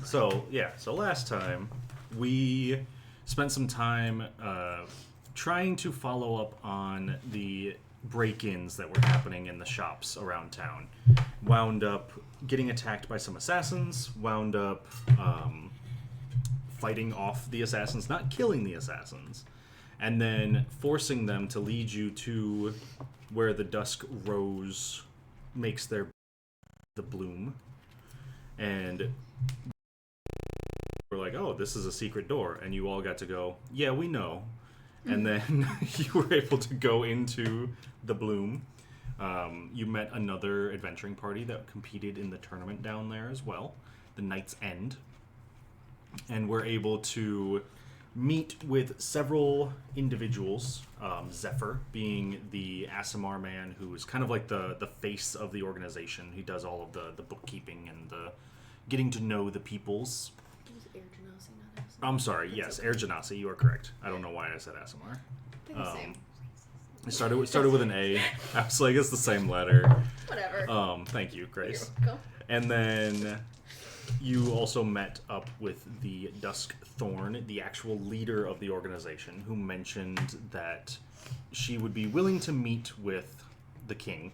So last time we spent some time trying to follow up on the break-ins that were happening in the shops around town. Wound up getting attacked by some assassins, wound up fighting off the assassins, not killing the assassins, and then forcing them to lead you to where the dusk rose makes the bloom. And we're like, oh, this is a secret door. And you all got to go, yeah, we know. And then you were able to go into the bloom. You met another adventuring party that competed in the tournament down there as well, the Night's End. And we're able to meet with several individuals, Zephyr being the Aasimar man who is kind of like the face of the organization. He does all of the bookkeeping and the getting to know the peoples. I'm sorry, yes, Genasi, you are correct. I don't know why I said Aasimar. It started with an A. I was like, it's the same letter. Whatever. Thank you, Grace. You're welcome. And then you also met up with the Dusk Thorn, the actual leader of the organization, who mentioned that she would be willing to meet with the king,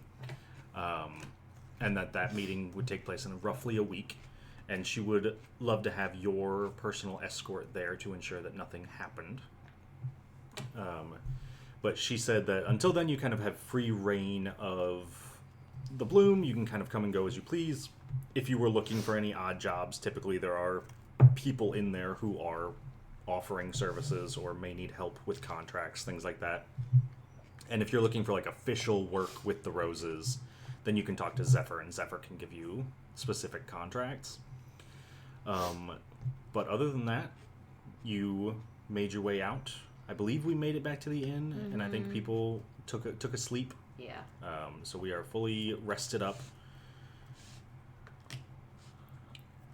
and that meeting would take place in roughly a week. And she would love to have your personal escort there to ensure that nothing happened. But she said that until then you kind of have free reign of the bloom. You can kind of come and go as you please. If you were looking for any odd jobs, typically there are people in there who are offering services or may need help with contracts, things like that. And if you're looking for like official work with the roses, then you can talk to Zephyr, and Zephyr can give you specific contracts. But other than that, you made your way out. I believe we made it back to the inn, and I think people took a sleep. Yeah. So we are fully rested up.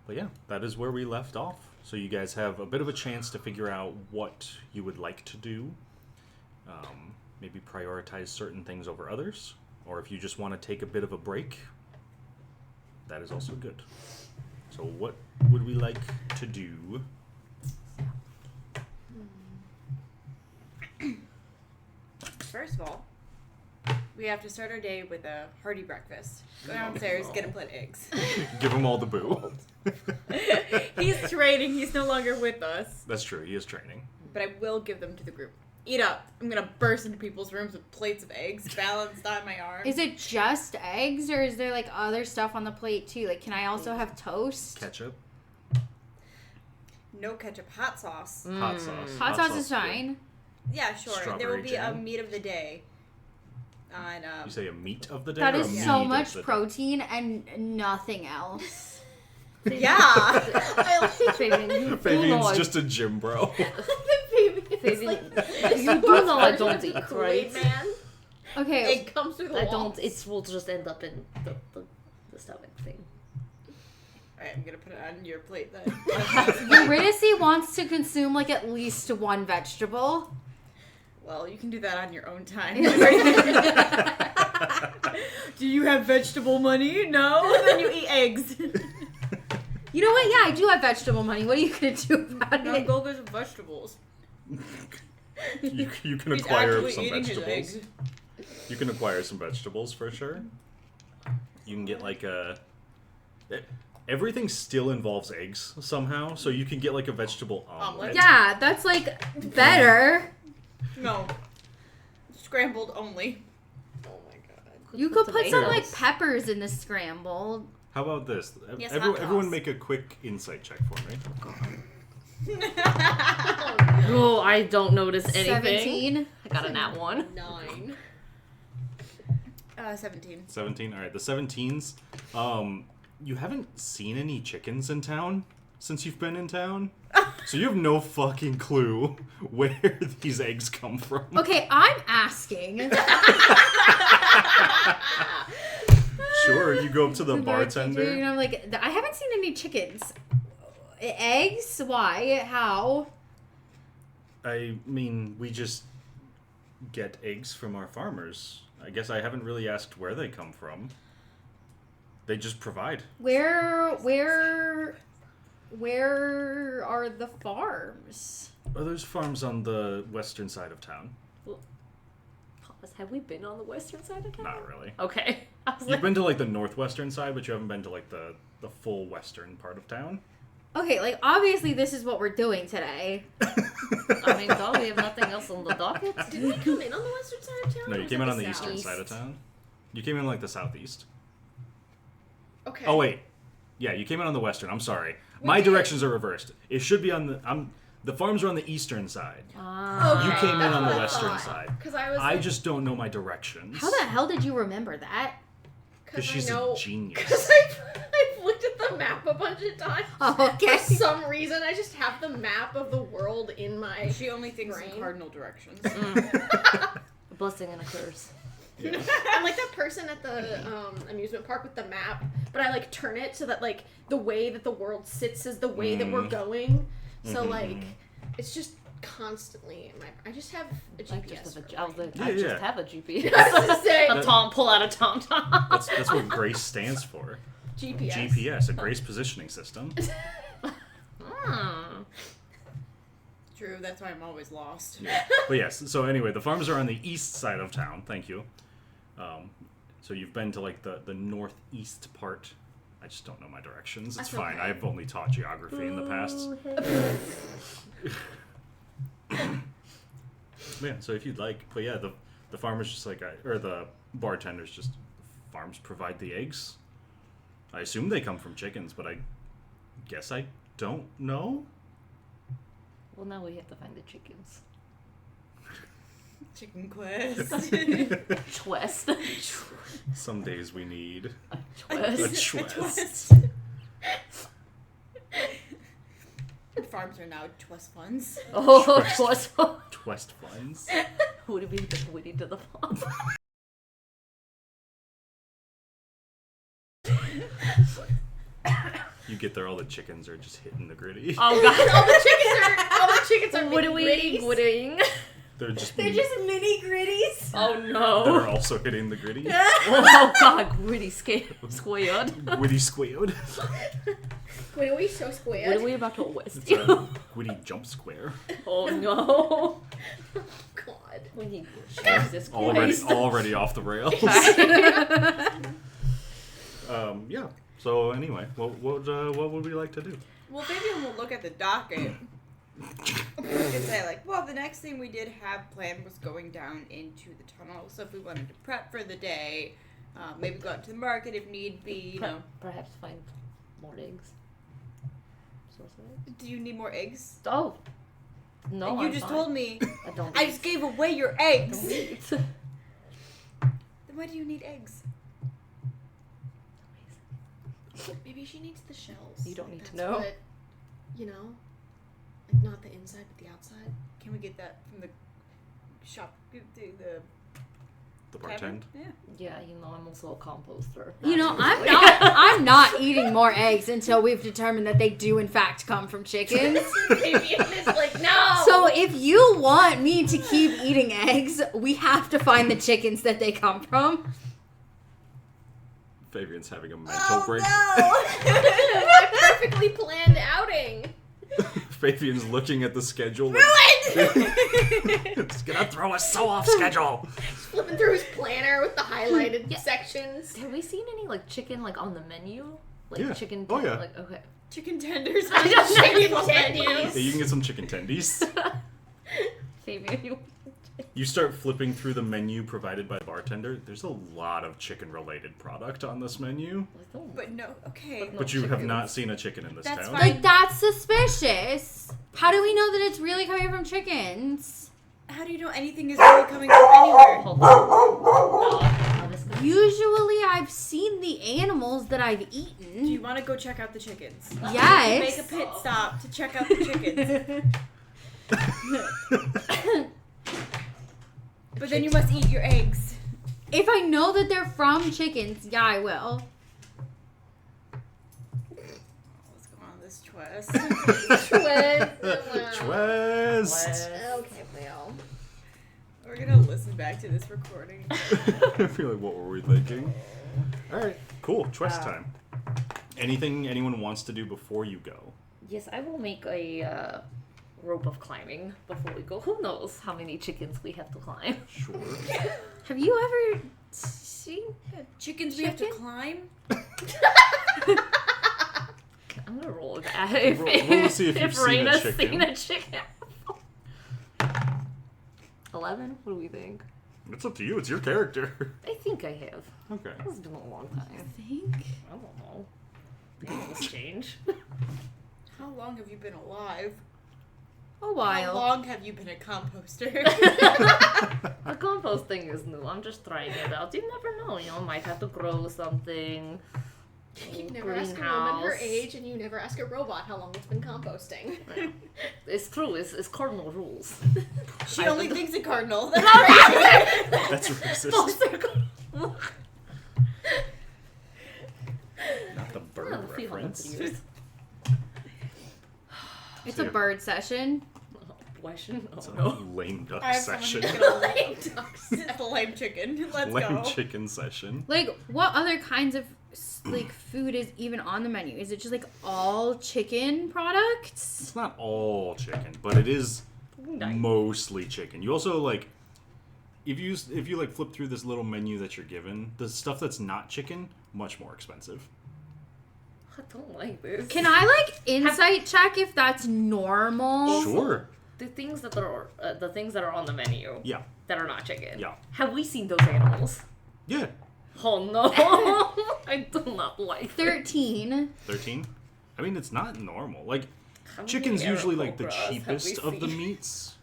But yeah, that is where we left off. So you guys have a bit of a chance to figure out what you would like to do. Maybe prioritize certain things over others. Or if you just want to take a bit of a break, that is also good. So what would we like to do? First of all, we have to start our day with a hearty breakfast. Go downstairs, get a plate of eggs. Give him all the boo. He's training. He's no longer with us. That's true. He is training. But I will give them to the group. Eat up. I'm going to burst into people's rooms with plates of eggs balanced on my arm. Is it just eggs, or is there, like, other stuff on the plate, too? Like, can I also have toast? Ketchup? No ketchup. Hot sauce. Hot sauce. Hot sauce is fine. Yeah, sure. Strawberry There will be jam. a meat of the day. On, You say a meat of the day? That or is a so meat of much the day? protein and nothing else. Yeah. I like Favyon. Favion's just a gym bro. Favyon. You do know I don't eat, right? Man. Okay. It comes through the I walls. don't. It will just end up in the stomach thing. Alright, I'm gonna put it on your plate then. Eurydice wants to consume, like, at least one vegetable. Well, you can do that on your own time. Do you have vegetable money? No? Then you eat eggs. You know what? Yeah, I do have vegetable money. What are you going to do about No, it? go get some vegetables. You can He's acquire actually some eating his vegetables. eggs. You can acquire some vegetables for sure. You can get like a... Everything still involves eggs somehow, so you can get like a vegetable omelet. Yeah, that's, like, better. No. Scrambled only. Oh my god. You could put some, like, tomatoes. peppers in the scramble. How about this? Yes, hot sauce. Everyone make a quick insight check for me. Oh, I don't notice anything. 17. I got a nat 1. 9. 17. 17? Alright, the 17s. You haven't seen any chickens in town since you've been in town? So you have no fucking clue where these eggs come from. Okay, I'm asking. Sure, you go up to the bartender. And I'm like, I haven't seen any chickens. Eggs? Why? How? I mean, we just get eggs from our farmers. I guess I haven't really asked where they come from. They just provide. Where where are the farms? Oh, there's farms on the western side of town. Pause. Have we been on the western side of town? Not really. Okay. I was You've like, been to like the northwestern side, but you haven't been to like the full western part of town. Okay, like, obviously this is what we're doing today. I mean, God, we have nothing else on the docket. Did we come in on the western side of town? No, or you was came it in on the south? eastern side of town. You came in like the southeast. Okay. Oh wait, yeah, you came in on the western. I'm sorry, We my did. directions are reversed. It should be on the. The farms are on the eastern side. Ah. You Okay, came in that's on the what I western thought. side. Because I was I like, just don't know my directions. How the hell did you remember that? Because I she's know, a genius. Because I've looked at the map a bunch of times. Oh, okay. For some reason, I just have the map of the world in my. She only thinks brain. in cardinal directions. A blessing and a curse. Yeah. I'm like that person at the amusement park with the map, but I like turn it so that like the way that the world sits is the way that we're going. So like, it's just constantly in my. I just have a I GPS. just have for a, I was like, Yeah, I yeah. just have a GPS. I was gonna say a tom, pull out a tom tom. That's what GRACE stands for. GPS. GPS, a GRACE positioning system. True, that's why I'm always lost. Yeah. But yes, so anyway, the farms are on the east side of town. Thank you. So you've been to like the northeast part. I just don't know my directions. It's That's fine. okay. I've only taught geography in the past. Yeah, so if you'd like, but yeah, the farmer's just like, or the bartender's just, farms provide the eggs. I assume they come from chickens, but I guess I don't know. Well, now we have to find the chickens. Chicken quest. Twist. Some days we need A a twist. twist. Farms are now trust funds. Oh, twist. Twist funds. Would it be the witty to the farm? You get there, all the chickens are just hitting the gritty. Oh, God. all the chickens are What are we mini-gritties. wooding? They're just mini gritties. Oh, that no. are also hitting the gritty. Oh, God. Gritty squared. Witty squared. Wait, are we so What squared? are we about to west It's you? a witty jump square. Oh, no. God. We need Jesus Already Christ. off the rails. Yeah. So anyway, what would we like to do? Well, Favyon will look at the docket and say, like, well, the next thing we did have planned was going down into the tunnel. So if we wanted to prep for the day, maybe go out to the market if need be, you know. Perhaps find more eggs. Source of eggs? Do you need more eggs? Oh. No, you I'm just fine. told me I don't I eat. just gave away your eggs. Don't eat. Then why do you need eggs? Maybe she needs the shells. You don't need to That's know. What, you know, like not the inside but the outside. Can we get that from the shop? The The tavern? bartend. Yeah. Yeah, you know, I'm also a composter. You know, I'm not eating more eggs until we've determined that they do in fact come from chickens. Fabian is like, no. So if you want me to keep eating eggs, we have to find the chickens that they come from. Fabian's having a mental break. my perfectly planned outing. Fabian's looking at the schedule. It's gonna throw us so off schedule. Flipping through his planner with the highlighted sections. Have we seen any, like, chicken, like, on the menu? Like, Yeah. chicken... Oh, yeah. Like, okay. Chicken tenders. Chicken Yeah, tendies. you can get some chicken tendies. Fabian, you... You start flipping through the menu provided by the bartender. There's a lot of chicken-related product on this menu, But no, okay. but you have not seen a chicken in this That's town. fine. Like, that's suspicious. How do we know that it's really coming from chickens? How do you know anything is really coming from anywhere? Hold on. Usually I've seen the animals that I've Do eaten. you want to go check out the chickens? Yes. Make a pit stop to check out the chickens. But then you must eat your eggs. If I know that they're from chickens, yeah, I will. Let's go on this quest. Twist. Okay, well. We're gonna listen back to this recording. I feel like, what were we thinking? All right, cool. Twist time. Anything anyone wants to do before you go? Yes, I will make a rope of climbing before we go. Who knows how many chickens we have to climb? Sure. Have you ever seen Chickens we have to climb? I'm gonna roll with that. If, Roll to see if you've seen a Raina's chicken. seen a chicken. 11? What do we think? It's up to you. It's your character. I think I have. Okay. It's been a long time. think? I don't know. Things change. How long have you been alive? A How while. long have you been a composter? The compost thing is new. I'm just trying it out. You never know. You know, might have to grow something. You never ask a woman her age, and you never ask a robot how long it's been composting. Yeah. It's true. It's cardinal rules. She only thinks a cardinal. That's crazy. That's racist. Not the bird A few hundred reference. years. It's So a yeah. bird session. Question? It's Oh a no. lame duck I have someone session. who's gonna lame ducks. It's the lame chicken. Let's Lame go. chicken session. Like, what other kinds of like food is even on the menu? Is it just like all chicken products? It's not all chicken, but it is Nice. mostly chicken. You also like if you like flip through this little menu that you're given, the stuff that's not chicken, much more expensive. I don't like this. Can I like insight check if that's normal? Sure. The things that are on the menu Yeah. that are not chicken. Yeah. Have we seen those animals? Yeah. Oh no! I do not like it. 13. 13. I mean, it's not normal. Like How many chicken's usually like the Aracobras have we cheapest of the seen? meats.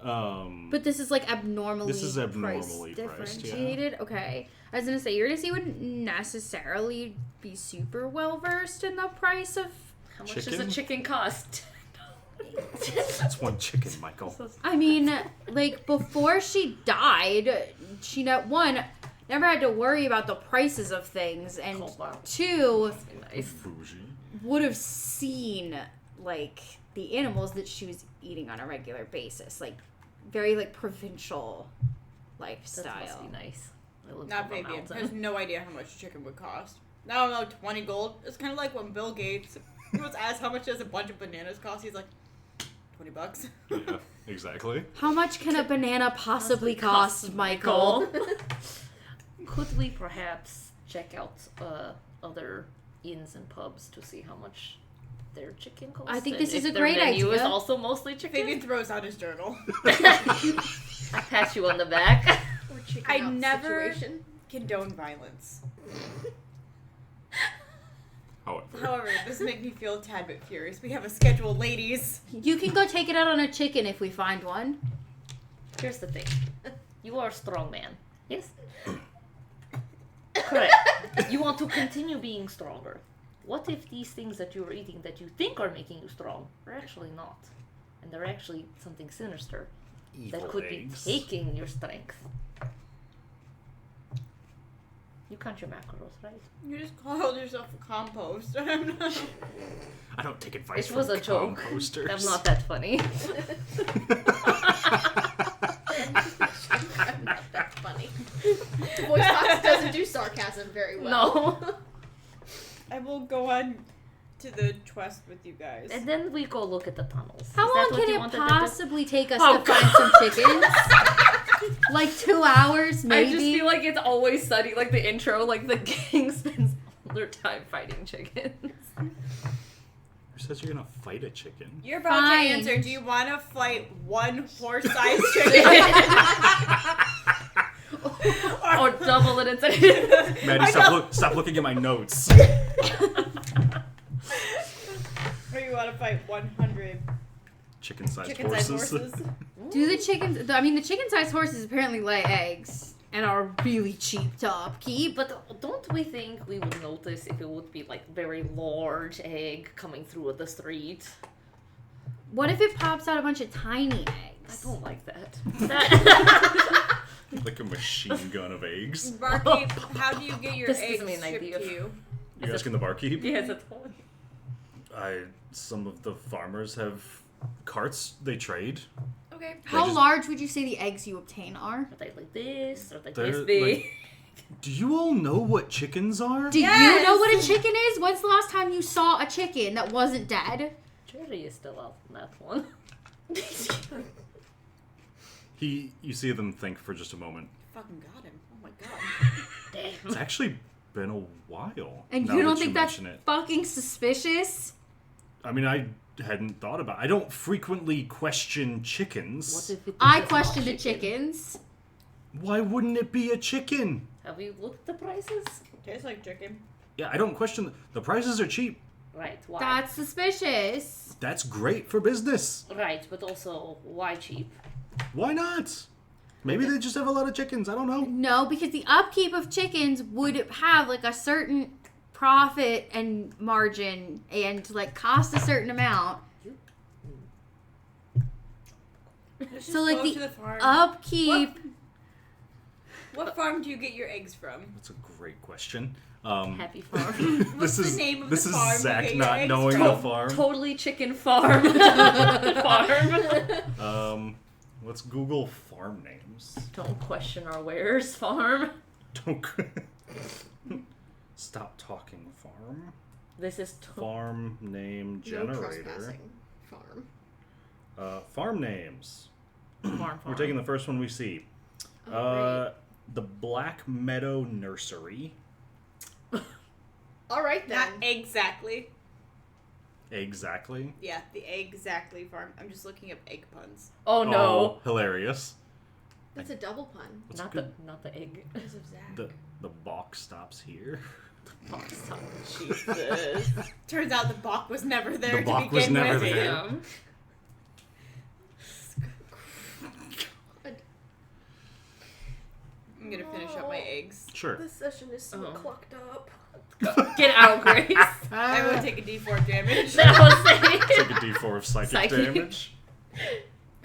But this is like abnormally This is abnormally priced, differentiated. Okay. I was gonna say Eurydice wouldn't necessarily be super well versed in the price of. How much does a Chicken? chicken cost? That's one chicken, Michael. I mean, like before she died, she never had to worry about the prices of things, and Oh, wow. 2 Must be nice. Bougie. would have seen like the animals that she was eating on a regular basis, like very like provincial That lifestyle. must be nice. I live Not on a Favyon. mountain. Has no idea how much chicken would cost. I don't know, 20 gold. It's kind of like when Bill Gates was asked how much does a bunch of bananas cost. He's like, $20. Yeah, exactly. How much can a banana possibly cost, Michael? Could we perhaps check out other inns and pubs to see how much their chicken costs? I think and this is if a their great menu is idea. also mostly chicken. Favyon throws out his journal. I pat you on the back. Or chicken I out never situation. condone violence. However, However, this makes me feel a tad bit furious. We have a schedule, ladies. You can go take it out on a chicken if we find one. Here's the thing. You are a strong man. Yes? Correct. You want to continue being stronger. What if these things that you're eating that you think are making you strong are actually not? And they're actually something sinister that evil could eggs. be taking your strength. You count your macros, right? You just called yourself a compost. I'm not. I don't take advice It from was a joke. composters. I'm not that funny. Not that funny. Voice box doesn't do sarcasm very well. No. I will go on to the quest with you guys. And then we go look at the tunnels. How Is that long what can you it wanted to do? possibly take us Oh, to find some chickens? Like 2 hours, maybe? I just feel like it's always sunny, like the intro, like the gang spends all their time fighting chickens. Who says you're gonna fight a chicken? You're about Fine. to answer. Do you want to fight one horse-sized chicken? Or double it into Maddie, stop looking at my notes. Or you want to fight 100 Chicken-sized chicken-sized horses. horses? Do the chickens... I mean, the chicken-sized horses apparently lay eggs and are really cheap to upkeep. But don't we think we would notice if it would be like very large egg coming through the street? What if it pops out a bunch of tiny I eggs? don't like that. Like a machine gun of eggs. Barkeep, how do you get your This eggs gives me an shipped idea. to you? You asking the barkeep? Yes, it's fun. Some of the farmers have carts they trade. Okay. How just- large would you say the eggs you obtain are? Are they like this? Are they They're this big? like- Do you all know what chickens are? Do you know what a chicken is? When's the last time you saw a chicken that wasn't dead? Jerry is still out on that one. You see them think for just a moment. Fucking got him. Oh my god. Damn. It's actually been a while. And now you don't that think that's mention it. fucking suspicious? I mean, I hadn't thought about. I don't frequently question chickens. What if it I is question not the chickens. Why wouldn't it be a chicken? Have you looked at the prices? Tastes like chicken. Yeah, I don't question. The prices are cheap. Right, why? That's suspicious. That's great for business. Right, but also, why cheap? Why not? Maybe they just have a lot of chickens. I don't know. No, because the upkeep of chickens would have like a certain profit and margin and like cost a certain amount. Let's So just like go the to the farm. upkeep. What farm do you get your eggs from? That's a great question. Happy farm. What's this the is name of this the is farm you Zach get your not eggs knowing from? the farm. Totally chicken farm. Farm. Let's Google farm names. Don't question our wares, farm. Don't stop talking. Farm. This is Farm name No generator. trespassing. Farm. Farm names. farm. We're taking the first one we see. Oh, The Black Meadow Nursery. All right then. Not exactly. Exactly. Yeah, the exactly farm. I'm just looking up egg puns. Oh no. Oh, hilarious. That's a double pun. That's Not good. the egg. Because of Zach. The box stops here. Jesus. Turns out the Bach was never there The to Bach begin was never with. there. Damn. I'm gonna finish up my eggs. Sure. This session is so clocked up. Get out, Grace. I will take a D4 damage. That was it. Take a d4 of psychic Psychic. damage.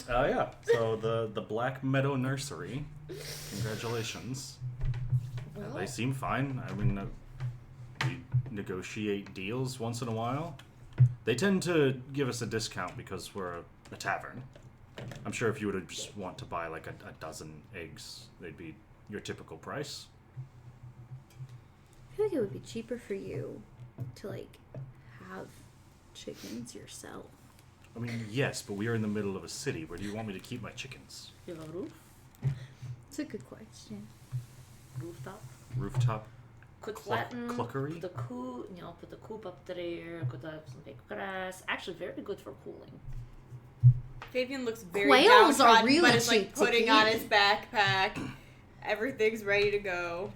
Yeah. So the Black Meadow Nursery. Congratulations. Well, They seem fine. I mean, we negotiate deals once in a while. They tend to give us a discount because we're a tavern. I'm sure if you would just want to buy like a dozen eggs, they'd be your typical price. I feel like it would be cheaper for you to like have chickens yourself. I mean, yes, but we are in the middle of a city. Where do you want me to keep my chickens? You have a roof? It's a good question. Rooftop? Rooftop Could flatten cluckery? the coop, put the coop up there, could have some big grass. Actually, very good for cooling. Fabian looks very Quails are downtrodden, really but is like cheap to putting on keep. his backpack. Everything's ready to go.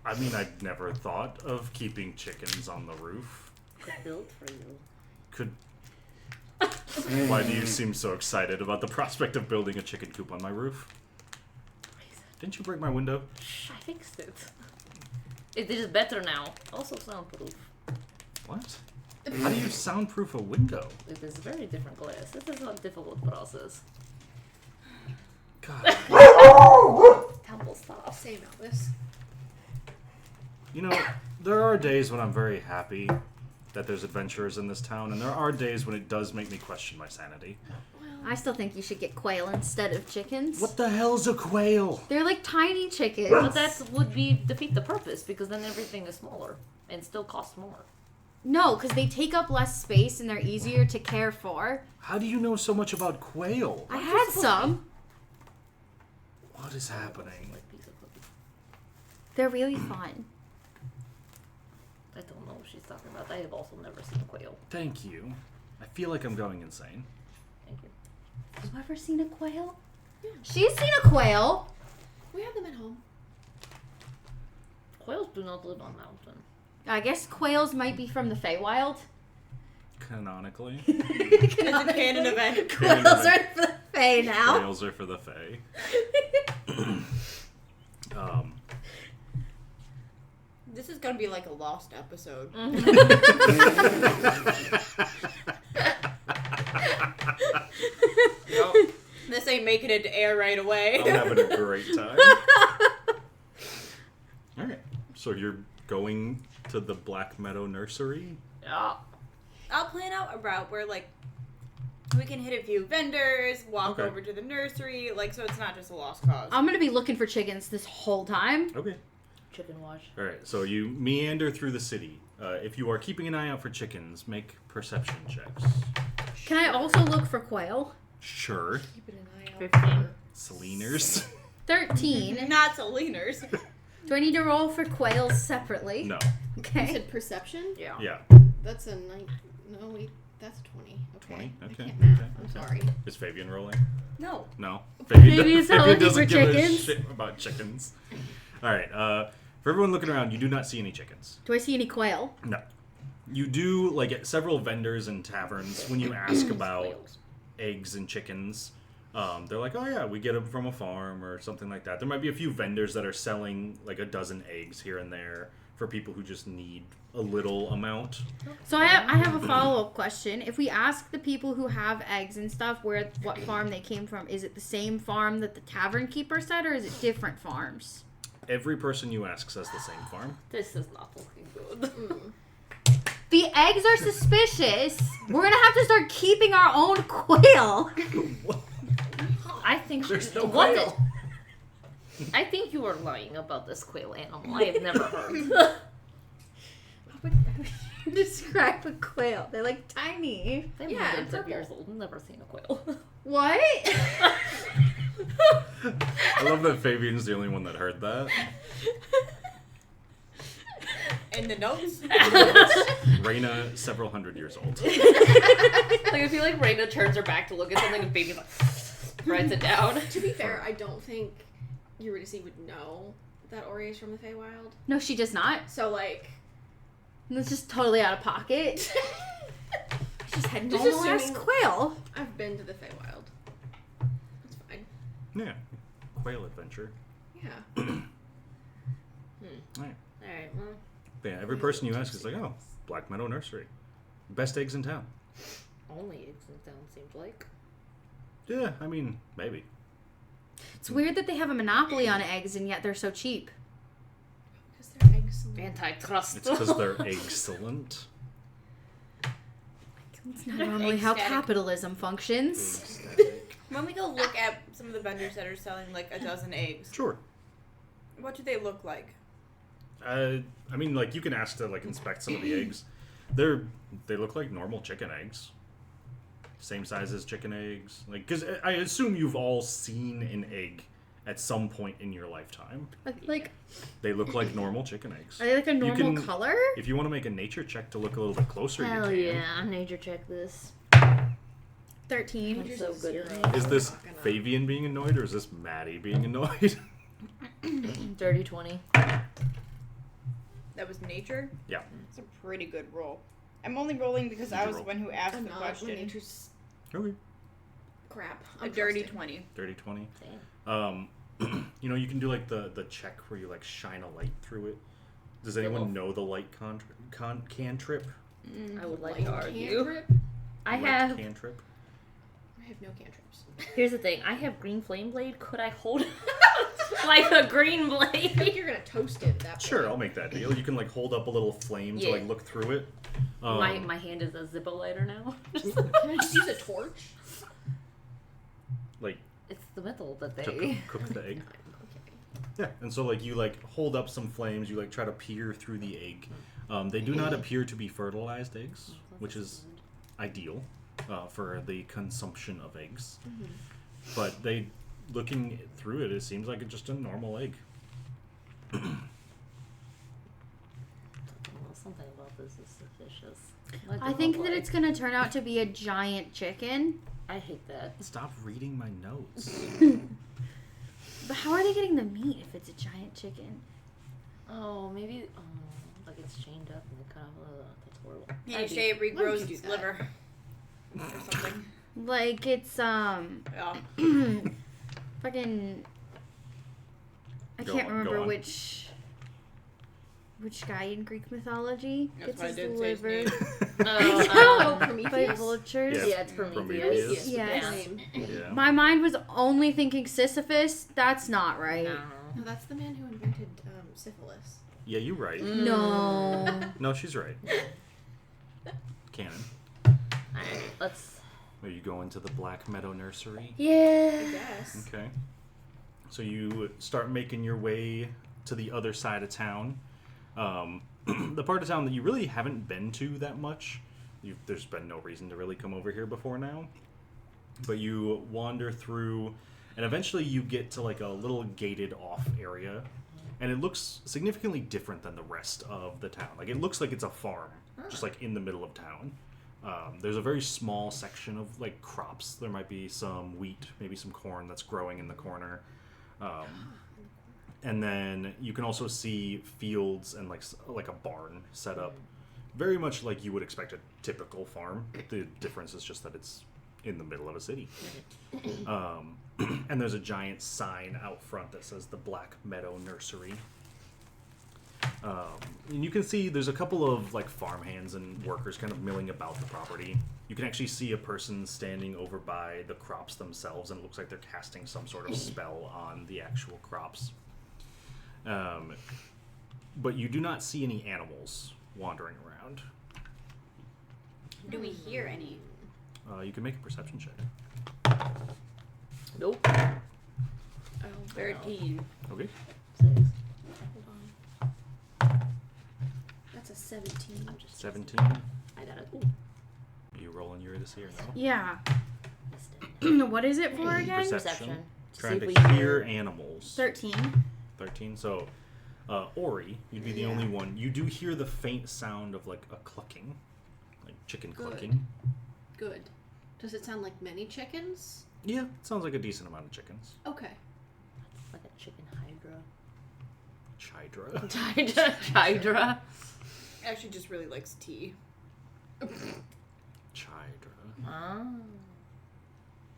I mean, I'd never thought of keeping chickens on the roof. Could build for you. Could. Why do you seem so excited about the prospect of building a chicken coop on my roof? Didn't you break my window? Shh, I fixed it. It is better now. Also soundproof. What? How do you soundproof a window? It is very different glass. This is a difficult process. God. Temple stop. same Elvis. You know, there are days when I'm very happy that there's adventurers in this town, and there are days when it does make me question my sanity. I still think you should get quail instead of chickens. What the hell's a quail? They're like tiny chickens. But that would be defeat the purpose because then everything is smaller and still costs more. No, because they take up less space and they're easier to care for. How do you know so much about quail? I had some. What is happening? Like piece of cookie. They're really fun. I don't know what she's talking about. I have also never seen quail. Thank you. I feel like I'm going insane. Thank you. Have you ever seen a quail? Yeah. She's seen a quail. We have them at home. Quails do not live on mountain. I guess quails might be from the Feywild. Canonically. It's a canon event. Canon Quails event. are for the Fey now. Quails are for the Fae. This is gonna be like a lost episode. Yep. This ain't making it to air right away. I'm having a great time. Alright. So you're going to the Black Meadow Nursery? Yeah. I'll plan out a route where like we can hit a few vendors, walk Okay. over to the nursery, like so it's not just a lost cause. I'm gonna be looking for chickens this whole time. Okay. Chicken wash. Alright, so you meander through the city. If you are keeping an eye out for chickens, make perception checks. Can I also look for quail? Sure. Keeping an eye out 15. Seleners. 13. Not Seleners. Do I need to roll for quails separately? No. You Okay. said perception? Yeah. Yeah. That's a 9. No, wait. That's 20. Okay. 20? I Okay, can't math. okay, I'm okay. sorry. Is Fabian rolling? No. No. Maybe it's not Fabian looking doesn't for give a chickens. shit about chickens. All right. For everyone looking around, you do not see any chickens. Do I see any quail? No. You do, like, at several vendors and taverns, when you ask about Quails. eggs and chickens, they're like, oh yeah, we get them from a farm or something like that. There might be a few vendors that are selling like a dozen eggs here and there for people who just need a little amount. So I have a follow-up question. If we ask the people who have eggs and stuff what farm they came from, is it the same farm that the tavern keeper said, or is it different farms? Every person you ask says the same farm. This is not looking good. The eggs are suspicious. We're gonna have to start keeping our own quail. I think There's no what quail. I think you are lying about this quail animal. I have never heard. How would you describe a quail? They're like tiny. I'm Yeah, hundreds of purple. years old. Never seen a quail. What? I love that Fabian's the only one that heard that. In the notes? Raina, several hundred years old. Like I feel like Raina turns her back to look at something and baby like writes it down. To be fair, I don't think Eurydice would know that Ori is from the Feywild. No, she does not. So, like... That's just totally out of pocket. She just had Just normal ass assuming- quail. I've been to the Feywild. That's fine. Yeah. Quail adventure. Yeah. Alright. Alright, well. But yeah, every person you ask is like, oh, Black Meadow Nursery. Best eggs in town. Only eggs in town seems like. Yeah, I mean, maybe. It's weird that they have a monopoly on eggs and yet they're so cheap. Because they're excellent. Antitrust. It's because they're excellent. It's not normally how Ecstatic. capitalism functions. Ecstatic. When we go look at some of the vendors that are selling like a dozen eggs, Sure. what do they look like? I mean, like, you can ask to, like, inspect some of the eggs. They look like normal chicken eggs. Same size as chicken eggs. Like, because I assume you've all seen an egg at some point in your lifetime. Like, They look like normal chicken eggs. are they like a normal can- color? If you want to make a nature check to look a little bit closer, Hell you can. yeah, nature check this. 13. I'm so good at Zero. nature. Is this Not gonna- Favyon being annoyed, or is this Maddie being annoyed? Dirty 20. That was nature? Yeah. It's a pretty good roll. I'm only rolling because I was the one who asked I'm the not. question. My nature's Okay. crap. A I'm dirty trusting. 20. Dirty 20. Damn. You know, you can do like the check where you like shine a light through it. Does anyone know the light cantrip? I would like Light to argue. cantrip? I Light have. cantrip. I have no cantrips. Here's the thing. I have green flame blade. Could I hold like a green I blade? think you're gonna toast it at that point. Sure, I'll make that deal. You can like hold up a little flame to Yeah. like look through it. My hand is a Zippo lighter now. Can I just use a torch? Like It's the metal that to they. cook the egg. Okay. Yeah, and so like you like hold up some flames. You like try to peer through the egg. They do not appear to be fertilized eggs, which is ideal for the consumption of eggs. But they, looking through it, it seems like it's just a normal egg. Something about this is suspicious. I think that it's gonna turn out to be a giant chicken. I hate that. Stop reading my notes. But how are they getting the meat if it's a giant chicken? Oh, maybe. Oh, like it's chained up and they cut off. That's horrible. You That'd say it Why would regrows you do its that? liver. Or something. Like it's Yeah. fucking. I Go can't on, go remember on. which guy in Greek mythology That's gets why I his didn't say his liver name. Oh, by Prometheus? vultures. Yeah. Yeah, it's Prometheus. Yes. Good name. Yeah. My mind was only thinking Sisyphus. That's not right. No. No, that's the man who invented syphilis. Yeah, you're right. No. No, she's right. Canon. Alright, let's. Are you going to the Black Meadow Nursery? I Yeah. guess. Okay. So you start making your way to the other side of town. The part of town that you really haven't been to that much. There's been no reason to really come over here before now. But you wander through, and eventually you get to like a little gated off area. And it looks significantly different than the rest of the town. Like, it looks like it's a farm, just like in the middle of town. There's a very small section of like crops. There might be some wheat, maybe some corn that's growing in the corner. And then you can also see fields and like a barn set up, very much like you would expect a typical farm. The difference is just that it's in the middle of a city. And there's a giant sign out front that says the Black Meadow Nursery. And you can see there's a couple of like farmhands and workers kind of milling about the property. You can actually see a person standing over by the crops themselves, and it looks like they're casting some sort of spell on the actual crops. But you do not see any animals wandering around. Do we hear any? You can make a perception check. Nope. Oh, 13. Okay. 6. Hold on. That's a 17. I'm just 17. I got it. Ooh. You rolling Eurydice or no? Yeah. Missed it. What is it for again? Perception. To Trying see to if we hear animals. 13. 13. So, Ori, you'd be the only one. You do hear the faint sound of like a clucking, like chicken Good. clucking. Good. Does it sound like many chickens? Yeah, it sounds like a decent amount of chickens. Okay. Like a chicken Chydra. Hydra. Actually, just really likes tea. Chydra. Ah.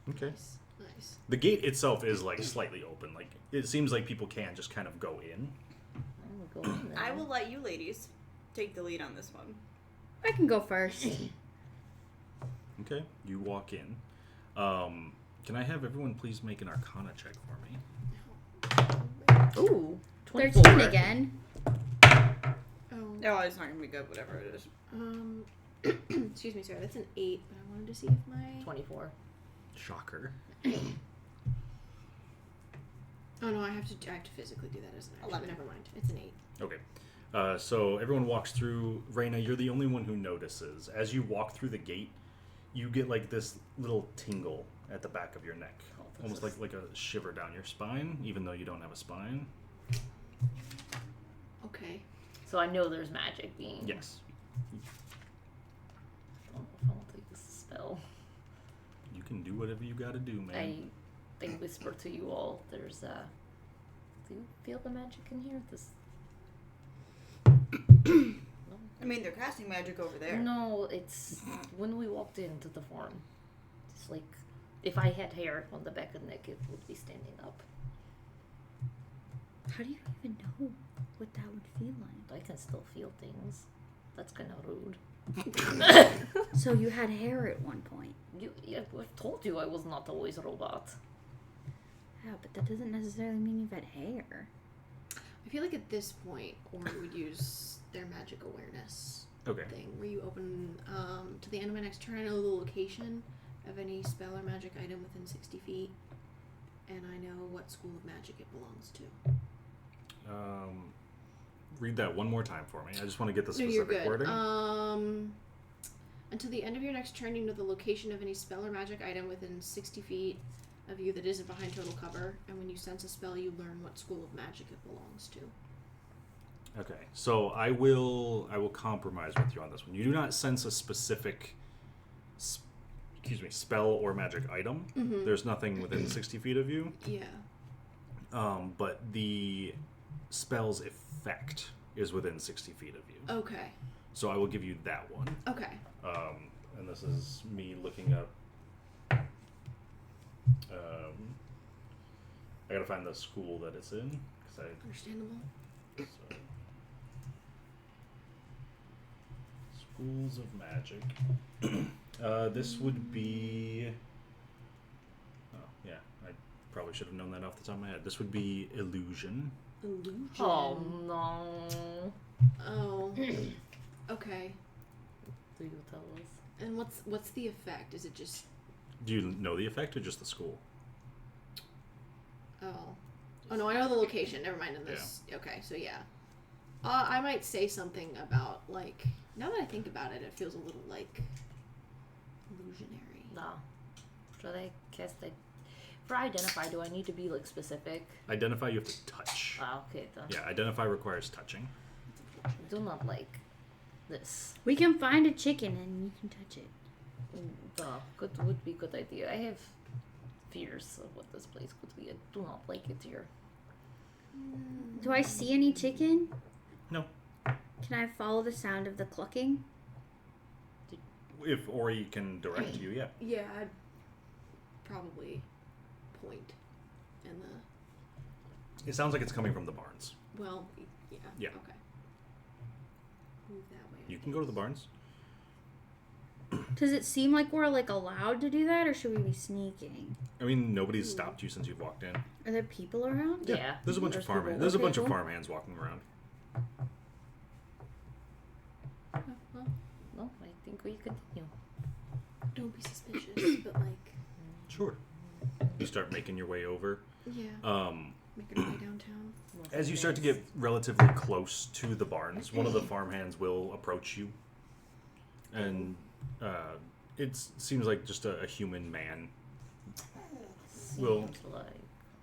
Okay. Nice. The gate itself is like slightly open. Like it seems like people can just kind of go in. I'll go in there. I will let you ladies take the lead on this one. I can go first. Okay. You walk in. Can I have everyone please make an Arcana check for me? Ooh. 24. 13 again. Oh. No, it's not gonna be good. Whatever it is. Excuse me, sorry. That's an 8, but I wanted to see if my... 24. Shocker. Oh no, I have to physically do that as an action. 11. Never mind. It's an 8. Okay. So everyone walks through. Raina, you're the only one who notices. As you walk through the gate, you get like this little tingle at the back of your neck. Almost like a shiver down your spine, even though you don't have a spine. Okay. So I know there's magic being. Yes. I don't know if I want to use the spell. You can do whatever you gotta do, man. I whisper to you all. There's do you feel the magic in here? This. No. I mean, they're casting magic over there. No, it's when we walked into the farm. It's like if I had hair on the back of the neck, it would be standing up. How do you even know what that would feel like? I can still feel things. That's kind of rude. So you had hair at one point. I've told you I was not always a robot. Yeah, but that doesn't necessarily mean you've had hair. I feel like at this point, Ori would use their magic awareness Okay. thing, where you open to the end of my next turn, I know the location of any spell or magic item within 60 feet, and I know what school of magic it belongs to. Read that one more time for me. I just want to get the No, you're specific good. wording. Until the end of your next turn, you know the location of any spell or magic item within 60 feet of you that isn't behind total cover, and when you sense a spell, you learn what school of magic it belongs to. Okay, so I will compromise with you on this one. You do not sense a specific, spell or magic item. Mm-hmm. There's nothing within 60 feet of you. Yeah. But the spell's effect is within 60 feet of you. Okay. So I will give you that one. Okay. And this is me looking up. I gotta find the school that it's in. Understandable. So, schools of magic. This would be. Oh yeah, I probably should have known that off the top of my head. This would be illusion. Illusion. Oh no. Oh. Okay. Do you tell us? And what's the effect? Is it just... Do you know the effect or just the school? Oh. Oh no, I know the location. Never mind in this. Okay, so yeah. I might say something about, like, now that I think about it, it feels a little, like, illusionary. No. Should I cast like... For identify, do I need to be, like, specific? Identify, you have to touch. Ah, okay, then. Yeah, identify requires touching. Do not like this. We can find a chicken and you can touch it. Would be a good idea. I have fears of what this place could be. I do not like it here. Do I see any chicken? No. Can I follow the sound of the clucking? If Ori can direct you, yeah. Yeah, I'd probably point in the... It sounds like it's coming from the barns. Well, yeah. Yeah. Okay. Move that way. You can go to the barns. Does it seem like we're like allowed to do that, or should we be sneaking? I mean, nobody's stopped you since you've walked in. Are there people around? Yeah. There's a bunch of farmhands. people. There's a Okay, bunch of cool. farmhands walking around. No, I think we continue. Don't be suspicious, but, like... Sure. You start making your way over. Yeah. Making our way downtown. As you start to get relatively close to the barns, one of the farmhands will approach you. And it seems like just a human man. Will Seems like...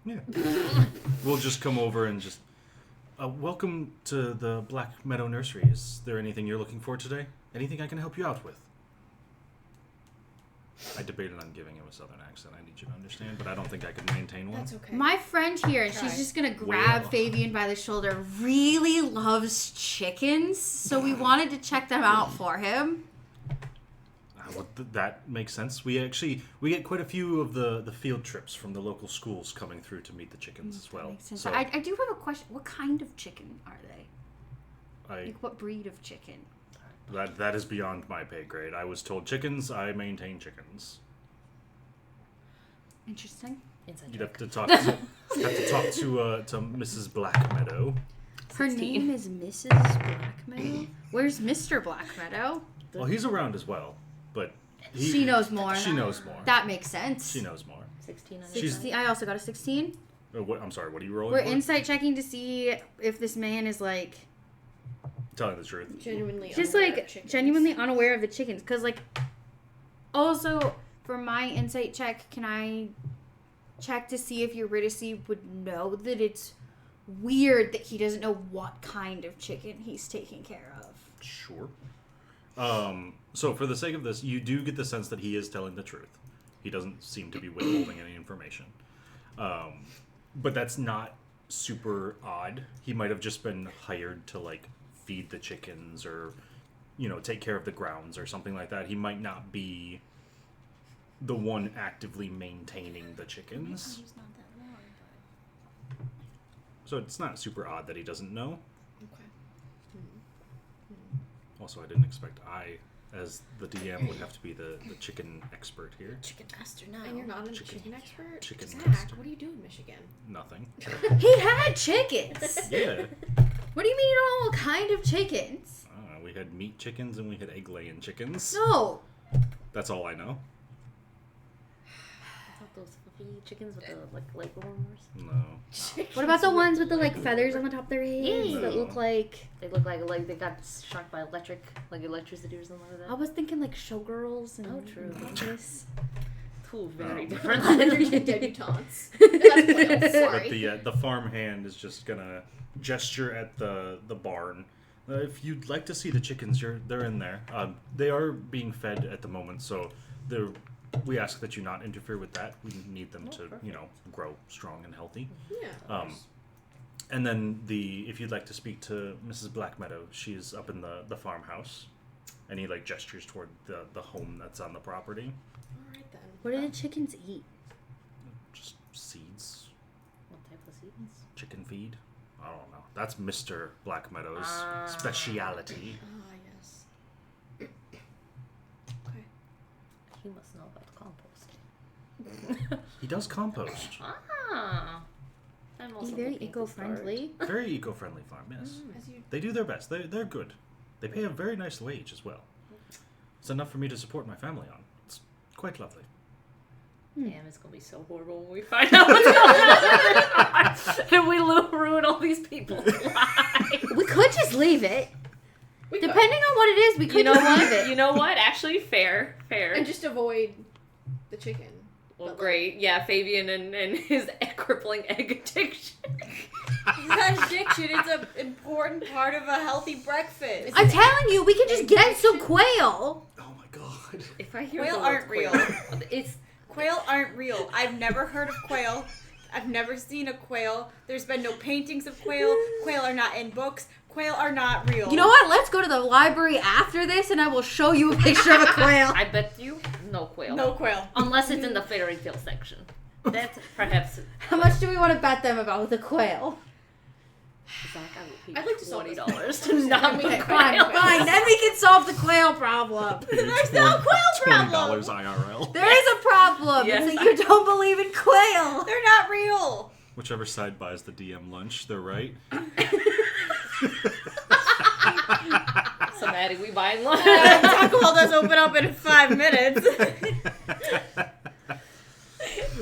yeah. We'll just come over and just welcome to the Black Meadow Nursery. Is there anything you're looking for today? Anything I can help you out with? I debated on giving him a southern accent. I need you to understand, but I don't think I could maintain one. That's okay. My friend here, and Try. she's just gonna grab Well. Favyon by the shoulder, really loves chickens, so we wanted to check them out for him. Well, that makes sense. We get quite a few of the field trips from the local schools coming through to meet the chickens as well. Makes sense. So I do have a question. What kind of chicken are they? Like, what breed of chicken? that is beyond my pay grade. I was told chickens. I maintain chickens. Interesting. Inside You'd joke. have to talk to Mrs. Blackmeadow. Her 16. name is Mrs. Blackmeadow. Where's Mr. Blackmeadow? Well, he's around as well, but She knows more. She knows more. That makes sense. She knows more. 16 on She's- 16. I also got a 16. I'm sorry. What are you rolling We're for? insight checking to see if this man is like Telling the truth. Genuinely just unaware of like chickens. genuinely unaware of the chickens. Because like, also for my insight check, can I check to see if Eurydice would know that it's weird that he doesn't know what kind of chicken he's taking care of? Sure. So for the sake of this, you do get the sense that he is telling the truth. He doesn't seem to be withholding any information. But that's not super odd. He might have just been hired to like feed the chickens or, take care of the grounds or something like that. He might not be the one actively maintaining the chickens. So it's not super odd that he doesn't know. Okay. Also, I didn't expect I, as the DM, would have to be the chicken expert here. Chicken master now. And you're not a Chicken- chicken expert? chicken Zach, master. what do you do in Michigan? Nothing. He had chickens. Yeah. What do you mean you don't know what kind of chickens? I don't know, we had meat chickens and we had egg-laying chickens. No. That's all I know. I thought those fluffy chickens with the like leg warmers. No. What about the ones with the like feathers on the top of their heads Yeah. that look like? They look like they got shocked by electricity or something like that. I was thinking like showgirls and Oh, true. this. Two very Um, different. Underneath debutantes. That's Wales, But sorry. the farm hand is just gonna gesture at the barn. If you'd like to see the chickens, they're in there. They are being fed at the moment, so we ask that you not interfere with that. We need them to, perfect. grow strong and healthy. Yeah. And then if you'd like to speak to Mrs. Blackmeadow, she's up in the farmhouse, and he like gestures toward the home that's on the property. Alright then. What do the chickens eat? Just seeds, What type of seeds? chicken feed. I don't know. That's Mr. Blackmeadow's speciality. Ah, yes. Okay. He must know about composting. He does compost. Ah. I'm also He's very looking to eco-friendly. Very eco-friendly farm, yes. As you They do their best. They're good. They pay a very nice wage as well. It's enough for me to support my family on. It's quite lovely. start. Damn, it's gonna be so horrible when we find out what's going on. And we ruin all these people's lives. We could just leave it. We could. Depending on what it is, we could You know just leave what? it. You know what? Actually, fair. And just avoid the chicken. Well, But, great. Yeah, Favyon and his crippling egg addiction. It's not addiction. It's an important part of a healthy breakfast. I'm telling you, we can just get some quail. Oh my god. If I hear Quail the word aren't quail, real. it's Quail aren't real. I've never heard of quail. I've never seen a quail. There's been no paintings of quail. Quail are not in books. Quail are not real. You know what? Let's go to the library after this, and I will show you a picture of a quail. I bet you no quail. No quail. Unless it's in the fairy tale section. That's perhaps. How much do we want to bet them about the quail? Zach, I will pay I'd like to solve this. $20 to not be Okay, a fine, quail. fine. Then we can solve the quail problem. There's no quail problem. $20 IRL. There is a problem. Yes, It's that you don't believe in quail. They're not real. Whichever side buys the DM lunch, they're right. So, Maddie, we buying lunch. Taco Bell does open up in 5 minutes.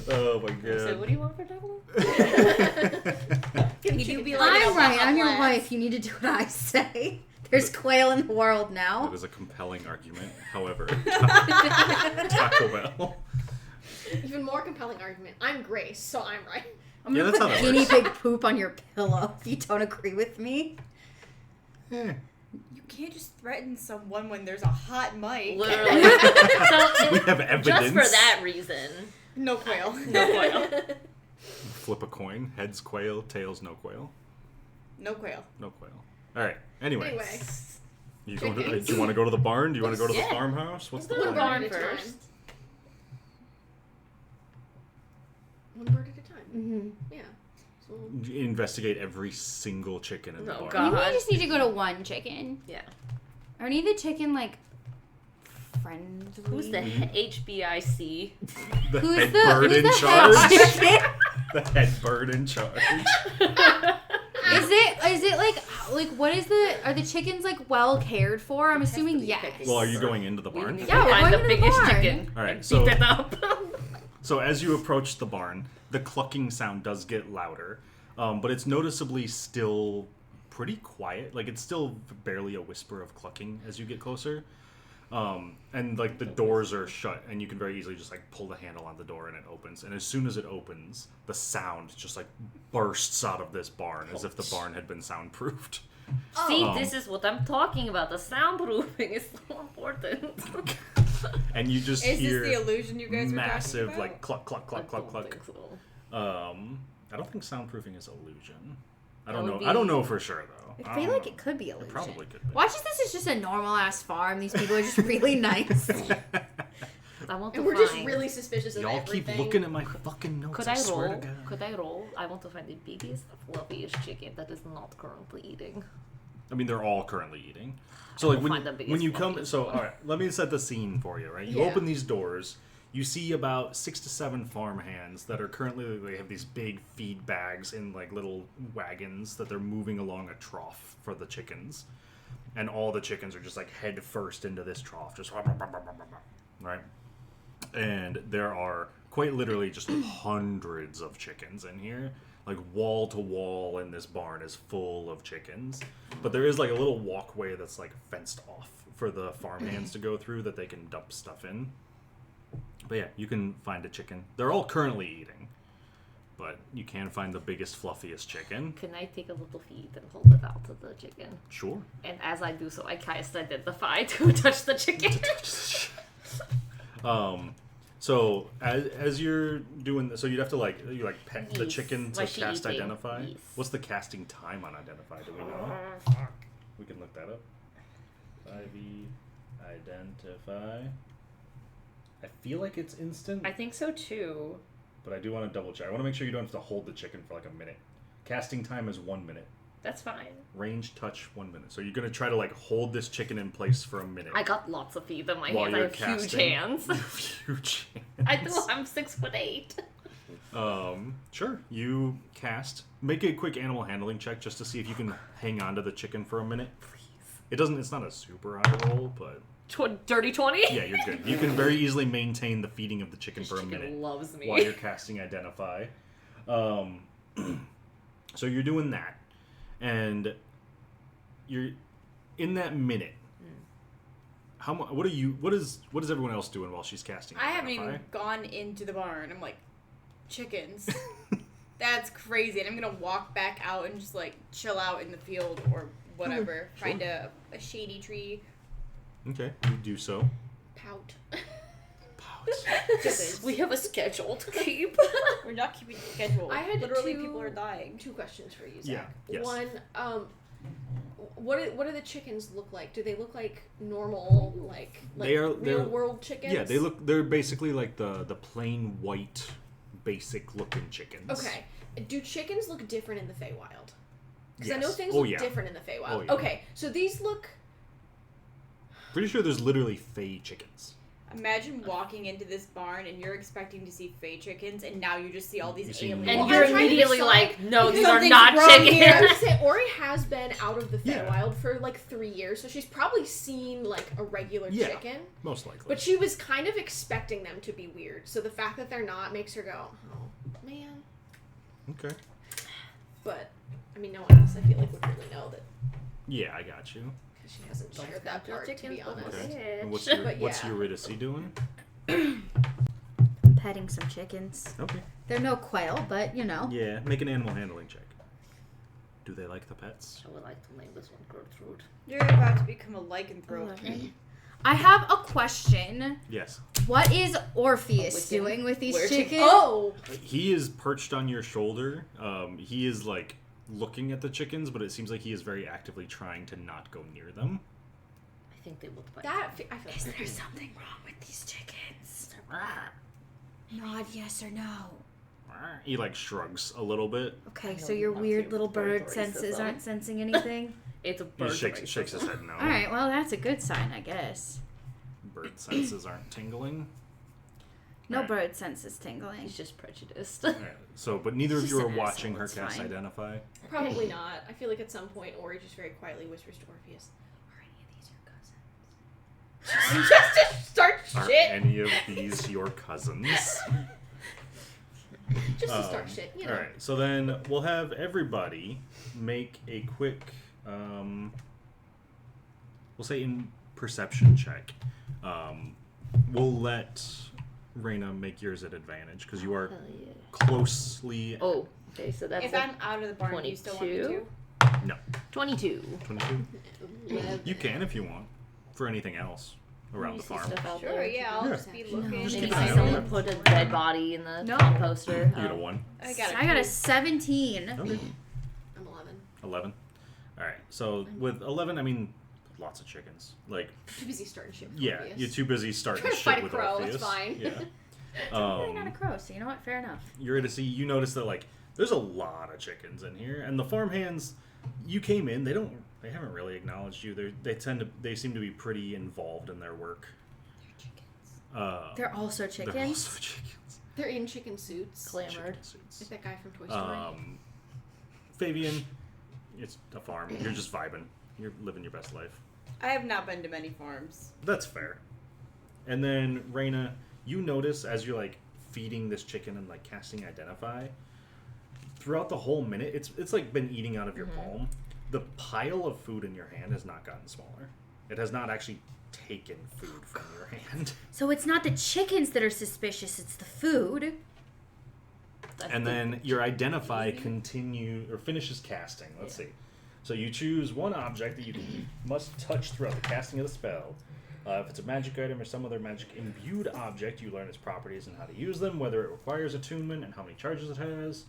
Oh my So, god. what do you want for Taco Can you be like I'm a right. I'm your blast? wife. You need to do what I say. There's quail in the world That now. is a compelling argument. However, Taco Bell. Even more compelling argument. I'm Grace, so I'm right. I'm Yeah, gonna that's put how that guinea works. pig poop on your pillow if you don't agree with me. Eh. You can't just threaten someone when there's a hot mic. Literally. So, We have evidence. just for that reason, No quail. no quail. Flip a coin. Heads quail, tails no quail. No quail. No quail. All right. Anyway, Anyway, do you want to go to the barn? Do you want to go to the Yeah. farmhouse? What's the Let's go to the plan? barn One at a first. time. One bird at a time. Mm-hmm. Yeah. So, Investigate every single chicken in the Oh, barn. God. Maybe we just need to go to one chicken. Yeah. Or need the chicken like friendly. Who's the HBIC? The Who's head the bird who's in the charge. head chicken? The head bird in charge. Is it like what is are the chickens like well cared for? I'm assuming yes. Well, are you going into the We barn? need Yeah, to we're find going the to the biggest barn. chicken. All right, and so- beat it up. So as you approach the barn, the clucking sound does get louder, but it's noticeably still pretty quiet. Like it's still barely a whisper of clucking as you get closer. And like the doors are shut, and you can very easily just like pull the handle on the door, and it opens. And as soon as it opens, the sound just like bursts out of this barn as if the barn had been soundproofed. See, Oh. this is what I'm talking about. The soundproofing is so important. And you just Is hear this the illusion you guys were massive talking about? like cluck cluck cluck cluck cluck. think so. I don't think soundproofing is illusion. I That don't would know. I don't be- know for sure though. I I feel don't like know. it could be It illusion. probably could be. Watch as this is just a normal ass farm. These people are just really nice. I want to and we're find. just really suspicious of Y'all everything. keep looking at my fucking notes. Could I I swear roll? to God. Could I roll? I want to find the biggest, fluffiest chicken that is not currently eating. I mean, they're all currently eating. So like will find the biggest when you come, fluffiest so one. all right, let me set the scene for you. Right, you Yeah. open these doors. You see about 6 to 7 farm hands that are currently, they have these big feed bags in like little wagons that they're moving along a trough for the chickens, and all the chickens are just like head first into this trough, just right. And there are quite literally just hundreds of chickens in here. Like wall to wall in this barn is full of chickens. But there is like a little walkway that's like fenced off for the farmhands to go through that they can dump stuff in. But yeah, you can find a chicken. They're all currently eating. But you can find the biggest, fluffiest chicken. Can I take a little feet and hold it out to the chicken? Sure. And as I do so, I cast Identify to touch the chicken. So as you're doing this, so you'd have to like pet the Yes. chicken to Why she cast eating? Identify. Yes. What's the casting time on Identify? Do we know? We can look that up. 5e Identify. I feel like it's instant, I think so too. but I do want to double check. I want to make sure you don't have to hold the chicken for like a minute. Casting time is 1 minute. That's fine. Range touch 1 minute. So you're gonna try to like hold this chicken in place for a minute. I got lots of feet in my While hands. I you're have huge casting. hands. Huge. I do. I'm 6'8". Sure. You cast. Make a quick animal handling check just to see if you can hang on to the chicken for a minute. Please. It doesn't. It's not a super high roll, but Dirty 20? yeah, you're good. You can very easily maintain the feeding of the chicken This for a chicken minute loves me. while you're casting Identify. So you're doing that, and you're in that minute. What is everyone else doing while she's casting? I haven't Identify? even gone into the barn. I'm like, chickens. That's crazy. And I'm gonna walk back out and just like chill out in the field or whatever. Sure. Find a shady tree. Okay, you do so. Pout. We have a schedule to keep. We're not keeping schedule. I had Literally, two- people are dying. 2 questions for you, Yeah, Zach. yes. One, what do the chickens look like? Do they look like normal, like They're real world chickens? Yeah, they're basically like the plain white, basic looking chickens. Okay. Do chickens look different in the Feywild? Because I know Yes. things Oh, look yeah. different in the Feywild. Oh, yeah. Okay, so these look. Pretty sure there's literally fey chickens. Imagine walking into this barn and you're expecting to see fey chickens, and now you just see all You these see aliens. And Well, you're I'm trying to immediately decide like, no, these are something's not wrong chickens. here. I was gonna say Ori has been out of the Yeah. Feywild for like 3 years, so she's probably seen like a regular Yeah. chicken. Most likely. But she was kind of expecting them to be weird, so the fact that they're not makes her go, oh man. Okay. But I mean, no one else I feel like would really know that Yeah, I got you. because she hasn't Don't shared count that your part. To chickens be before honest. they Okay. And hatch. what's yeah. Eurydice doing? I'm petting some chickens. Okay. They're no quail, but you know. Yeah, make an animal handling check. Do they like the pets? I would like to name this one Gertrude. You're about to become a lycanthrope. I have a question. Yes. What is Orpheus Wicked. doing with these Where's he- chickens? Oh, He is perched on your shoulder. He is like looking at the chickens, but it seems like he is very actively trying to not go near them. I think they would bite. that I feel Is like there something wrong with these chickens? Nod yes or no. He like shrugs a little bit. Okay, know so you your want weird to little bird bird senses racism. aren't sensing anything. It's a He bird. shakes his head no. All right, well that's a good sign, I guess. Bird senses aren't tingling. No Alright. bird senses tingling. He's just prejudiced. Alright, so, but neither of He's you just are an watching asshole, her it's cast fine. Identify. probably not. I feel like at some point Ori just very quietly whispers to Orpheus, "Are any of these your cousins?" Just to start Are shit. any of these your cousins? Just to start shit, you know. All right, so then we'll have everybody make a quick, we'll say in perception check. We'll let Raina make yours at advantage because you are Hell yeah. closely. Oh, okay, so that's If I'm out of the barn, do you still want me 22? to? No, 22. 22. Yeah. You can if you want for anything else around You the see farm. stuff out Sure, there. yeah, I'll Yeah. just be looking. Just Maybe keep see an eye on someone it. put a dead body in the No. composter. You get a 1. I got I got a 17. Okay. I'm 11. 11. All right, so with 11, I mean, lots of chickens. Like, Too busy starting shit. With yeah, Orpheus. you're too busy starting Trying to shit fight a with crow, Orpheus. it's fine. Yeah. I'm not a crow, so you know what? Fair enough. Eurydice, you notice that like there's a lot of chickens in here, and the farmhands, you came in, they haven't really acknowledged you. They seem to be pretty involved in their work. They're also chickens. They're also chickens. They're in chicken suits. Clamored. Chicken suits. Like that guy from Toy Story. Favyon, it's a farm. You're just vibing. You're living your best life. I have not been to many farms. That's fair. And then Raina, you notice as you're like feeding this chicken and like casting Identify, throughout the whole minute, it's like been eating out of your palm. The pile of food in your hand has not gotten smaller. It has not actually taken food from your hand. So it's not the chickens that are suspicious, it's the food. And then your Identify finishes casting. Let's see. So you choose one object that you must touch throughout the casting of the spell. If it's a magic item or some other magic imbued object, you learn its properties and how to use them, whether it requires attunement and how many charges it has.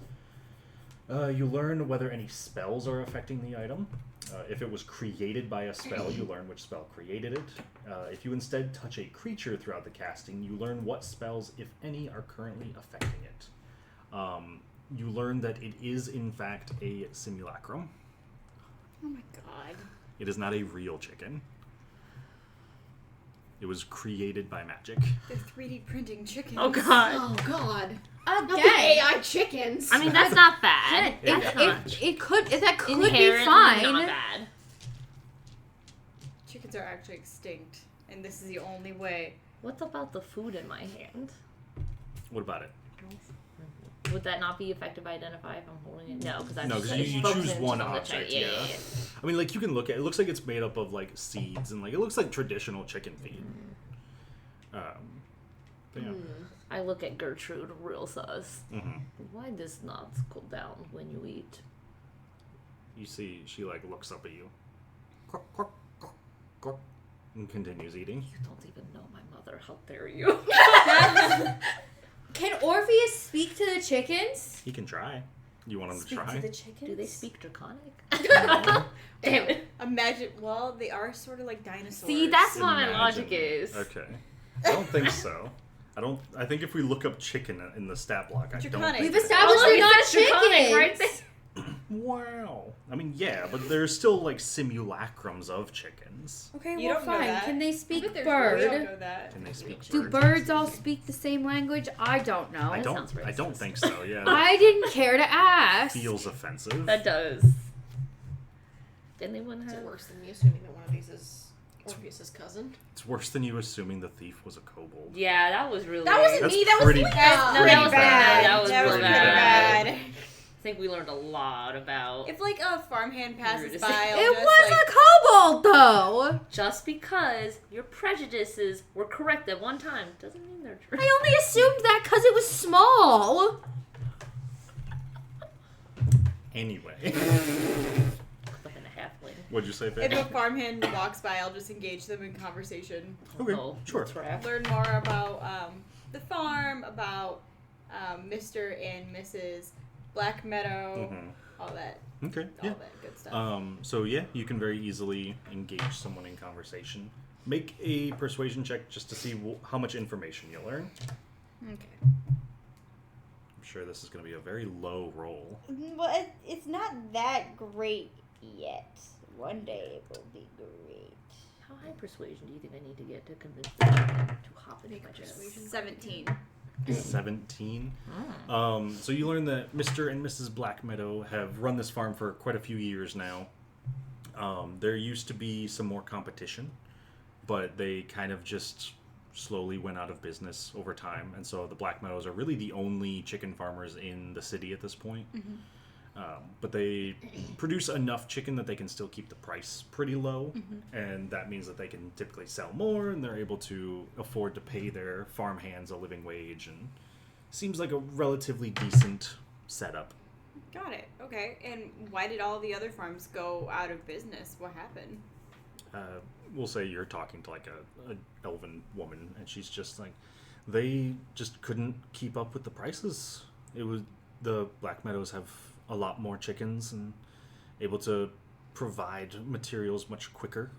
You learn whether any spells are affecting the item. If it was created by a spell, you learn which spell created it. If you instead touch a creature throughout the casting, you learn what spells, if any, are currently affecting it. You learn that it is, in fact, a simulacrum. Oh my god. It is not a real chicken. It was created by magic. They're 3D printing chickens. Oh god. Oh God. Not the Again. AI chickens. I mean, that's not bad. Yeah. That could be Inherently fine. not bad. Chickens are actually extinct, and this is the only way. What about the food in my hand? What about it? Would that not be effective Identify if I'm holding it? No, because No, 'cause you choose one object, yeah. I mean, like, you can look at it. It looks like it's made up of, like, seeds and, like, it looks like traditional chicken feed. But yeah. I look at Gertrude real sus. Mm-hmm. Why does not cool down when you eat? You see, she, like, looks up at you. Cluck, cluck, cluck, cluck, and continues eating. You don't even know my mother. How dare you? Can Orpheus speak to the chickens? He can try. You want him to Speak try? to the chickens? Do they speak Draconic? No. Damn it. Imagine, well, they are sort of like dinosaurs. See, that's what my Imagine. logic is. Okay. I don't think so. I think if we look up chicken in the stat block, I don't Draconic. think We've established Oh, look, they're not it says Draconic chickens. right there. Wow. I mean, yeah, but there's still, like, simulacrums of chickens. Okay, You well, don't know fine. that. Can they I speak bet there's We bird? don't know that. Can they speak Do bird? birds all speak the same language? I don't know. I sounds don't racist. think so, yeah. I didn't care to ask. Feels offensive. That does. Did anyone Is have? it worse than me assuming that one of these is Orpheus's cousin? It's worse than you assuming the thief was a kobold. Yeah, that was really. That wasn't That's me. That was pretty- Lena. That's No, pretty that was bad. bad. That was pretty really bad. bad. I think we learned a lot about. If like a farmhand passes Eurydice. by, I'll It just, was like, a kobold, though. Just because your prejudices were correct at one time doesn't mean they're true. I only assumed that because it was small. Anyway. Fucking a halfling. What'd you say, if Faye? a farmhand walks by, I'll just engage them in conversation. Okay, Oh, sure. trap. Learn more about the farm, about Mr. and Mrs. Black Meadow, Mhm. all that Okay, yeah. good stuff. So yeah, you can very easily engage someone in conversation. Make a persuasion check just to see how much information you learn. Okay. I'm sure this is going to be a very low roll. Well, it's not that great yet. One day it will be great. How high persuasion do you think I need to get to convince them to hop into my persuasion? 17. 17. So you learn that Mr. and Mrs. Blackmeadow have run this farm for quite a few years now. There used to be some more competition, but they kind of just slowly went out of business over time, and so the Blackmeadows are really the only chicken farmers in the city at this point. But they produce enough chicken that they can still keep the price pretty low, and that means that they can typically sell more, and they're able to afford to pay their farm hands a living wage, and seems like a relatively decent setup. Got it. Okay. And why did all the other farms go out of business? What happened? We'll say you're talking to like a elven woman, and she's just like, they just couldn't keep up with the prices. It was the Black Meadows have a lot more chickens and able to provide materials much quicker,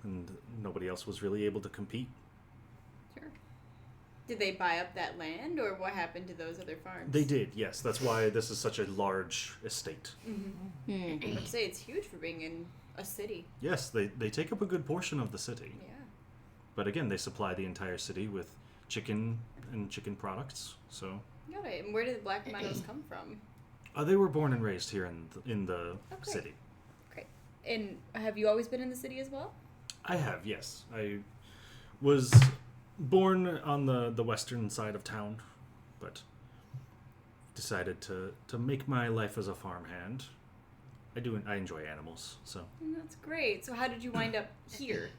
and nobody else was really able to compete. Sure. Did they buy up that land, or what happened to those other farms? They did, yes. That's why this is such a large estate. I would say it's huge for being in a city. Yes, they take up a good portion of the city. Yeah. But again, they supply the entire city with chicken and chicken products. So Got it. And where did the Black Meadows come from? they were born and raised here in the Okay. city. Great. And have you always been in the city as well? I have, yes. I was born on the western side of town, but decided to make my life as a farmhand. I enjoy animals, so That's great. So how did you wind up here?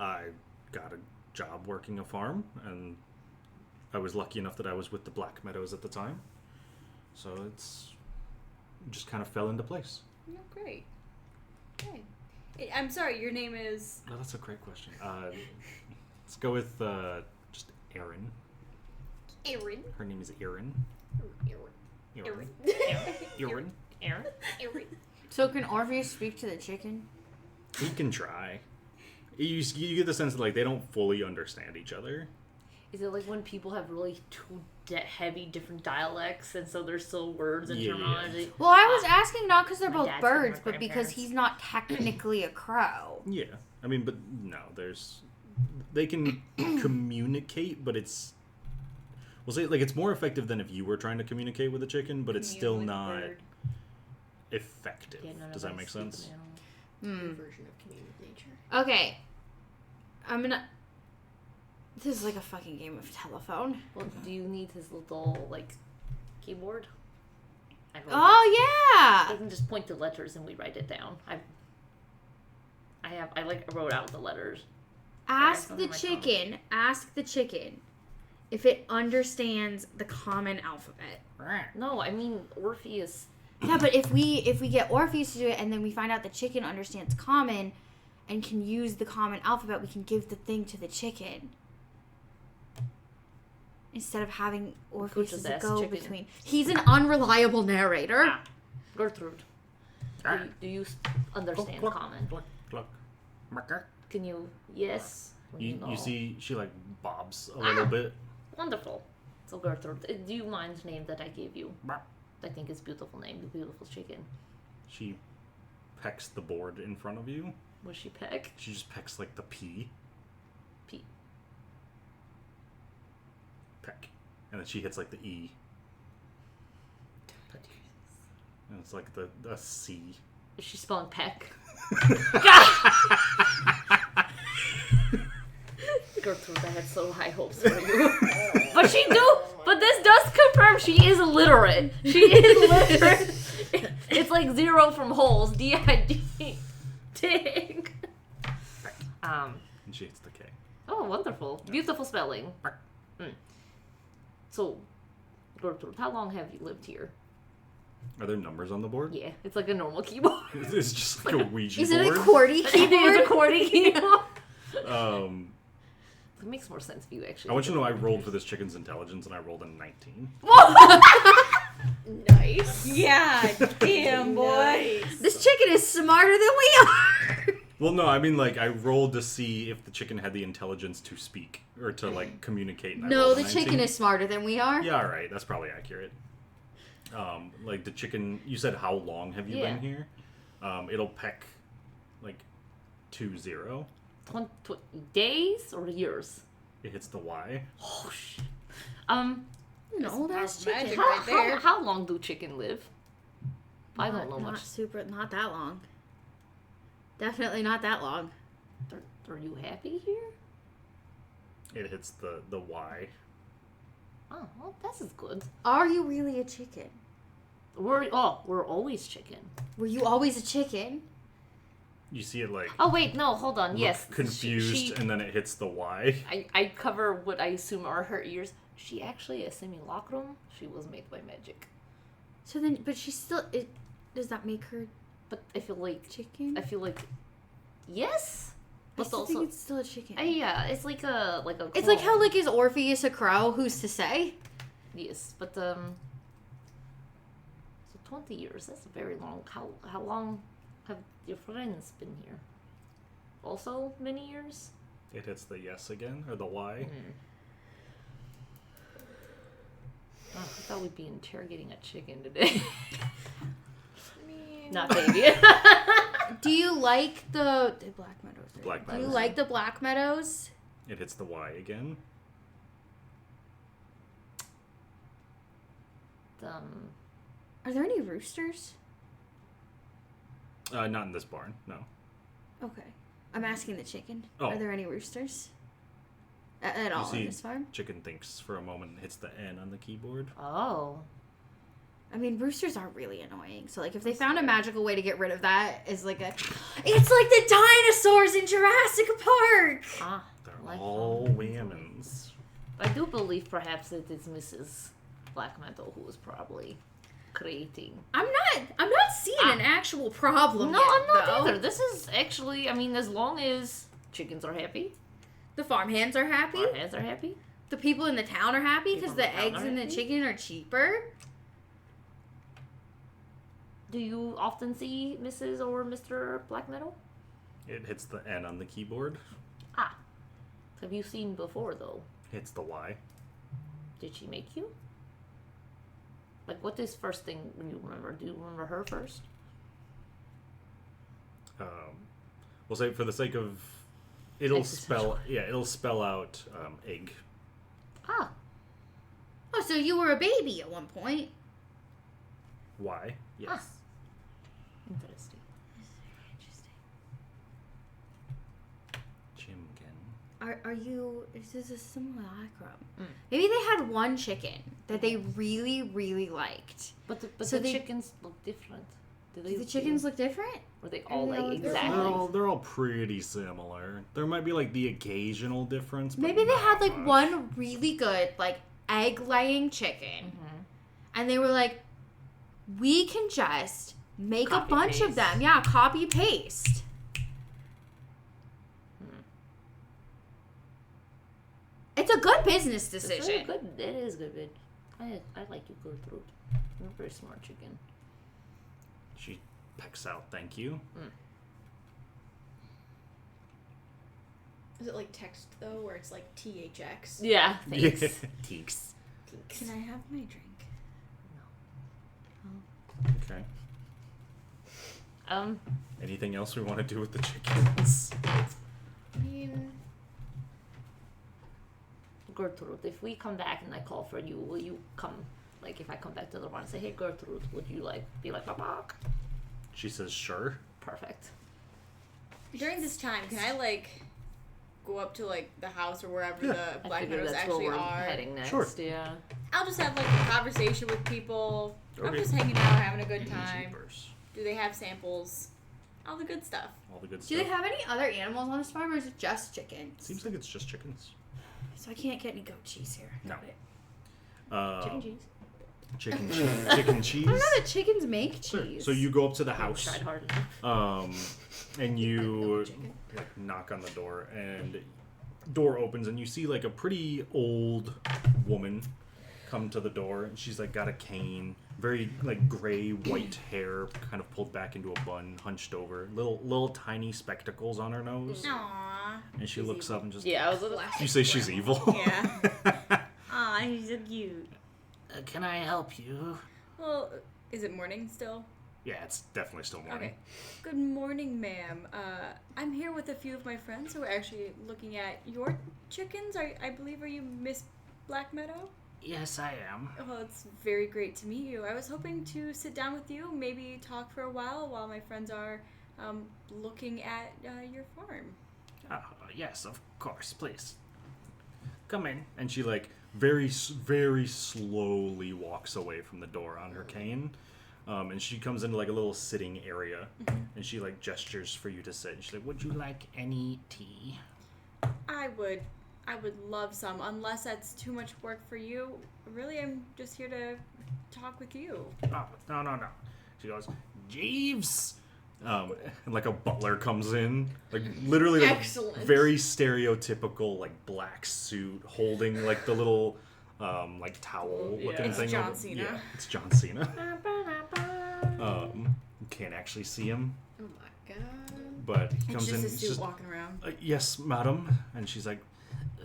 I got a job working a farm, and I was lucky enough that I was with the Black Meadows at the time. So it's just kind of fell into place. Oh, great. Okay. I'm sorry, your name is... Oh, that's a great question. Let's go with just Erin. Erin. Her name is Erin. Erin. Erin. Aaron? Erin. So can Orpheus speak to the chicken? He can try. You get the sense that like they don't fully understand each other. Is it like when people have really two heavy different dialects, and so there's still words and Yeah. terminology? Well, I was asking not because they're My both dad's from my birds, but because grandparents. he's not technically a crow. Yeah, I mean, but no, they can communicate, but we'll say like it's more effective than if you were trying to communicate with a chicken, but it's still not effective. Yeah, none Does of that us make speak sense? animal. Your version of community with nature. Okay. I'm gonna... This is like a fucking game of telephone. Well, do you need his little like keyboard? I wrote Oh I yeah. can just point to letters and we write it down. I wrote out the letters. Ask Sorry, the I don't have my chicken. Ask the chicken if it understands the common alphabet. No, I mean Orpheus. Yeah, but if we get Orpheus to do it and then we find out the chicken understands common and can use the common alphabet, we can give the thing to the chicken. Instead of having Orpheus just as a ask go chicken. between. He's an unreliable narrator. Ah, Gertrude. Do you understand Cluck, common? cluck, cluck. Marker. Can you? Yes. When You know. see she like bobs a little bit. Wonderful. So Gertrude, do you mind the name that I gave you? Bah. I think it's beautiful name, the beautiful chicken. She pecks the board in front of you. Was she peck? She just pecks like the P. P. Peck. And then she hits like the E. And it's like the C. Is she spelling peck? Gertrude, I had so high hopes for you. But but this does confirm she is illiterate. She is literate. It's like 0 from holes. D-I-D. Dig. And she hits the K. Oh, wonderful. Beautiful spelling. So, Gertrude, how long have you lived here? Are there numbers on the board? Yeah, it's like a normal keyboard. It's just like a Ouija Is board. it a QWERTY It keyboard? is a QWERTY keyboard. Um, It makes more sense for you, actually. I want you to know I rolled for this chicken's intelligence and I rolled a 19. Nice. Yeah, damn boy. Nice. This chicken is smarter than we are. Well, no, I mean like I rolled to see if the chicken had the intelligence to speak or to like communicate. And I No, rolled the a 19. chicken is smarter than we are. Yeah, all right, that's probably accurate. Like the chicken, you said how long have you been here? It'll peck like 2-0. 20 days or years? It hits the Y. Oh, shit. An old ass That's chicken. magic. Right there. How long do chicken live? I don't know much. Not that long. Definitely not that long. Are you happy here? It hits the Y. Oh, well, this is good. Are you really a chicken? We're always chicken. Were you always a chicken? You see it like Oh wait, no, hold on. look Yes, confused, She, and then it hits the Y. I cover what I assume are her ears. She actually a simulacrum. She was made by magic. So then, but she's still. Does that make her But I feel like chicken? yes. I But still also, think it's still a chicken. yeah, it's like a It's like how clone. is Orpheus a crow? Who's to say? Yes, but so 20 years. That's very long. How long have your friends been here? Also many years. It hits the yes again or the Y. Oh, I thought we'd be interrogating a chicken today. I mean, Not baby. Do you like the Black Meadows? Right? Black Do you Meadows. like the Black Meadows? It hits the Y again. Are there any roosters? Not in this barn, no. Okay, I'm asking the chicken. Oh. Are there any roosters? At all see- on this farm? Chicken thinks for a moment and hits the N on the keyboard. Oh. I mean, roosters are really annoying. So, like, if they found a magical way to get rid of that, it's like it's like the dinosaurs in Jurassic Park. Ah. They're Like all whammons. I do believe perhaps it is Mrs. Black Metal who was probably creating. I'm not seeing an actual problem. No, yet, I'm not though. either. This is actually, I mean, as long as chickens are happy, The farmhands are happy. our hands are happy. The people in the town are happy because People the in the town eggs are and the happy? chicken are cheaper. Do you often see Mrs. or Mr. Black Metal? It hits the N on the keyboard. Ah. Have you seen before, though? Hits the Y. Did she make you? Like, what is first thing you remember? Do you remember her first? We'll say for the sake of, it'll Existential. it'll spell out egg. Ah. Oh, so you were a baby at one point. Y. Yes. Ah. Interesting. Chimkin. is this a simulacrum? Maybe they had one chicken that they really, really liked. But the So they- chickens look different. Do Do the chickens look different? Were they all they all like look exactly? They're all pretty similar. There might be like the occasional difference. But Maybe they not had like much. one really good like egg-laying chicken. And they were like, we can just make Copy a bunch of paste. them. Yeah, copy paste. It's a good business It's really decision. good. It is good, bit. I like you, Gertrude. You're a very smart chicken. She pecks out. Thank you. Is it like text though, where it's like THX? Yeah, thanks. Teeks. Can I have my drink? Okay. Um, Anything else we want to do with the chickens? I mean, Gertrude, if we come back and I call for you, will you come? Like, if I come back to the barn and say, "Hey, Gertrude, would you like be like Babak?" She says, "Sure." Perfect. During this time, can I like go up to like the house or wherever Yeah. the I Black figure Meadows that's actually where we're are? heading next. Sure. Yeah. I'll just have like a conversation with people. I'm Okay. just hanging out, having a good time. Jeepers. Do they have samples? All the good stuff. All the good Do stuff. they have any other animals on this farm, or is it just chickens? Seems like it's just chickens. So I can't get any goat cheese here. No. Got it. Chicken cheese. Chicken cheese. Chicken cheese. I don't know that chickens make Sure. cheese. So you go up to the I house, tried hard enough. and you like knock on the door, and door opens, and you see like a pretty old woman come to the door, and she's like got a cane, very like gray white hair, kind of pulled back into a bun, hunched over, little tiny spectacles on her nose, Aww. and she looks up and just Yeah, I was. You say she's evil? Yeah. Aw, he's so cute. Can I help you? Well, is it morning still? Yeah, it's definitely still morning. Okay. Good morning, ma'am. I'm here with a few of my friends who are actually looking at your chickens. I believe, are you Miss Black Meadow? Yes, I am. Well, it's very great to meet you. I was hoping to sit down with you, maybe talk for a while my friends are looking at your farm. Yes, of course, please. Come in. And she like very slowly walks away from the door on her cane. And she comes into like a little sitting area, and she like gestures for you to sit. And she's like, "Would you like any tea?" I would love some, unless that's too much work for you. Really, I'm just here to talk with you. Oh, no. She goes, "Jeeves!" And like a butler comes in, like literally like Excellent. very stereotypical like black suit, holding like the little like towel looking Yeah. thing. It's John over- Cena. Yeah, it's John Cena. You can't actually see him, oh my god. but he It's comes just in. a he's suit just, walking around. Yes, madam. And she's like,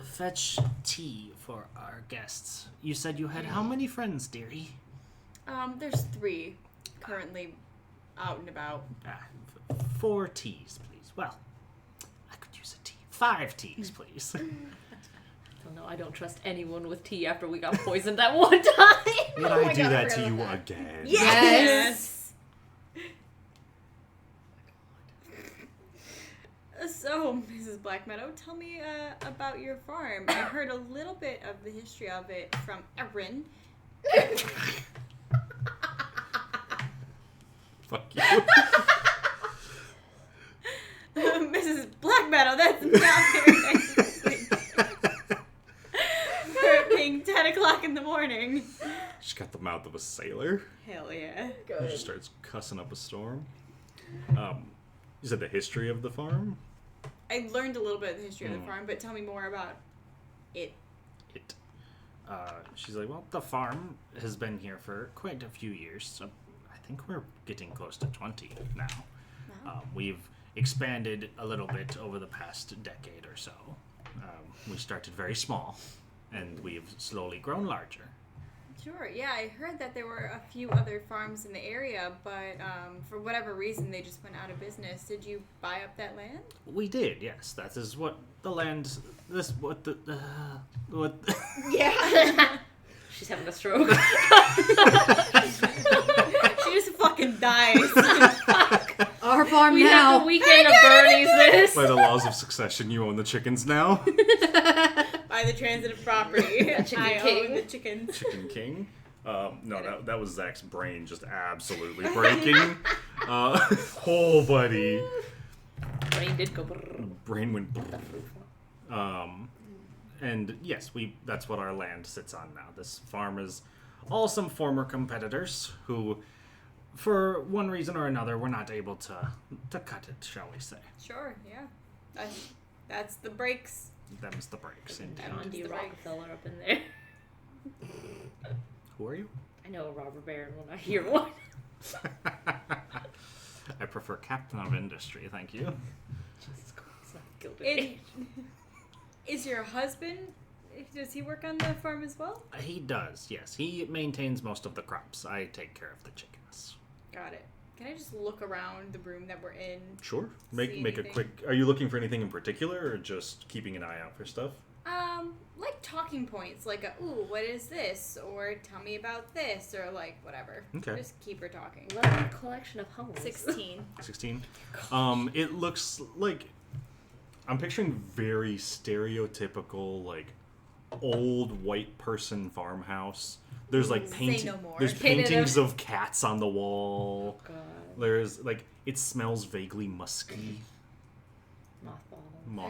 "Fetch tea for our guests. You said you had how many friends, dearie?" There's 3 currently out and about. 4 teas, please. Well, I could use a tea. 5 teas, please. Oh no, I don't trust anyone with tea after we got poisoned that one time. Would Oh I my do God, I that to forgot you about that. again? Yes. So, Mrs. Blackmeadow, tell me about your farm. I heard a little bit of the history of it from Erin. Fuck you. Mrs. Blackmeadow, that's not very nice. For it being 10 o'clock in the morning. She's got the mouth of a sailor. Hell yeah. She just starts cussing up a storm. You said the history of the farm? I learned a little bit of the history of the farm, but tell me more about it. She's like, well, the farm has been here for quite a few years, so I think we're getting close to 20 now. We've expanded a little bit over the past decade or so. We started very small, and we've slowly grown larger. Sure, yeah, I heard that there were a few other farms in the area, but for whatever reason they just went out of business. Did you buy up that land? We did, yes. That is what the land. What. Yeah. She's having a stroke. She just fucking dies. Our farm We now. have the weekend of Bernie's this. By the laws of succession, you own the chickens now. By the transitive property, Chicken I king. own the chickens. Chicken King. No, that was Zach's brain just absolutely breaking. Oh, buddy. Brain did go. brrr. Brain went. And yes, that's what our land sits on now. This farm is all some former competitors who, for one reason or another, were not able to cut it, shall we say. Sure, yeah. That's the breaks. Them's the breaks, indeed. John D. Rockefeller up in there. Who are you? I know a robber baron when I hear one. I prefer Captain of Industry, thank you. Jesus Christ, not Gilded. Is your husband, does he work on the farm as well? He does, yes. He maintains most of the crops. I take care of the chickens. Got it. Can I just look around the room that we're in? Sure. See Make a anything? quick... Are you looking for anything in particular, or just keeping an eye out for stuff? Like talking points, like ooh, what is this? Or tell me about this, or like whatever. Okay. Just keep her talking. What a collection of homes. 16. 16. It looks like... I'm picturing very stereotypical, like, old white person farmhouse. There's, like, Say no more. There's Painted paintings of cats on the wall. God. There's, like, it smells vaguely musky. Mothball.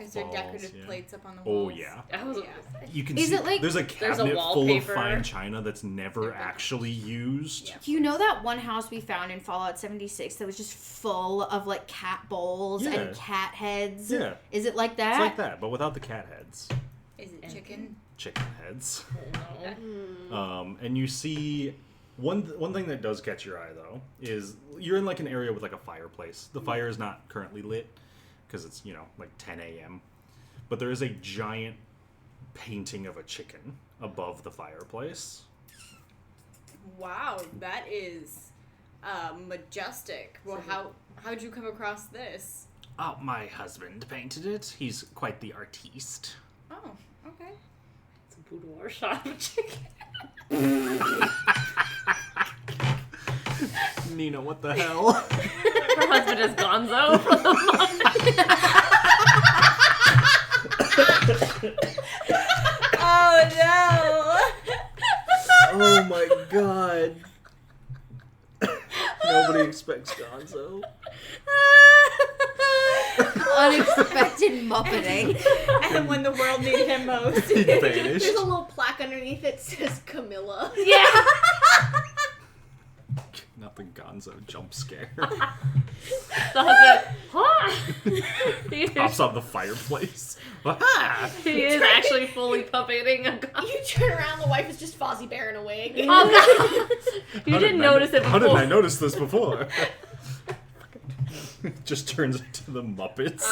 Is there Mothballs, decorative yeah. plates up on the Oh, walls? yeah. I was Yeah. You can Is see it like- there's a There's a cabinet full of wallpaper. fine china that's never actually used. Yeah. You know that one house we found in Fallout 76 that was just full of like cat bowls Yeah. and cat heads? Yeah. Is it like that? It's like that, but without the cat heads. Is it chicken? Chicken heads. No. And you see one thing that does catch your eye though is you're in like an area with like a fireplace. The fire is not currently lit because it's like 10 a.m. But there is a giant painting of a chicken above the fireplace. Wow, that is majestic. Well, how'd you come across this? Oh, my husband painted it. He's quite the artiste. Oh, okay. It's a boudoir shot of chicken. Nina, what the hell? Her husband is Gonzo from the Oh no! Oh my god. Nobody expects Gonzo. Unexpected muppeting. And when the world needed him most. He vanished. There's a little plaque underneath it that says Camilla. Yeah. Nothing Gonzo jump scare. The husband. Huh? Pops on the fireplace. Ah! He is actually fully puppeting a gun. You turn around, the wife is just Fozzie Bear in a wig. Oh god! You didn't notice it before. How didn't I notice this before? Just turns into the Muppets.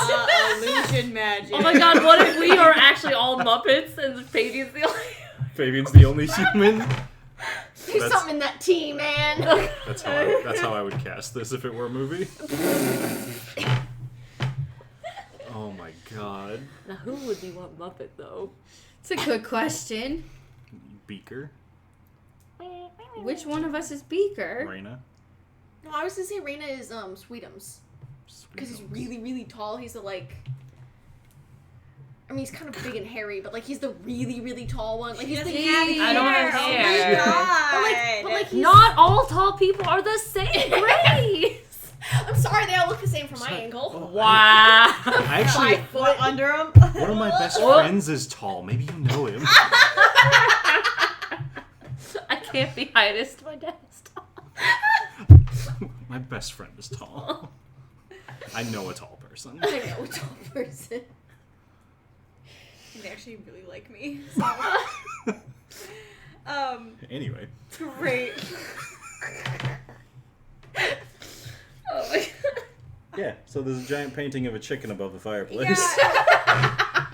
Illusion magic. Oh my god, what if we are actually all Muppets and Favyon's the only... Fabian's the only human. There's That's- something in that tea, man. That's how I would cast this if it were a movie. Oh my god. Now who would be what Muppet though? It's a good question. Beaker. Which one of us is Beaker? Raina. No, I was gonna say Raina is Sweetums. Because he's really, really tall. He's the like... I mean, he's kind of big and hairy, but like he's the really, really tall one. Like he's the I don't Oh care. my god. But like he's... Not all tall people are the same race! I'm sorry, they all look the same from my angle. Wow. I actually, 5 foot. Under him. one of my best What? friends is tall. Maybe you know him. I can't be highest. My dad's tall. My best friend is tall. I know a tall person. I know, a tall person. They actually really like me. Anyway. Great. Oh my god. Yeah, so there's a giant painting of a chicken above the fireplace. Yeah.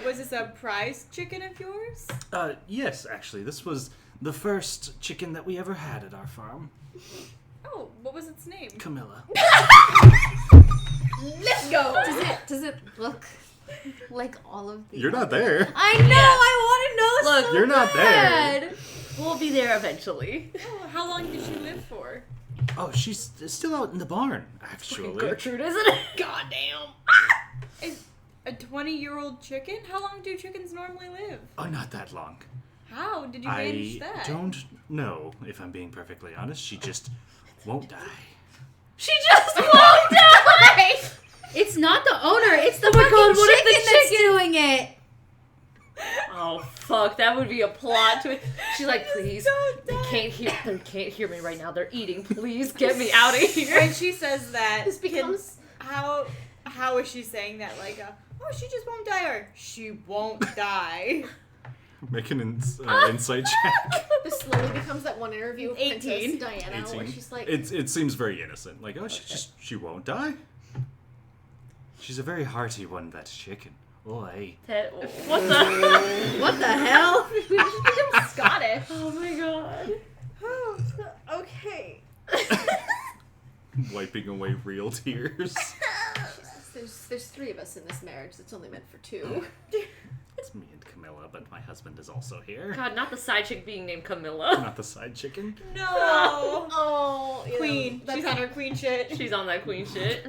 Was this a prize chicken of yours? Yes, actually. This was the first chicken that we ever had at our farm. Oh, what was its name? Camilla. Let's go! Does it look Like all of the. You're not there. I know. I want to know. Look, so You're not there. bad. We'll be there eventually. Oh, how long did she live for? Oh, she's still out in the barn, actually. Gertrude, isn't it? Goddamn. A 20-year-old chicken? How long do chickens normally live? Oh, not that long. How did you manage that? I don't know, if I'm being perfectly honest. She just won't die. She just won't die! It's not the owner. It's the my God, what if the chicken that's doing it. Oh, fuck. That would be a plot twist. She's like, please. Don't They die. can't hear me right now. They're eating. Please get me out of here. When she says that, This becomes. how is she saying that? Like, oh, she just won't die, or she won't die. Make an insight check. This slowly becomes that one interview with 18. Princess Diana where she's like, It seems very innocent. Like, oh, she won't die. She's a very hearty one, that chicken. Oi. Ted, what the? What the hell? we just become Scottish. Oh my god. Okay. Wiping away real tears. There's 3 of us in this marriage that's only meant for 2. It's me and Camilla, but my husband is also here. God, not the side chick being named Camilla. Not the side chicken. No. Oh, you know, Queen. that's She's on her queen shit. She's on that queen shit.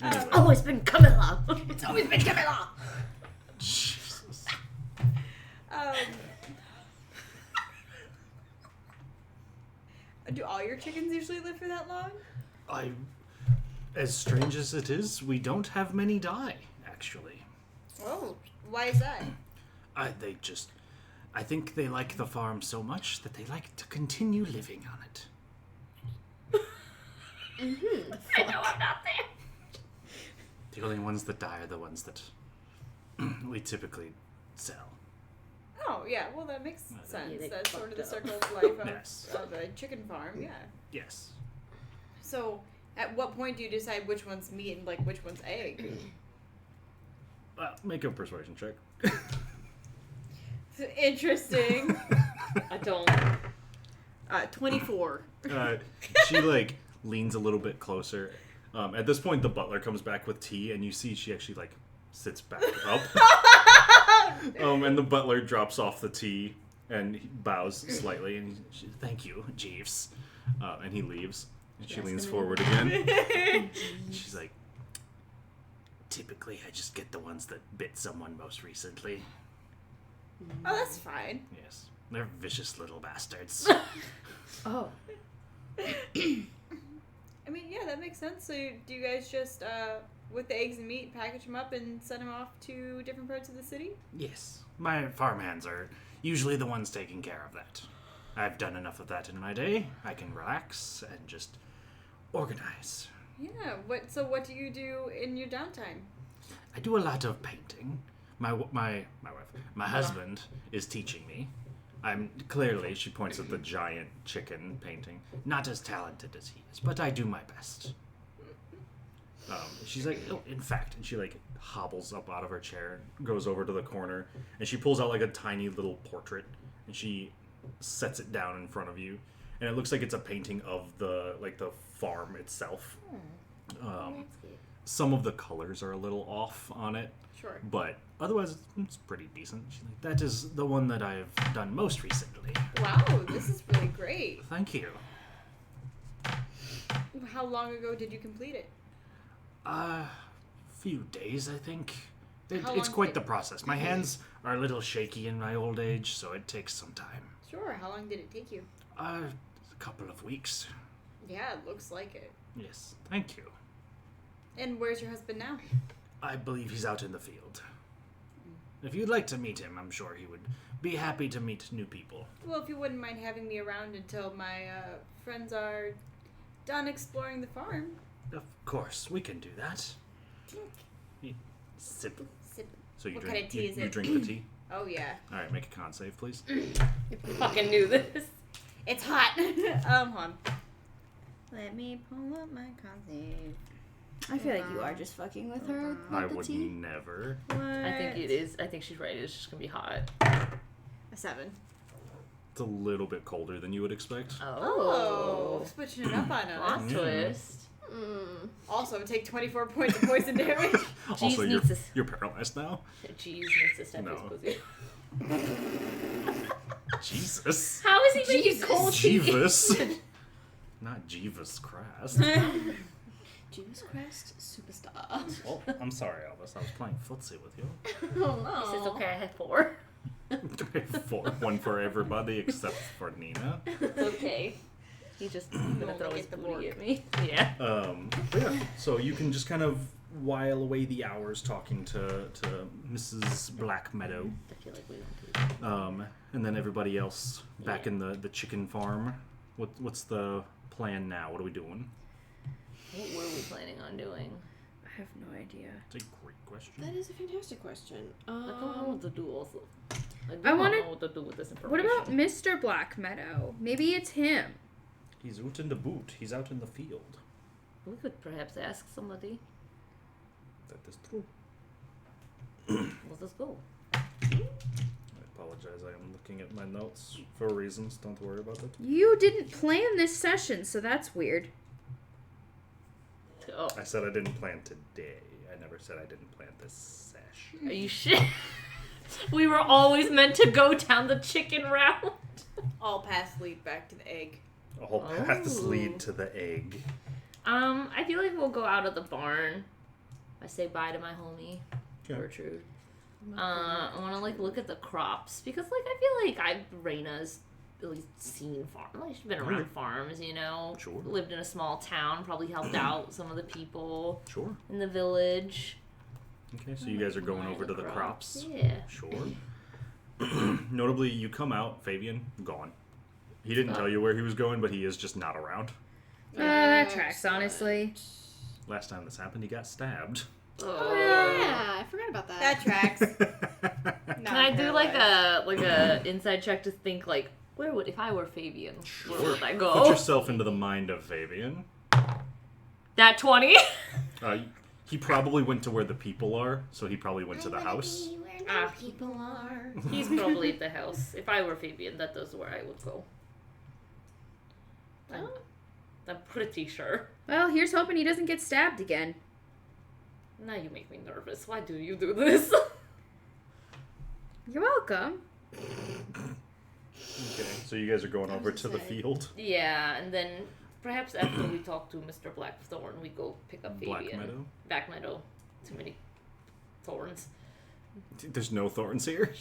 Anyway. Always been Camilla. It's always been Camilla. Jesus. Do all your chickens usually live for that long? As strange as it is, we don't have many die, actually. Oh, why is that? I think they like the farm so much that they like to continue living on it. I know I'm not there. The only ones that die are the ones that we typically sell. Oh, yeah, well, that makes sense. Yeah, they That's sort of the fucked circle of life of, Yes. of a chicken farm, yeah. Yes. So, at what point do you decide which one's meat and, like, which one's egg? Make a persuasion check. Interesting. I don't. 24. She like leans a little bit closer. At this point, the butler comes back with tea, and you see she actually like sits back up. And the butler drops off the tea and he bows slightly, and thank you, Jeeves. And he leaves. And she leans forward again. She's like, typically, I just get the ones that bit someone most recently. Oh, that's fine. Yes, they're vicious little bastards. Oh. I mean, yeah, that makes sense. So, do you guys just, with the eggs and meat, package them up and send them off to different parts of the city? Yes, my farmhands are usually the ones taking care of that. I've done enough of that in my day. I can relax and just organize. Yeah. What do you do in your downtime? I do a lot of painting. My husband is teaching me. I'm clearly, she points at the giant chicken painting, not as talented as he is, but I do my best. She's like, oh, in fact, and she like hobbles up out of her chair, goes over to the corner, and she pulls out like a tiny little portrait, and she sets it down in front of you, and it looks like it's a painting of the farm itself. Some of the colors are a little off on it. Sure. But otherwise, it's pretty decent. She's like, that is the one that I've done most recently. Wow, this is really great. Thank you. How long ago did you complete it? Few days, I think. How It's long quite did- the process. My hands are a little shaky in my old age, so it takes some time. Sure. How long did it take you? A couple of weeks. Yeah, it looks like it. Yes, thank you. And where's your husband now? I believe he's out in the field. If you'd like to meet him, I'm sure he would be happy to meet new people. Well, if you wouldn't mind having me around until my friends are done exploring the farm. Of course, we can do that. Sip. Sip. So you What drink, kind of tea is you it? drink the tea? Oh, yeah. Alright, make a con save, please. Fucking knew this. It's hot. Hold on. Let me pull up my con save. I feel like you are just fucking with her. With I the would tea. never. I think it is. I think she's right. It's just gonna be hot. A 7. It's a little bit colder than you would expect. Oh, switching it up on us. Plot twist. Also, take 24 points of poison damage. Also, Jeez you're, needs to... you're paralyzed now. Jeez needs to step No. his pussy. Jesus. How is he making Jesus. cold Jeeves. Not Jeeves Christ. Jeeves Crest Superstar. Oh, I'm sorry, Elvis. I was playing footsie with you. Oh no. He says, okay, I had 4. One for everybody except for Nina. It's okay. He just gonna throw his booty at me. Yeah. But yeah, so you can just kind of while away the hours talking to Mrs. Black Meadow. I feel like we don't do that. And then everybody else back in the chicken farm. What's the plan now? What are we doing? What were we planning on doing? I have no idea. It's a great question. That is a fantastic question. I don't know what to do also. I I don't wanna- know what to do with this information. What about Mr. Black Meadow? Maybe it's him. He's out in the boot. He's out in the field. We could perhaps ask somebody. That is true. Let us go. I apologize. I am looking at my notes for reasons. Don't worry about it. You didn't plan this session, so that's weird. Oh, I said I didn't plan today. I never said I didn't plan this sesh. are you shit? We were always meant to go down the chicken route. All paths lead back to the egg. All paths Oh. lead to the egg. I feel like we'll go out of the barn. I say bye to my homie, Yeah. Gertrude. I want to like look at the crops because like I feel like Raina's at least seen farm. Like she's been around Okay. farms, you know. Sure. Lived in a small town, probably helped out some of the people Sure. in the village. Okay, so you guys are going Admire over to the crops. Yeah. Sure. Notably, you come out, Favyon, gone. He didn't tell you where he was going, but he is just not around. That tracks, honestly. Last time this happened, he got stabbed. Oh yeah, I forgot about that. That tracks. Can I do like a inside check to think like where would if I were Favyon, where would I go? Put yourself into the mind of Favyon. That 20. He probably went to where the people are, so he probably went to the house. Ah. People are. He's probably at the house. If I were Favyon, that is where I would go. I'm pretty sure. Well, here's hoping he doesn't get stabbed again. Now you make me nervous. Why do you do this? You're welcome. Okay, so you guys are going over to the field. Yeah, and then perhaps after we talk to Mr. Blackthorn, we go pick up Favyon. Black Meadow? Black Meadow. Too many thorns. There's no thorns here.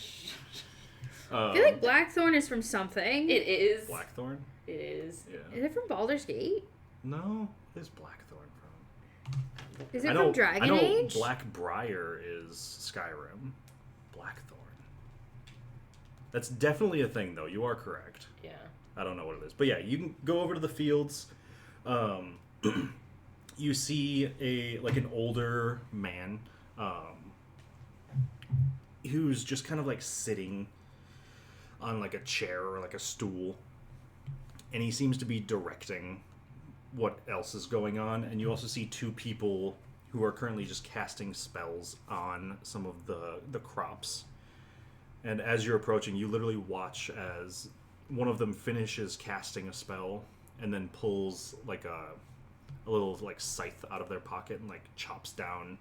I feel like Blackthorn is from something. It is. Blackthorn? It is. Yeah. Is it from Baldur's Gate? No, where's Blackthorn from? Is it I know, from Dragon I know Age? Blackbriar is Skyrim. Blackthorn. That's definitely a thing, though. You are correct. Yeah. I don't know what it is. But yeah, you can go over to the fields. You see an older man who's just kind of like sitting on like a chair or like a stool. And he seems to be directing what else is going on. And you also see two people who are currently just casting spells on some of the crops. And as you're approaching, you literally watch as one of them finishes casting a spell and then pulls like a little like scythe out of their pocket and like chops down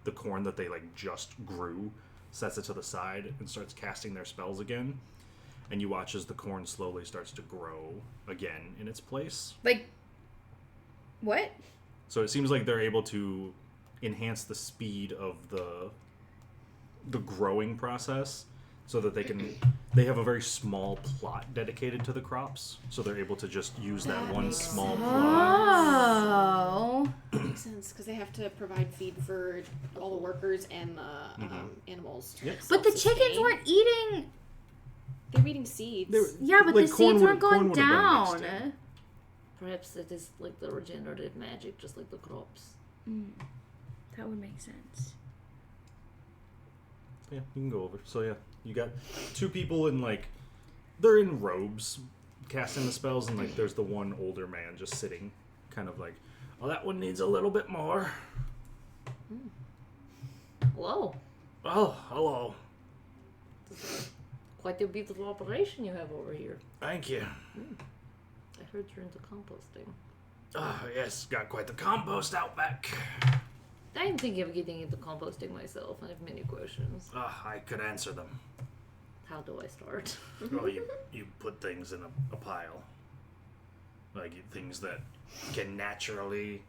the corn that they like just grew, sets it to the side, and starts casting their spells again. And you watch as the corn slowly starts to grow again in its place. Like, what? So it seems like they're able to enhance the speed of the growing process so that they have a very small plot dedicated to the crops. So they're able to just use that one makes small sense. plot. Oh. Makes sense because they have to provide feed for all the workers and the animals. Yep. But the chickens weren't eating. They're eating seeds. Yeah, but Like, the corn seeds would- weren't corn going would have been down. mixed in. Perhaps it is like the regenerative magic, just like the crops. That would make sense. Yeah, you can go over. So yeah, you got two people in like, they're in robes casting the spells, and like there's the one older man just sitting, kind of like, oh, that one needs a little bit more. Hello. Oh, hello. Quite a beautiful operation you have over here. Thank you. I heard you're into composting. Yes, got quite the compost out back. I'm thinking of getting into composting myself. I have many questions. I could answer them. How do I start? Oh, you put things in a pile. Like things that can naturally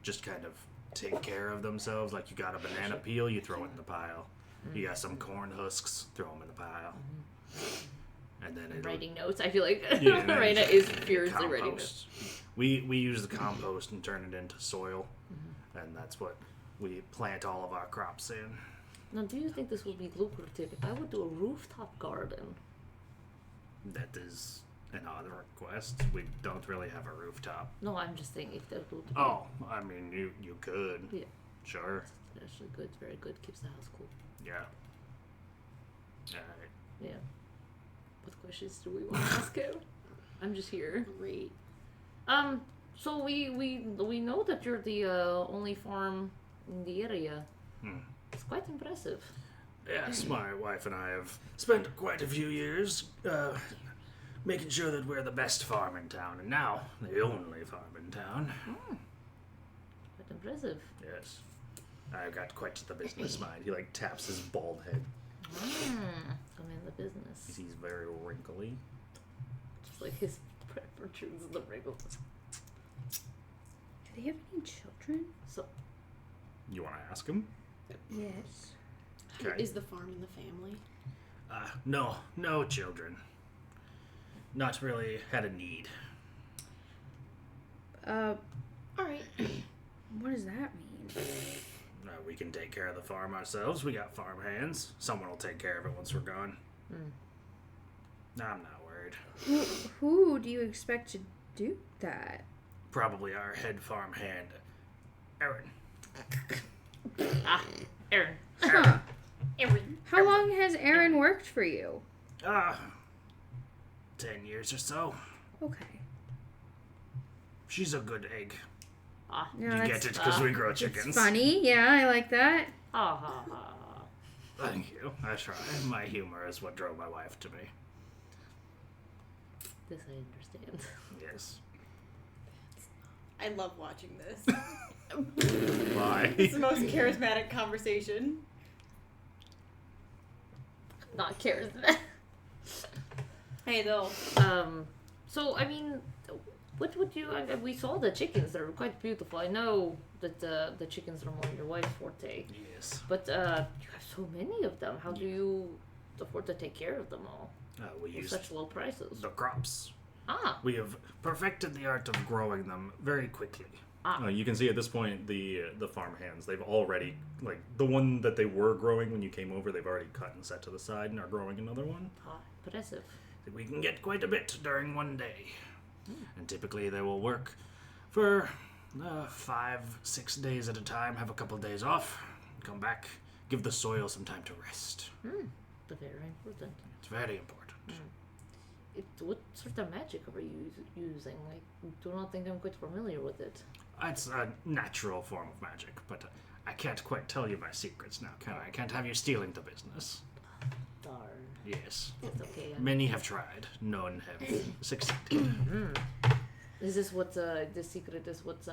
just kind of take care of themselves. Like you got a banana peel, you throw it in the pile. You got some corn husks, throw them in the pile. And then it'll... Writing notes. I feel like Yeah, Raina is furiously writing notes. We use the compost and turn it into soil. And that's what we plant all of our crops in. Now, do you think this would be lucrative if I would do a rooftop garden? That is an odd request. We don't really have a rooftop. No, I'm just saying if that would be... Oh, I mean, you could. Yeah. Sure. It's actually good. Very good. Keeps the house cool. Yeah. Alright. Yeah. What questions do we want to ask him? I'm just here. Great. So we know that you're the only farm in the area. It's quite impressive. Yes, my wife and I have spent quite a few years making sure that we're the best farm in town, and now the only farm in town. Quite impressive. Yes. I've got quite the business mind. He, taps his bald head. I'm in the business. He's very wrinkly. Just like his protrudes in the wrinkles. Do they have any children? So, You want to ask him? Yes. Okay. Is the farm in the family? No children. Not really had a need. Alright. What does that mean? We can take care of the farm ourselves. We got farm hands. Someone will take care of it once we're gone. I'm not worried. Who do you expect to do that? Probably our head farm hand, Aaron. Aaron. Huh. Aaron. How long has Aaron worked for you? 10 years or so. Okay. She's a good egg. No, You get it because we grow chickens. It's funny. Yeah, I like that. Thank you. I try. My humor is what drove my wife to me. This I understand. Yes. I love watching this. Why? It's the most charismatic conversation. Not charismatic. Hey, though. So, I mean, what would you... we saw the chickens. They're quite beautiful. I know that the chickens are more your wife's forte. Yes. But you have so many of them. How do you afford to take care of them all? We With use such low prices. the crops. Ah. We have perfected the art of growing them very quickly. You can see at this point the farm hands. They've already, the one that they were growing when you came over, they've already cut and set to the side and are growing another one. Impressive. We can get quite a bit during one day. And typically they will work for 5-6 days at a time, have a couple days off, come back, give the soil some time to rest. Very important. It's very important. What sort of magic are you using? I do not think I'm quite familiar with it. It's a natural form of magic, but I can't quite tell you my secrets now, can I? I can't have you stealing the business. Darn. Yes. It's okay. Many have tried. None have succeeded. Is this what the secret is? What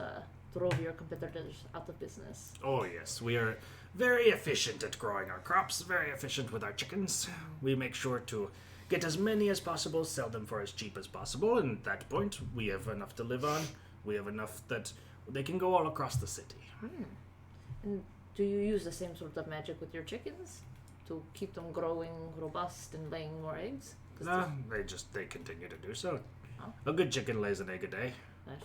drove your competitors out of business? Oh, yes. We are very efficient at growing our crops, very efficient with our chickens. We make sure to get as many as possible, sell them for as cheap as possible, and at that point, we have enough to live on. We have enough that they can go all across the city. And do you use the same sort of magic with your chickens? To keep them growing robust and laying more eggs? No, they continue to do so. Oh. A good chicken lays an egg a day.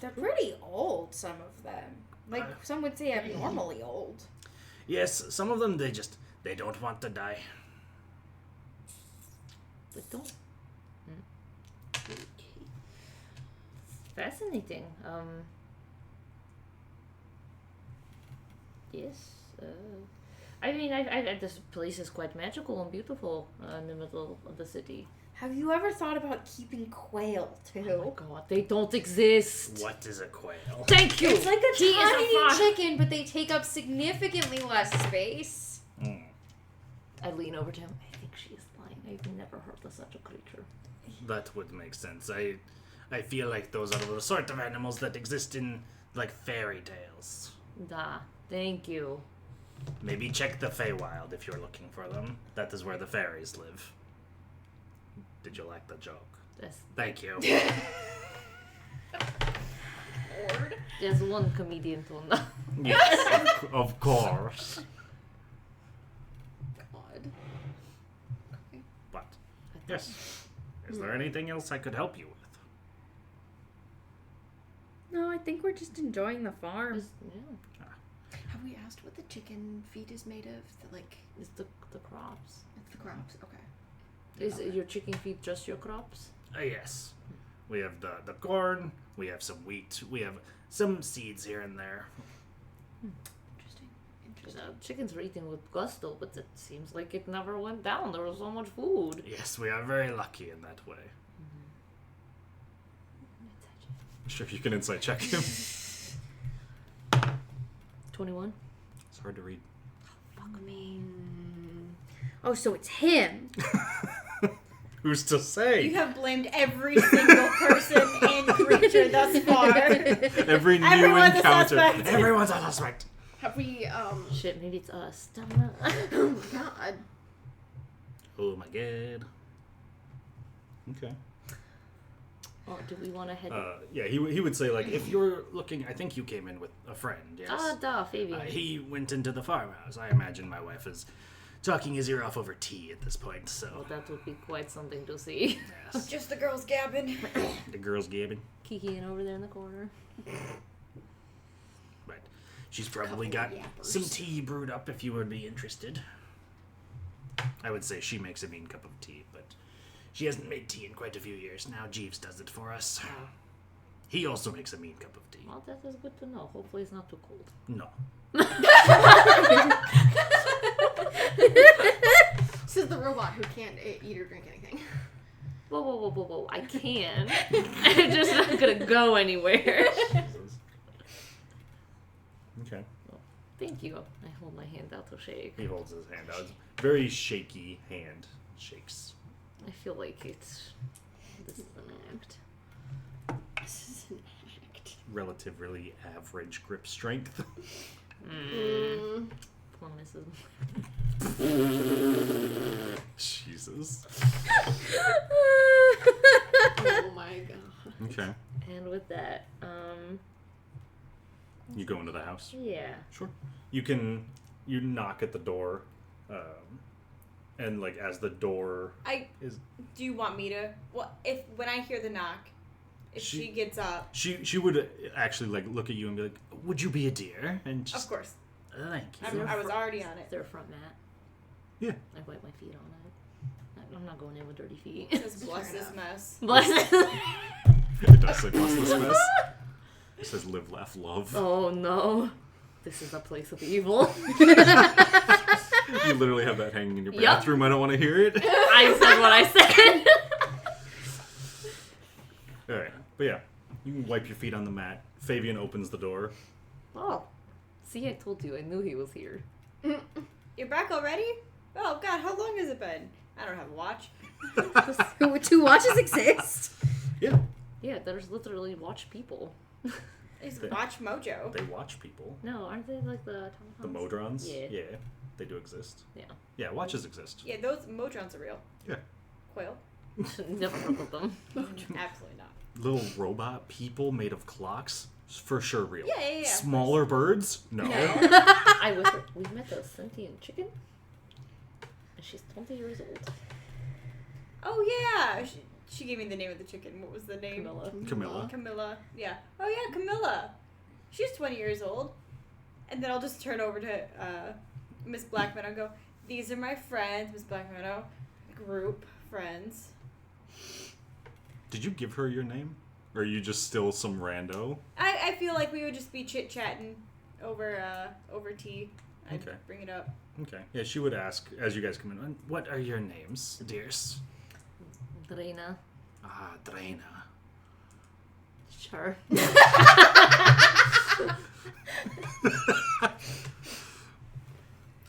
They're pretty old, some of them. Some would say abnormally old. Yes, some of them, they don't want to die. But don't. Fascinating. Yes. I mean, this place is quite magical and beautiful in the middle of the city. Have you ever thought about keeping quail too? Oh my god, they don't exist. What is a quail? Thank you. It's like a He is a tiny fox. chicken, but they take up significantly less space. I lean over to him. I think she is lying. I've never heard of such a creature. That would make sense. I feel like those are the sort of animals that exist in, like, fairy tales. Thank you. Maybe check the Feywild if you're looking for them. That is where the fairies live. Did you like the joke? Yes. Thank you. There's one comedian to know. Yes, of course. God. Okay. But, yes. Is there anything else I could help you with? No, I think we're just enjoying the farm. Yeah. Have we asked what the chicken feed is made of? It's the crops. It's the crops. Okay. Is your chicken feed just your crops? Yes. We have the corn, we have some wheat, we have some seeds here and there. Interesting. Chickens were eating with gusto, but it seems like it never went down. There was so much food. Yes, we are very lucky in that way. Sure, you can insight check him. 21. It's hard to read. Fuck me. Oh, so it's him. Who's to say? You have blamed every single person and creature thus far. Every new Everyone's a encounter. suspect. Everyone's a suspect. Have we, Shit, maybe it's us. oh my god. Oh my god. Okay. Oh, do we want to head? Yeah, he would say, like, if you're looking, I think you came in with a friend, yes? Favyon. He went into the farmhouse. I imagine my wife is talking his ear off over tea at this point, so. Well, that would be quite something to see. Yes. Just the girls gabbing. The girl's gabbing. Kikiing over there in the corner. Right. She's probably got Couple yappers. some tea brewed up if you would be interested. I would say she makes a mean cup of tea, but she hasn't made tea in quite a few years now. Jeeves does it for us. He also makes a mean cup of tea. Well, that is good to know. Hopefully it's not too cold. No. This is the robot who can't eat or drink anything. Whoa. I can. I'm just not gonna go anywhere. Okay. Thank you. I hold my hand out to shake. He holds his hand out. Very shaky hand. Shakes. I feel like this is an act. This is an act. Relatively average grip strength. Poor Mrs. Jesus. Oh my god. Okay. And with that, You go into the house. yeah. Sure. You knock at the door, and like as the door is, Do you want me to? Well, when I hear the knock, if she gets up, she would actually like look at you and be like, "Would you be a dear?" And just of course. Thank you. I was already on Is it. there a front mat? Yeah. I wipe my feet on it. I'm not going in with dirty feet. It says, bless this mess. Bless It does say bless this mess. It says live, laugh, love. Oh no. This is a place of evil. You literally have that hanging in your Yep. bathroom. I don't want to hear it. I said what I said. Alright. But yeah. You can wipe your feet on the mat. Favyon opens the door. Oh. See, I told you. I knew he was here. You're back already? Oh god, how long has it been? I don't have a watch. 2 watches exist. Yeah. Yeah, there's literally watch people. It's Watch Mojo. They watch people. No, aren't they like the The Modrons? Yeah. Yeah. They do exist. Yeah. Yeah, watches exist. Yeah, those Modrons are real. Yeah. Quail? Never heard of them. Absolutely not. Little robot people made of clocks? For sure real. Yeah. Smaller birds? No. I whispered, we met a sentient chicken, and she's 20 years old. Oh yeah! She gave me the name of the chicken. What was the name? Camilla. Camilla. Yeah. Oh yeah, Camilla. She's 20 years old. And then I'll just turn over to Miss Black Meadow and go, these are my friends, Miss Black Meadow. Group friends. Did you give her your name? Or are you just still some rando? I feel like we would just be chit-chatting over tea. I'd Okay. bring it up. Okay. Yeah, she would ask, as you guys come in, what are your names, dears? Raina. Ah, Raina. Sure.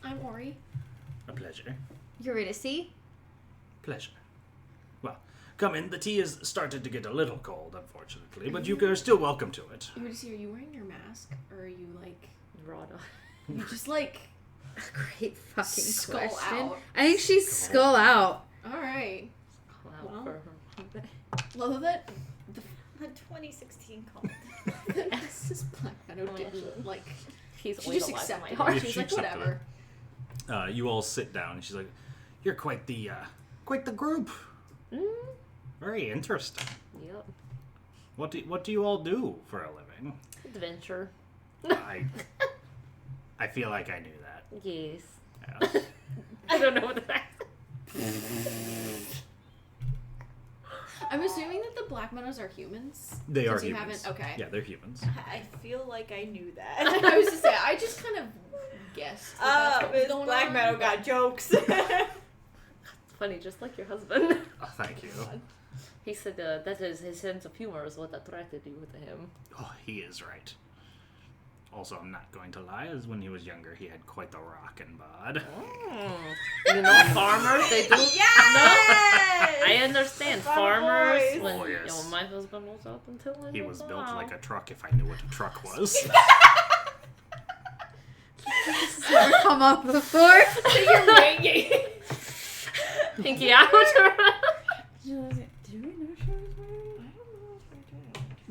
I'm Ori. A pleasure. Eurydice. Pleasure. Well, come in. The tea has started to get a little cold, unfortunately, but you are still welcome to it. Eurydice, are you wearing your mask, or are you like Raw dog. you just like Great fucking skull question. out? I think she's skull out. All right, Wow, Well. for her. love it. A 2016 call. The Mrs. Black Meadow didn't like. He's She always just alive in accepted my heart. it. She was She like, accepted whatever. You all sit down, and she's like, "You're quite the group. Very interesting. Yep. What do you all do for a living?" Adventure. I feel like I knew that. Yes. Yeah. I don't know what that. I'm assuming that the Black Meadows are humans. They are Since you humans. haven't. Okay. Yeah, they're humans. I feel like I knew that. I was to say I just kind of guessed. That that's what was Miss going Black on, Meadow but- got jokes. Funny, just like your husband. Oh, thank you. He said that his sense of humor is what attracted you to him. Oh, he is right. Also, I'm not going to lie, as when he was younger, he had quite the rockin' bod. You know, farmers, they do. Yes! I understand. Farmer Farmers, boys. when Oh, yes. my husband was up until He was built like a truck if I knew what a truck was. Never come up before. Pinky out.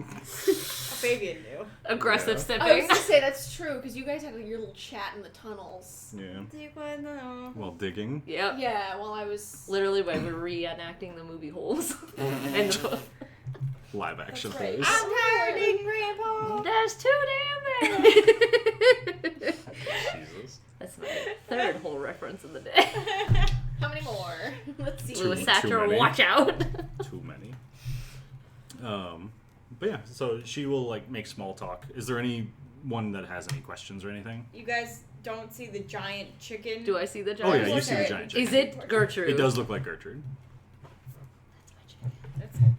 Favyon knew. Aggressive Yeah. sipping. I was to say that's true because you guys had like, your little chat in the tunnels. Yeah. Do you want to know? While digging. Yep. Yeah, while I was. Literally, we were reenacting the movie Holes. And Live action That's right. holes. I'm hurting, Grandpa. there's too damn many. Jesus. That's my third whole reference of the day. How many more? Let's see. Louis Too Satcher, many. watch out. Too many. But yeah, so she will like make small talk. Is there anyone that has any questions or anything? You guys don't see the giant chicken? Do I see the Oh giant? yeah, you see the Okay. giant chicken. Is it Gertrude? It does look like Gertrude.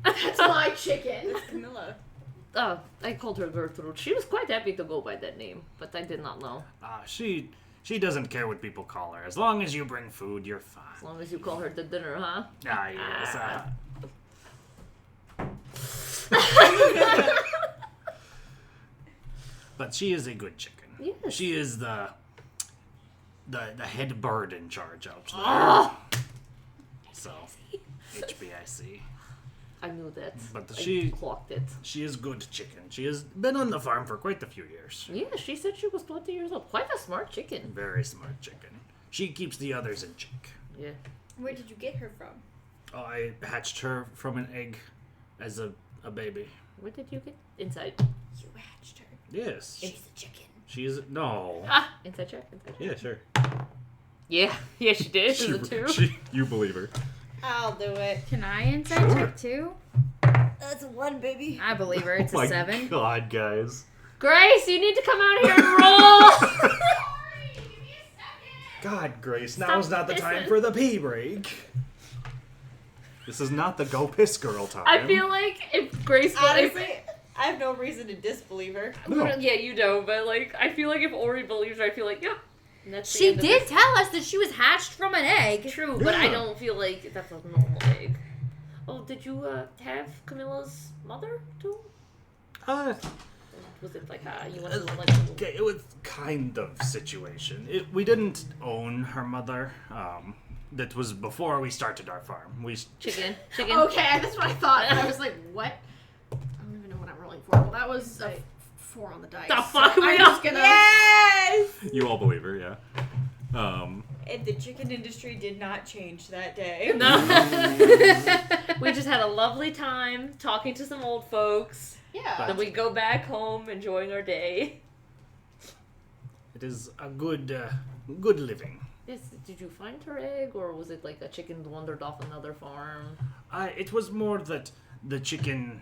That's my chicken. It's Camilla. Oh, I called her Gertrude. She was quite happy to go by that name, but I did not know. She doesn't care what people call her. As long as you bring food, you're As fine. long as you call her to dinner, huh? Yes. But she is a good chicken. Yes. She is the head bird in charge out there. Ah! So, HBIC. I knew that. But I she- clocked it. She is good chicken. She has been on the farm for quite a few years. Yeah, she said she was 20 years old. Quite a smart chicken. Very smart chicken. She keeps the others in check. Yeah. Where did you get her from? Oh, I hatched her from an egg as a baby. Where did you get inside? You hatched her. Yes. It's the chicken. She is no. Ah, inside check. Inside check. Yeah, sure. Yeah, she did. Is it two? You believe her. I'll do it. Can I inside check too? That's one, baby. I believe her. It's Oh a my 7. God, guys. Grace, you need to come out here and roll. God, Grace, Now's not the time pissing. for the pee break. This is not the go piss girl time. I feel like if Grace was Honestly, I have no reason to disbelieve her. No. yeah, you don't, but like I feel like if Ori believes her, I feel like yeah. And that's the She end of did this. tell us that she was hatched from an egg. True, but I Yeah. don't feel like that's a normal egg. Oh, did you have Camilla's mother too? Was it like you went to like Okay, it was kind of situation. We didn't own her mother. That was before we started our farm. chicken? Okay, that's what I thought. And I was like, what? I don't even know what I'm rolling for. Well, that was a 4 on the dice. The so fuck we I'm all- just gonna. Yes! You all believe her, yeah. And the chicken industry did not change that day. No. We just had a lovely time talking to some old folks. Yeah. Then we go back home enjoying our day. It is a good living. Yes, did you find her egg, or was it like a chicken wandered off another farm? It was more that the chicken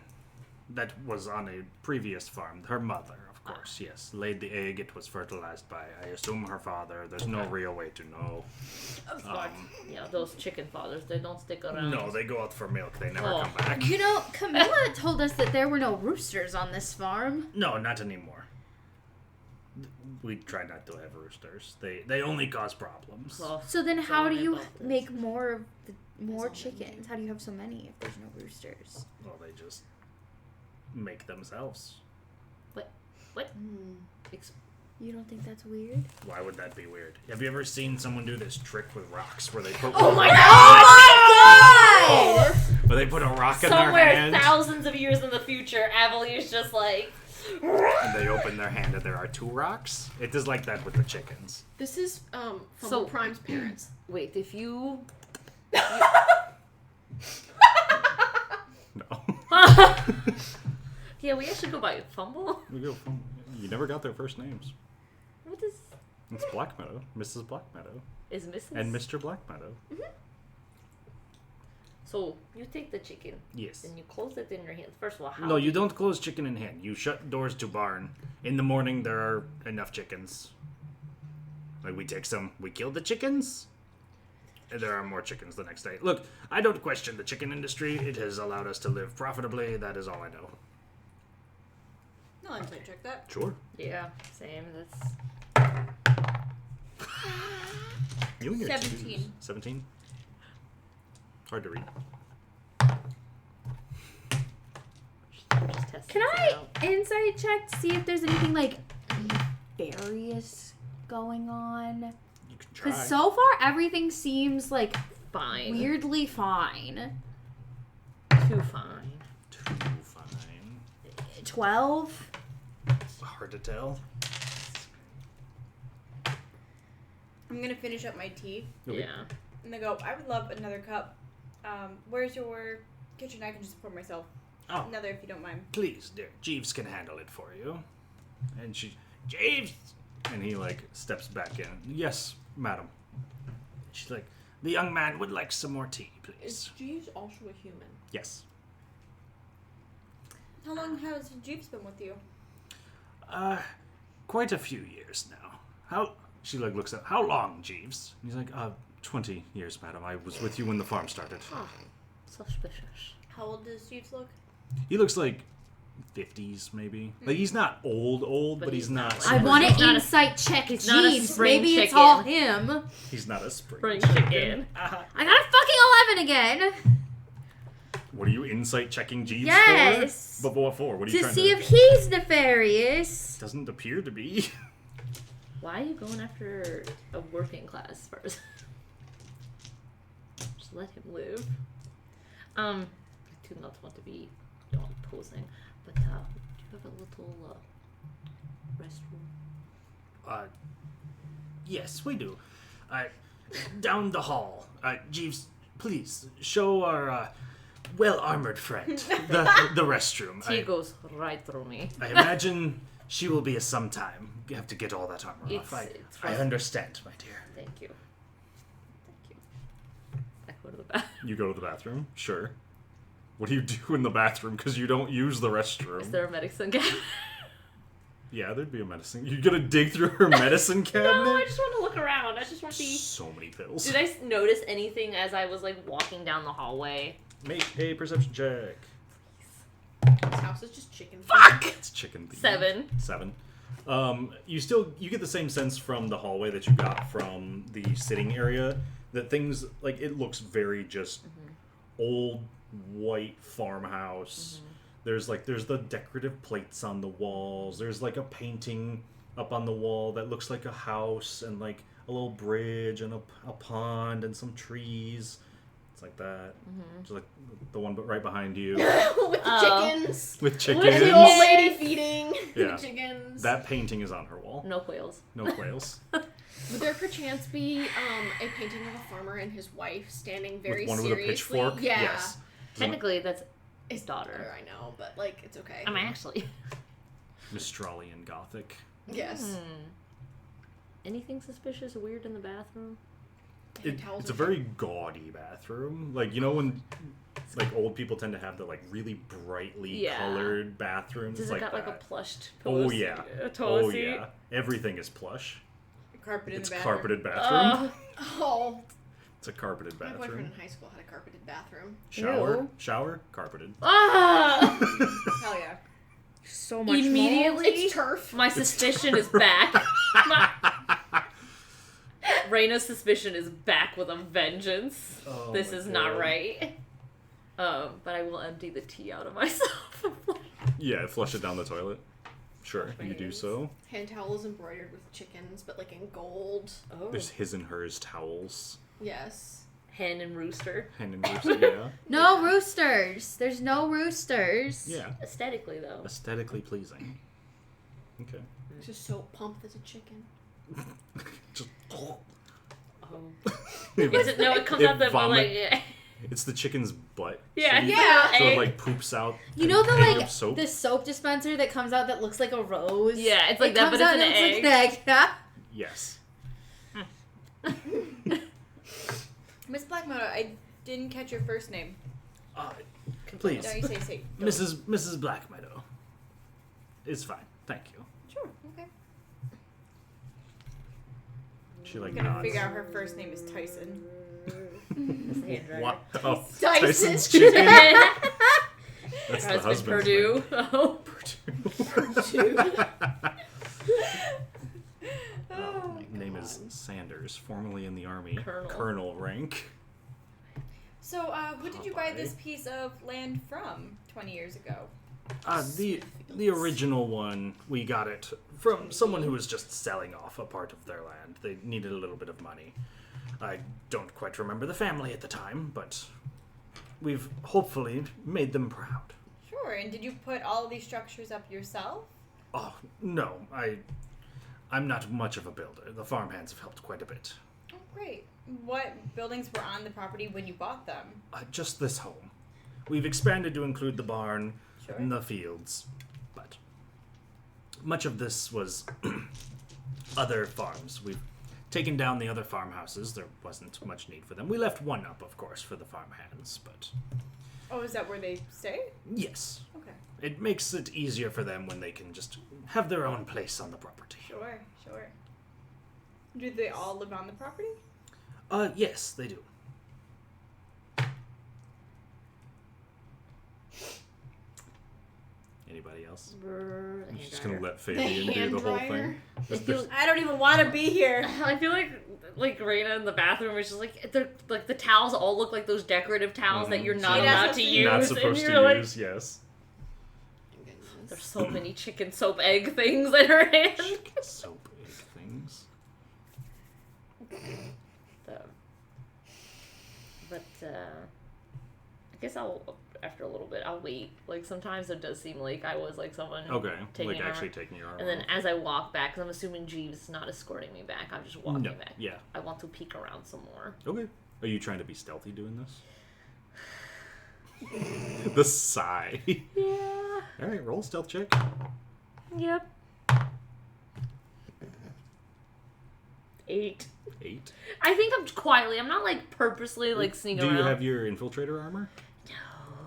that was on a previous farm, her mother, of course, yes, laid the egg. It was fertilized by, I assume, her father. There's no real way to know. Yeah, those chicken fathers, they don't stick around. No, they go out for milk. They never Oh. come back. You know, Camilla told us that there were no roosters on this farm. No, not anymore. We try not to have roosters. They only cause problems. Well, So then, Tell how do me you about this. make more chickens? How do you have so many if there's no roosters? Well, they just make themselves. what? You don't think that's weird? Why would that be weird? Have you ever seen someone do this trick with rocks where they put Oh my Oh my god! where they put a rock in their Somewhere hand thousands of years in the future, Avalier's just like. and they open their hand and there are 2 rocks? It is like that with the chickens. This is So- Fumble Prime's parents. Wait, if you. No. Yeah, we actually go by Fumble. We go from, you never got their first names. What is. It's Blackmeadow, Mrs. Blackmeadow, Is Mrs. and Mr. Blackmeadow. So, you take the chicken, Yes. and you close it in your hands. First of all, how. No, you don't close chicken in hand. You shut doors to barn. In the morning, there are enough chickens. Like, we take some, we kill the chickens, and there are more chickens the next day. Look, I don't question the chicken industry. It has allowed us to live profitably. That is all I know. No, I'm gonna check that. Sure. Yeah, same. That's. You and your 17. twos. 17? Hard to read. Just testing Can this I out. insight check to see if there's anything like nefarious going on? You can try. Because so far everything seems like Fine. weirdly fine. Too fine. Too fine. 12. Hard to tell. I'm gonna finish up my tea. Okay. Yeah. And they go, I would love another cup. Where's your kitchen? I can just pour myself Oh, another if you don't mind. please, dear. Jeeves can handle it for you. And she, Jeeves! And he, like, steps back in. Yes, madam. She's like, the young man would like some more tea, please. Is Jeeves also a human? Yes. How long has Jeeves been with you? Quite a few years now. How? She, like, looks at, how long, Jeeves? And he's like, 20 years, madam. I was with you when the farm started. Oh, suspicious. How old does Jeeves look? He looks like 50s, maybe. Like, he's not old, but he's not. I I want He's to not a- insight check he's not a Jeeves. spring Maybe it's chicken. all him. He's not a spring. Spring chicken. I got a fucking 11 again. What are you insight checking Jeeves Yes. for? But what for? What are you To trying see to... if he's nefarious. Doesn't appear to be. Why are you going after a working class person? Just let him live. I do not want to be posing, but do you have a little restroom? Yes, we do. Down the hall. Jeeves, please, show our well-armored friend the restroom. He goes right through me. I imagine she will be a sometime. You have to get all that armor off. It's I understand, my dear. Thank you. Thank you. I go to the bathroom. You go to the bathroom? Sure. What do you do in the bathroom? Because you don't use the restroom. Is there a medicine cabinet? Yeah, there'd be a medicine. You gonna dig through her medicine cabinet? No, I just want to look around. I just want to see. So many pills. Did I notice anything as I was like walking down the hallway? Make a perception check. This house is just chicken. Fuck! It's chicken beef. 7. 7. You get the same sense from the hallway that you got from the sitting area that things like it looks very just old white farmhouse. There's the decorative plates on the walls. There's like a painting up on the wall that looks like a house and like a little bridge and a pond and some trees. It's like that. Just like the one right behind you With the chickens. with And the chickens. old lady feeding Yeah. the chickens. That painting is on her wall. No quails. No quails. Would there perchance be a painting of a farmer and his wife standing very With one seriously? with a pitchfork? Yeah. Yes. Technically, that's His daughter. I know, but like it's okay. I'm actually. Mistralian Gothic. Yes. Anything suspicious or weird in the bathroom? Towels It's a and very gaudy bathroom. Like, you know when like old people tend to have the like really brightly Yeah. colored bathrooms? Does It's it like got like a that. plushed pillow Oh seat- yeah. a toilet Oh seat? yeah. Everything is plush. Carpet in It's the bathroom. carpeted bathroom. Oh, It's a carpeted my boyfriend bathroom. in high school had a carpeted bathroom. Shower. Ew. Shower. Carpeted. Ah! Hell yeah. so much Immediately, It's turf. my suspicion is back. Raina's suspicion is back with a vengeance. Oh This my is not God. right. But I will empty the tea out of myself. Yeah, flush it down the toilet. Sure, Wash my you do hands. so. Hand towels embroidered with chickens, but like in gold. Oh. There's his and hers towels. Yes. Hen and rooster. Hen and rooster, yeah. No roosters. There's no roosters. Yeah. Aesthetically, though. Aesthetically pleasing. Okay. Just so pumped as a chicken. Just Oh. Is it? No, it comes It out the vomit. like. it's the chicken's butt. Yeah, So, you- yeah. so it egg. like poops out. You know the thing like of soap? the soap dispenser that comes out that looks like a rose? Yeah, it's like it that, comes but it's out an and it looks egg. like an egg. Yes. Miss Blackmota, I didn't catch your first name. Please, No, you say Mrs. Blackmeadow. It's fine. Thank you. Sure, okay. She like I'm gonna nods. figure out her first name is Tyson. That's the hand dryer. What? Oh, Tyson. Tyson's chicken. That's the Husband husband's Purdue. name. Oh. Oh, Name is Sanders, formerly in the army. Colonel. Rank. So, who did you buy this piece of land from 20 years ago? The original one, we got it from someone who was just selling off a part of their land. They needed a little bit of money. I don't quite remember the family at the time, but we've hopefully made them proud. Sure, and did you put all of these structures up yourself? Oh, no, I'm not much of a builder. The farmhands have helped quite a bit. Oh, great. What buildings were on the property when you bought them? Just this home. We've expanded to include the barn Sure. and the fields, but much of this was other farms. We've taken down the other farmhouses. There wasn't much need for them. We left one up, of course, for the farmhands, but Oh, is that where they stay? yes, Okay. it makes it easier for them when they can just have their own place on the property. Sure, sure. Do they all live on the property? Yes, they do. Anybody else? Brr, I'm hand just dryer. gonna let Favyon do the whole thing. I don't even want to be here. I feel like Raina in the bathroom is just like they're like the towels all look like those decorative towels that you're not You're not allowed to use. Not and supposed you're to like, use, yes. There's so many chicken soap egg things in her hand. Chicken soap egg things. So, but I guess after a little bit I'll wait. Like sometimes it does seem like I was like someone Okay, taking like her. actually taking your arm And then off. as I walk back, because I'm assuming Jeeves is not escorting me back, I'm just walking No, back. yeah. I want to peek around some more. Okay. Are you trying to be stealthy doing this? The sigh. Yeah. Alright, roll a stealth check. Yep. 8. 8. I think I'm quietly. I'm not like purposely like sneaking Do around. you have your infiltrator armor? No,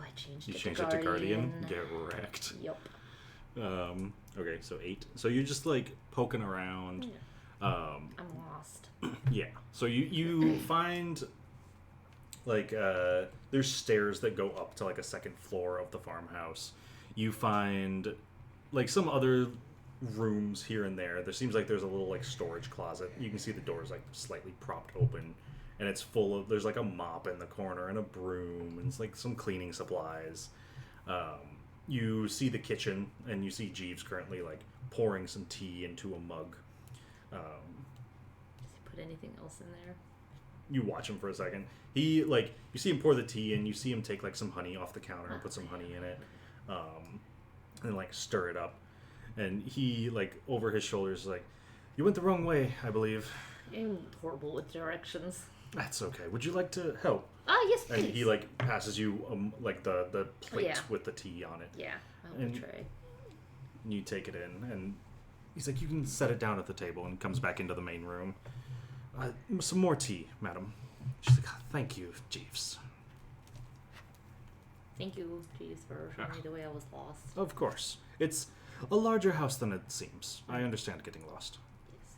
I changed You it changed to it to Guardian. Guardian? Get wrecked. Yep. Okay, so 8. So you're just like poking around. I'm lost. Yeah. So you find like there's stairs that go up to like a second floor of the farmhouse. You find like some other rooms here and there. There seems like there's a little like storage closet. You can see the door's like slightly propped open and it's full of there's like a mop in the corner and a broom and it's like some cleaning supplies. You see the kitchen and you see Jeeves currently like pouring some tea into a mug. Does he put anything else in there? You watch him for a second. He like you see him pour the tea and you see him take like some honey off the counter and put some honey in it, and like stir it up. And he like over his shoulders is like, "You went the wrong way, I believe." I'm horrible with directions. That's okay. Would you like to help? Yes, please. And he like passes you like the plate Yeah. with the tea on it. Yeah, I'll And- betray. And you take it in and he's like, "You can set it down at the table," and comes back into the main room. Some more tea, madam. She's like, "Thank you, Jeeves." Thank you, Jeeves, for showing me the way I was lost. Of course. It's a larger house than it seems. I understand getting lost. Yes.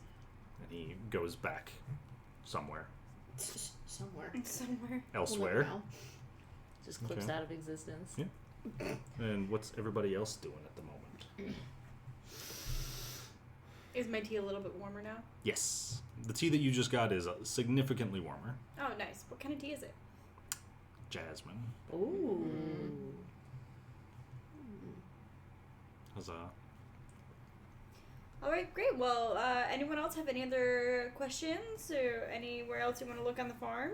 And he goes back somewhere. Somewhere. Somewhere. Elsewhere. Well, Just clips Okay. out of existence. Yeah. And what's everybody else doing at the moment? Is my tea a little bit warmer now? Yes. The tea that you just got is significantly warmer. Oh, nice. What kind of tea is it? Jasmine. Ooh. Huzzah. All right, great. Well, anyone else have any other questions or anywhere else you want to look on the farm?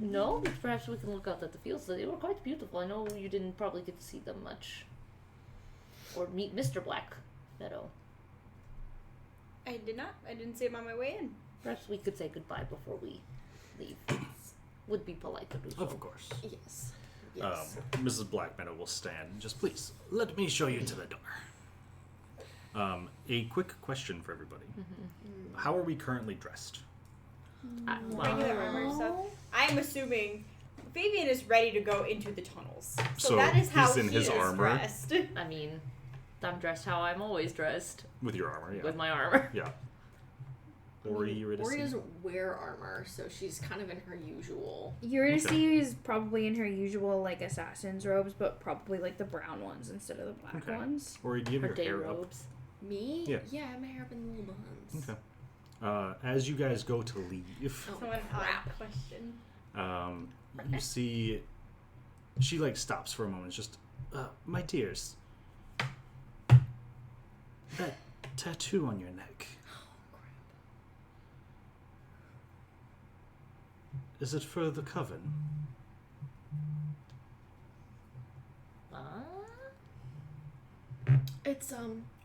No. Perhaps we can look out at the fields. They were quite beautiful. I know you didn't probably get to see them much. Or meet Mr. Black Meadow. I did not. I didn't see him on my way in. Perhaps we could say goodbye before we leave. Would be polite to do so. Of course. Yes. Yes. Mrs. Blackmeadow will stand. Just please, let me show you to the door. A quick question for everybody. How are we currently dressed? Regular armor stuff. I'm assuming Favyon is ready to go into the tunnels. So, So that is how he's in he his is armor? dressed. I mean, I'm dressed how I'm always dressed. With your armor, yeah. With my armor. Yeah. Ori, Eurydice? Ori doesn't wear armor, so she's kind of in her usual. Eurydice Okay. is probably in her usual like assassin's robes, but probably like the brown ones instead of the black Okay. ones. Ori, do you Her have your day hair up? robes. Me? Yeah. Yeah, I have my hair up in little buns. Okay. As you guys go to leave, Oh, So an crap. odd question. you see, she like stops for a moment. Just, my dears, that tattoo on your neck. Is it for the coven? It's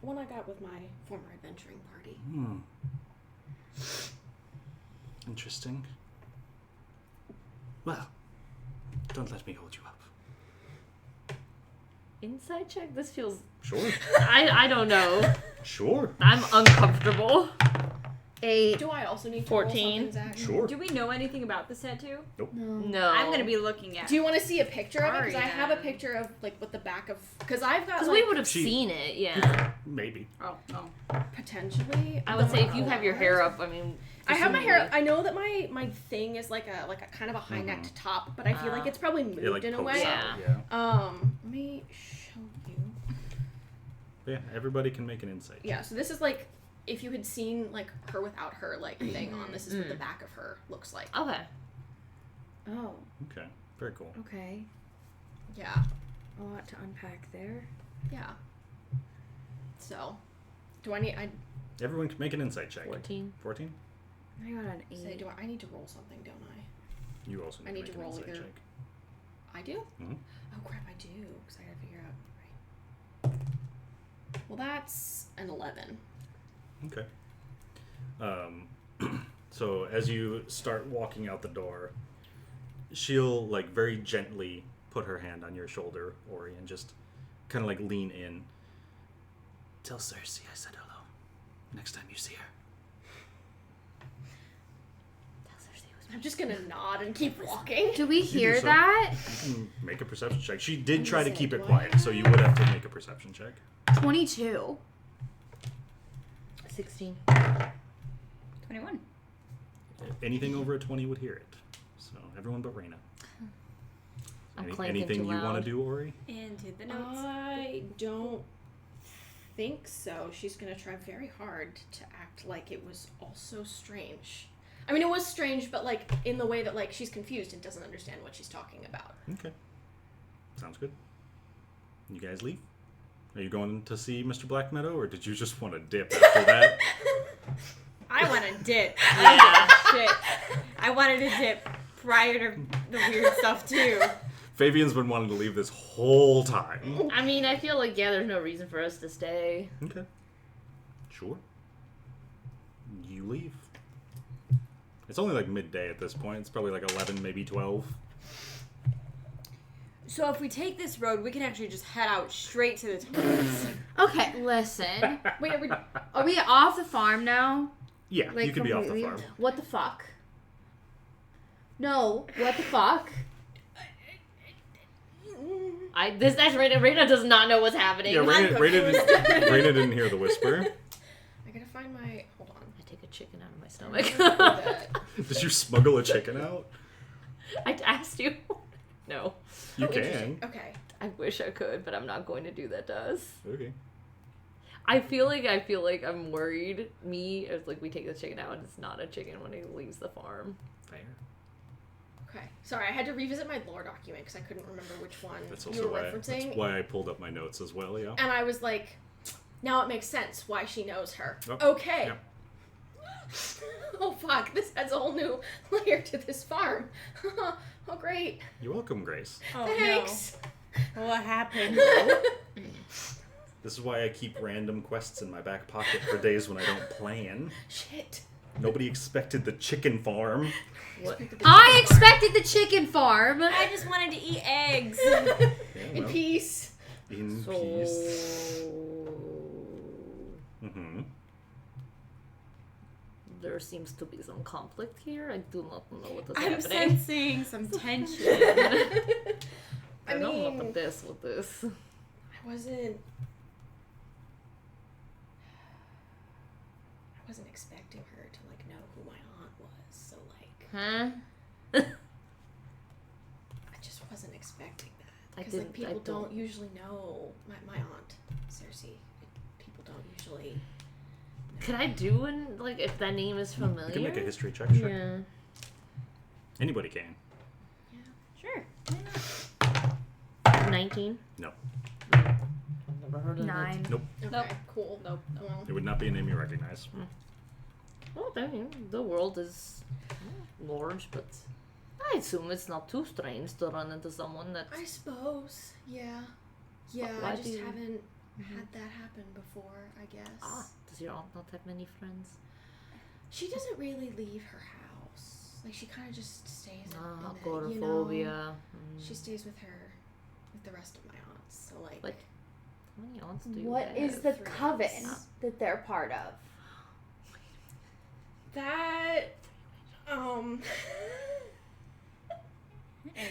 one I got with my former adventuring party. Interesting. Well, don't let me hold you up. Insight check? This feels... Sure. I don't know. Sure. I'm uncomfortable. 8. Do I also need to 14. roll something, Zach? Sure. Do we know anything about this tattoo? No. I'm gonna be looking at. Do you want to see a picture of it? Because I Sorry, have a then. picture of like what the back of. Because I've got. Because Like, we would have She- seen it, yeah. Maybe. Oh, no. potentially. I would but, say like, if you have your hair up, I mean... I have my hair. presumably- I know that my thing is like a kind of a high necked top, but I feel like it's probably moved It like in a pokes way. out. Yeah. Yeah. Let me show you. Yeah. Everybody can make an insight. Yeah, so this is like if you had seen like her without her like thing on. This is what the back of her looks like. Okay. Oh, Okay. Very cool. okay. Yeah, A lot to unpack there. yeah. So, do I need? I Everyone can make an insight check. 14. 14? I got an 8. say, do I need to roll something? Don't I? You also need, I need to to make roll an insight either- check. I do. Mhm. Oh crap, I do. Because I gotta figure out. Right. Well, that's an 11. Okay. So as you start walking out the door, she'll like very gently put her hand on your shoulder, Ori, and just kind of like lean in. Tell Cersei I said hello. Next time you see her. I'm just gonna nod and keep walking. Do we do hear so. that? You can make a perception check. She did I'm try to gonna keep say, it what? quiet, so you would have to make a perception check. 22. 16. 21. Anything over a 20 would hear it. So everyone but Raina. I'm clanking Anything too you want loud. to do, Ori? Into the notes. I don't think so. She's gonna try very hard to act like it was also strange. I mean, it was strange, but like in the way that like she's confused and doesn't understand what she's talking about. Okay. Sounds good. You guys leave? Are you going to see Mr. Blackmeadow, or did you just want to dip after that? I want to dip. Yeah. Shit. I wanted to dip prior to the weird stuff too. Favyon's been wanting to leave this whole time. I mean, I feel like, yeah, there's no reason for us to stay. Okay. Sure. You leave. It's only like midday at this point. It's probably like 11, maybe 12. So if we take this road, we can actually just head out straight to the tunnels. Okay, listen. Wait, Are we off the farm now? Yeah, Like, you can be off the completely? farm. What the fuck? No, what the fuck? That's Raina does not know what's happening. Yeah, Raina didn't hear the whisper. I gotta find my. Hold on. I take a chicken out of my stomach. Did you smuggle a chicken out? I asked you. No. You interesting. can. Okay. I wish I could, but I'm not going to do that to us. Okay. I feel like I'm worried. It's like we take the chicken out and it's not a chicken when he leaves the farm. Fair. Okay. Sorry, I had to revisit my lore document because I couldn't remember which one That's you also were why. referencing. That's why I pulled up my notes as well. Yeah. And I was like, now it makes sense why she knows her. Oh, Okay. yeah. Oh fuck, this adds a whole new layer to this farm. Oh great. You're welcome, Grace. Oh, Thanks. no. What happened? This is why I keep random quests in my back pocket for days when I don't plan. Shit. Nobody expected the chicken farm. What? I expected the chicken farm. I just wanted to eat eggs. Yeah, In well, peace. in So... peace. Mm-hmm. There seems to be some conflict here. I do not know what is I'm happening. sensing some tension. I don't know mean, what this with this. I wasn't expecting her to like know who my aunt was. So like, Huh? I just wasn't expecting that I because like didn't- I people don't don't. usually know my aunt Cersei. People don't usually. Can I do if that name is familiar? You can make a history check. Sure. Yeah. Anybody can. Sure. 19. No. I've never heard of 9. Nope. Okay, Nope. cool. Nope. Well, It would not be a name you recognize. it. Well, then the world is large, but I assume it's not too strange to run into someone that. I suppose. Yeah. Yeah. Why I do just you- haven't had that happen before. I guess. Does your aunt not have many friends? She doesn't really leave her house. Like she kind of just stays in the, Agoraphobia. she stays with the rest of my aunts. So like, Like, how many aunts do you What have? is the 3 coven aunts. that they're part of? that And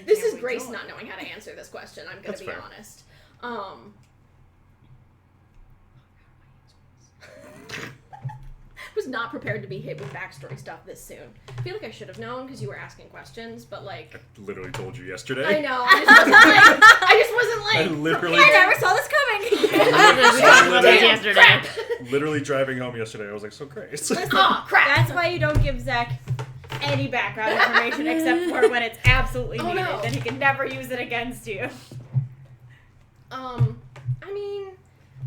this can is we Grace join? not knowing how to answer this question. I'm gonna That's be fair. honest. Was not prepared to be hit with backstory stuff this soon. I feel like I should have known because you were asking questions, but like, I literally told you yesterday. I know. I just wasn't like. I literally, I never saw this coming. We talked about this yesterday. literally driving home yesterday. I was like, so Grace. Oh crap! That's why you don't give Zach any background information except for when it's absolutely Oh, needed. no. Then he can never use it against you. I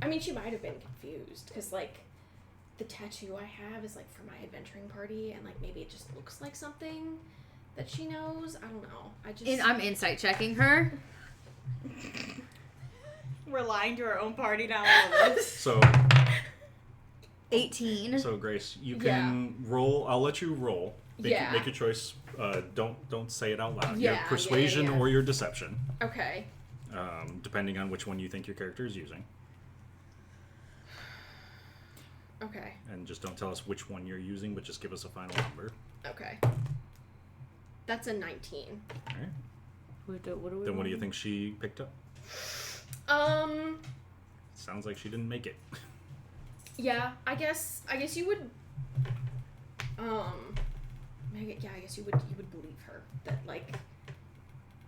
mean, she might have been confused because like the tattoo I have is like for my adventuring party, and like maybe it just looks like something that she knows. I don't know. I'm insight checking her. We're lying to our own party now. So 18. So Grace, you can roll. I'll let you roll. Make your choice. Don't say it out loud. Your Yeah, persuasion yeah. or your deception, Okay. depending on which one you think your character is using. Okay. And just don't tell us which one you're using, but just give us a final number. Okay. That's a 19. All right. What do we Then what do you rolling? think she picked up? Sounds like she didn't make it. Yeah. I guess you would. I guess you would believe her that like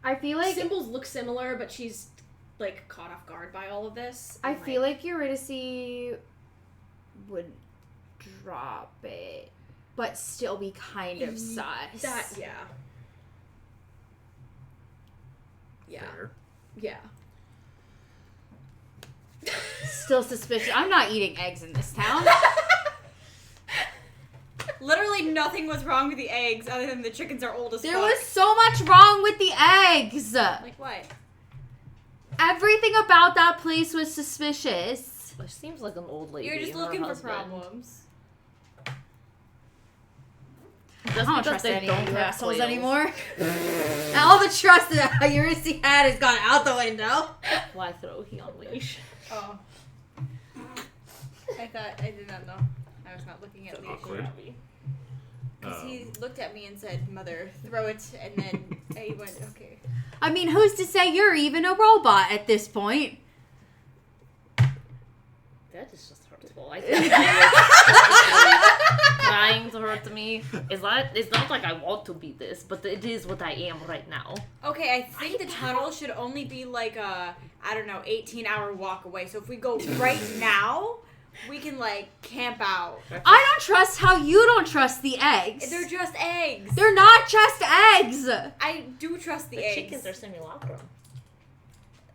I feel like symbols look similar, but she's like caught off guard by all of this. I and, feel like Eurydice would drop it, but still be kind of sus. that yeah. Yeah. Fair. Yeah. Still suspicious. I'm not eating eggs in this town. Literally nothing was wrong with the eggs other than the chickens are old as There fuck. was so much wrong with the eggs. Like what? Everything about that place was suspicious. She seems like an old lady. You're just and her looking for husband. problems. Just I don't because trust they any don't of you have assholes quails. anymore. All the trust that Eurydice had has gone out the window. Why throw he on leash? Oh. I did not know. I was not looking at Leash. Awkward. Because he looked at me and said, "Mother, throw it," and then he went, "Okay." I mean, who's to say you're even a robot at this point? That is just Well, I think you're trying to hurt me. It's not like I want to be this, but it is what I am right now. Okay, I think the tunnel should only be like a, 18-hour walk away. So if we go right now, we can like camp out. I don't trust how you don't trust the eggs. They're just eggs. They're not just eggs. I do trust the The eggs. chickens are simulacrum.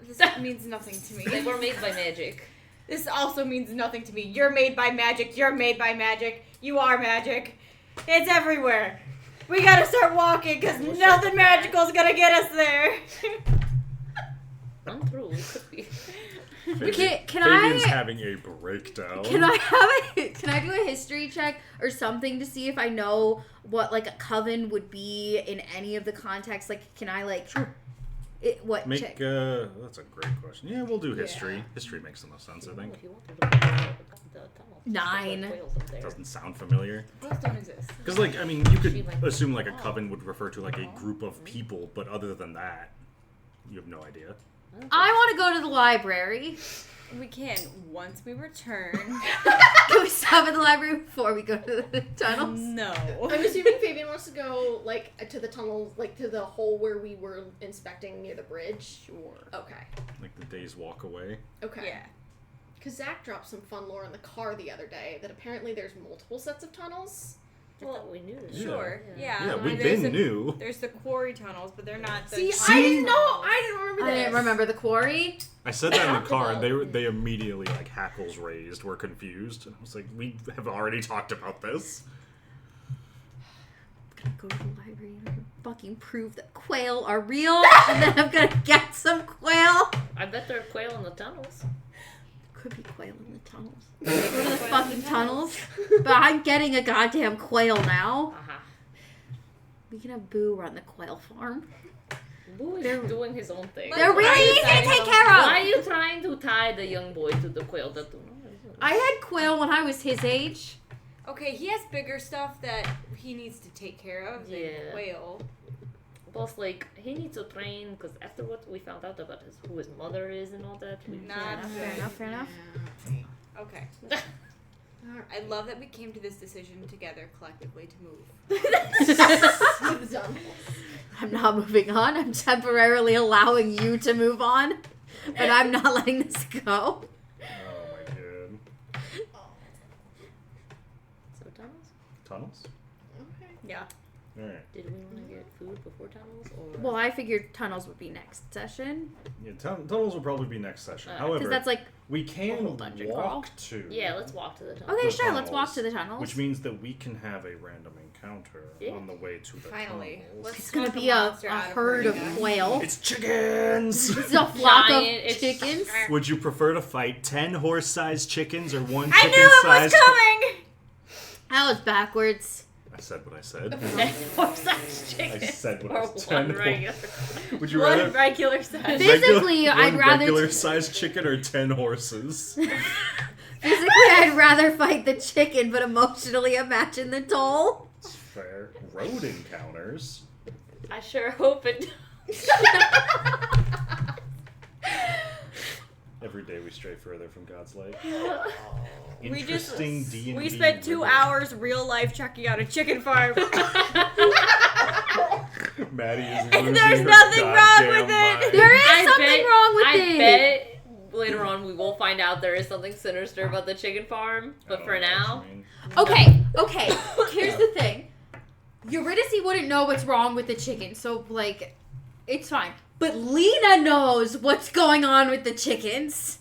This means nothing to me. They were made by magic. This also means nothing to me. You're made by magic. You're made by magic. You are magic. It's everywhere. We gotta start walking because nothing magical is gonna get us there. Untrue, it could be. Can Fabian's I having a breakdown. can I do a history check or something to see if I know what like a coven would be in any of the contexts? Like, can I like Sure. what Make check? that's a great question. Yeah, we'll do history. Yeah. History makes the most sense, I think. If you wanted to go the tunnel, 9. there's quails up there. Doesn't sound familiar. Those don't exist. Because, like, I mean, you could assume, like, a coven would refer to, like, a group of people, but other than that, you have no idea. I want to go to the library. We can once we return. Can we stop at the library before we go to the tunnels? No. I'm assuming Favyon wants to go, like, to the tunnels, like, to the hole where we were inspecting near the bridge. Sure. Okay. Like, the day's walk away. Okay. Yeah. Because Zach dropped some fun lore in the car the other day that apparently there's multiple sets of tunnels. Well, we knew this. Yeah. Sure. Yeah. Yeah, we've There's been new. There's the quarry tunnels, but they're not the. See, See? I didn't know. I didn't remember I this. didn't remember the quarry. I said that in the Talk car, about and they immediately, like, hackles raised, were confused. And I was like, we have already talked about this. I'm gonna go to the library and fucking prove that quail are real, and then I'm gonna get some quail. I bet there are quail in the tunnels. Could be quail in the tunnels. Go to the fucking tunnels. But I'm getting a goddamn quail now. Uh-huh. We can have Boo run the quail farm. Boo is They're- doing his own thing. They're really easy to take care Why are of. you trying to tie the young boy to the quail that do not? I had quail when I was his age. Okay, he has bigger stuff that he needs to take care of than Yeah. quail. Plus, like, he needs to train, because after what we found out about who his mother is and all that, we Not Fair enough, fair enough. Okay. I love that we came to this decision together collectively to move. I'm not moving on. I'm temporarily allowing you to move on. But I'm not letting this go. Oh, my god. So, tunnels? Tunnels? Okay. Yeah. Alright. Did we want to get food before tunnels? Or... Well, I figured tunnels would be next session. Yeah, tunnels will probably be next session. Because However, Because that's like, we can whole dungeon walk crawl. to... Yeah, let's walk to the tunnels. okay, The sure, let's walk tunnels, to the tunnels. Which means that we can have a random encounter Yeah. on the way to the Finally. tunnels. Let's It's gonna knock be a monster out herd of Raina. quail. It's chickens! It's a flock Giant, of it's- chickens. Would you prefer to fight 10 horse-sized chickens or one I knew it was chicken-sized... coming! That was backwards. I said what I said. Horse-sized I chicken. said what Or I said. one regular. Would you One rather... regular size. Physically, I'd rather regular-sized chicken or 10 horses? Physically, I'd rather fight the chicken, but emotionally imagine the toll. It's fair. Road encounters. I sure hope it Every day we stray further from God's light. We just- Interesting D&D. We spent 2 river. hours real life checking out a chicken farm. Maddie is And losing there's her nothing wrong goddamn with it. mind. There is I something bet- wrong with I it. bet later on we will find out there is something sinister about the chicken farm. I But don't for know now, what you mean. Okay. Here's the thing. Eurydice wouldn't know what's wrong with the chicken, so, like, it's fine. But Lena knows what's going on with the chickens.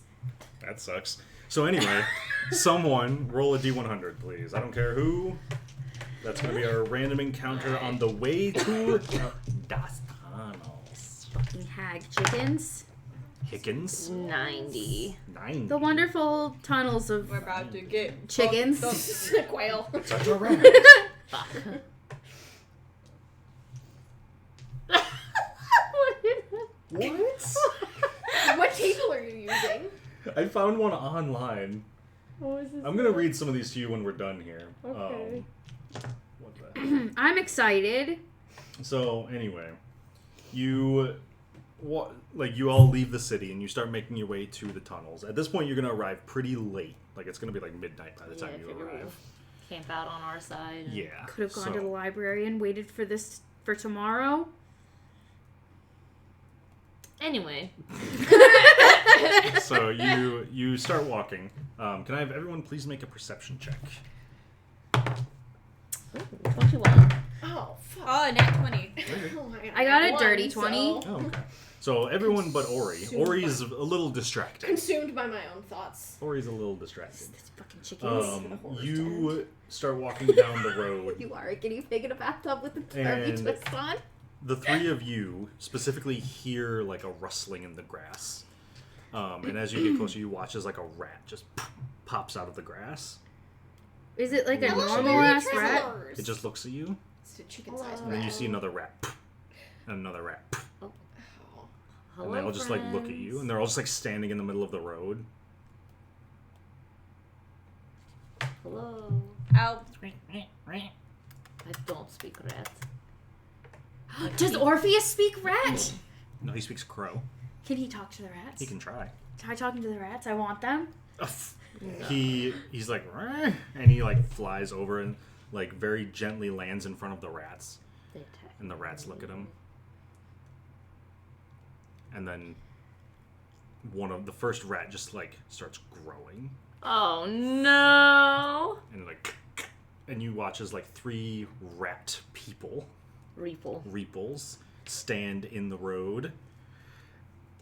That sucks. So anyway, someone roll a D100, please. I don't care who. That's going to be our random encounter on the way to Das Tunnels. Fucking hag chickens. Hickens. 90. 90. The wonderful tunnels of We're about to get chickens. Quail. Such a rat. Fuck. What? What table are you using? I found one online. What was this? I'm going to read some of these to you when we're done here. Okay. What the heck? I'm excited. So, anyway, you what, like you all leave the city and you start making your way to the tunnels. At this point, you're gonna arrive pretty late. Like it's gonna be like midnight by the time you figure arrive. we'll camp out on our side. and- Yeah. Could have gone so, to the library and waited for this for tomorrow. Anyway, So you start walking. Can I have everyone please make a perception check? 21. Oh, fuck. Oh, nat 20. Oh my God. I got a One, dirty 20. so- Oh, okay. So everyone but Ori. Consumed Ori's a little distracted. Consumed by my own thoughts. Ori's a little distracted. This fucking chicken. You start walking down the road. You are a guinea pig in a bathtub with a And- turkey twist on. The three of you specifically hear like a rustling in the grass. And as you get closer, you watch as like a rat just pops out of the grass. Is it like a Hello, normal ass rat? Travelers. It just looks at you, It's a chicken-sized and then you rat. see another rat, and another rat, Oh. Hello, and they all just like look at you, and they're all just like standing in the middle of the road. Hello. I'll I don't speak rat. Does Orpheus speak rat? No, he speaks crow. Can he talk to the rats? He can try. Try talking to the rats. I want them. He's like, "Rah," and he like flies over and like very gently lands in front of the rats, They attack. and the rats look at him. And then the first rat just like starts growing, Oh no. and you watch as like 3 rat people, Reeple. reeples, stand in the road.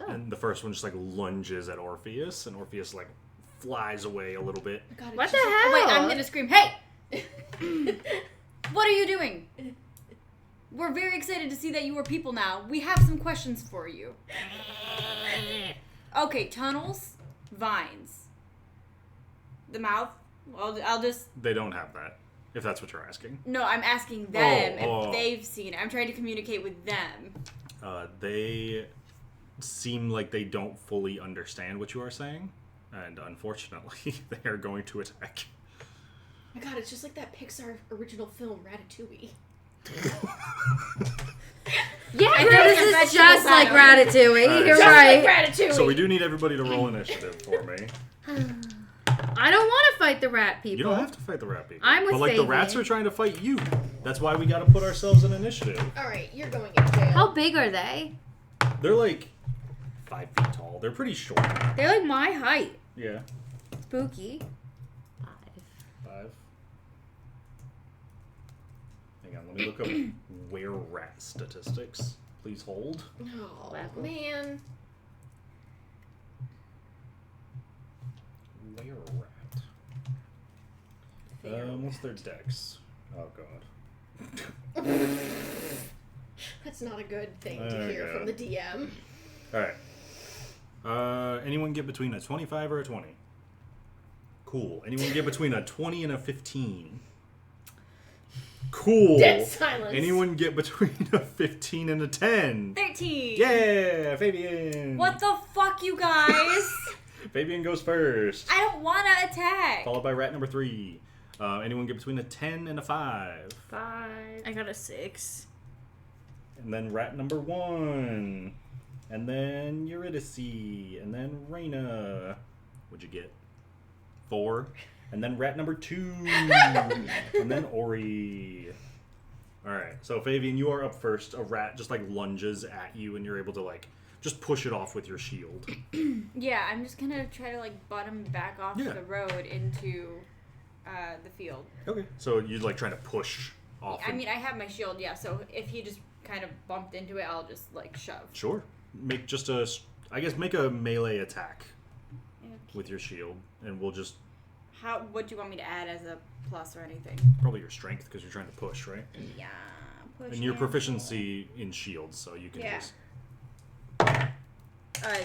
Oh. And the first one just like lunges at Orpheus, and Orpheus like flies away a little bit. God, it's What the just- hell? Wait, I'm gonna scream, hey! What are you doing? We're very excited to see that you are people now. We have some questions for you. Okay, tunnels, vines. The mouth, I'll just... They don't have that, if that's what you're asking. No, I'm asking them Oh. if they've seen it. I'm trying to communicate with them. They seem like they don't fully understand what you are saying, and unfortunately, they are going to attack. Oh my God, it's just like that Pixar original film, Ratatouille. Yeah, I think this it's is just vegetable like battle. Ratatouille. Alright, You're so- right. Ratatouille. So we do need everybody to roll initiative for me. I don't want to fight the rat people. You don't have to fight the rat people. I'm with But like the Favyon. rats are trying to fight you. That's why we got to put ourselves in initiative. All right, you're going in jail. How big are they? They're like 5 feet tall. They're pretty short. They're like my height. Yeah, Spooky. 5. Hang on, let me look up were rat statistics. Please hold. Oh, Wacko. man. Were rat. What's their dex? Oh god. That's not a good thing Oh, to hear God. from the DM. All right. Anyone get between a 25 or a 20? Cool. Anyone get between a 20 and a 15? Cool. Dead silence. Anyone get between a 15 and a 10? 13! Yeah, Favyon. What the fuck, you guys? Favyon goes first, I don't want to attack. followed by rat number 3. Anyone get between a 10 and a 5? 5. I got a 6. And then rat number 1. And then Eurydice. And then Raina. What'd you get? 4. And then rat number 2. And then Ori. Alright, so Favyon, you are up first. A rat just like lunges at you and you're able to like just push it off with your shield. Yeah, I'm just gonna try to like butt him back off Yeah. the road into the field. Okay. So you're like trying to push off. I mean, I have my shield, yeah, so if he just kind of bumped into it, I'll just like shove. Sure. Make just a, I guess make a melee attack Okay. with your shield and we'll just, What do you want me to add as a plus or anything? probably your strength because you're trying to push, right? Yeah. Push And your and proficiency in shields, so you can Yeah. just,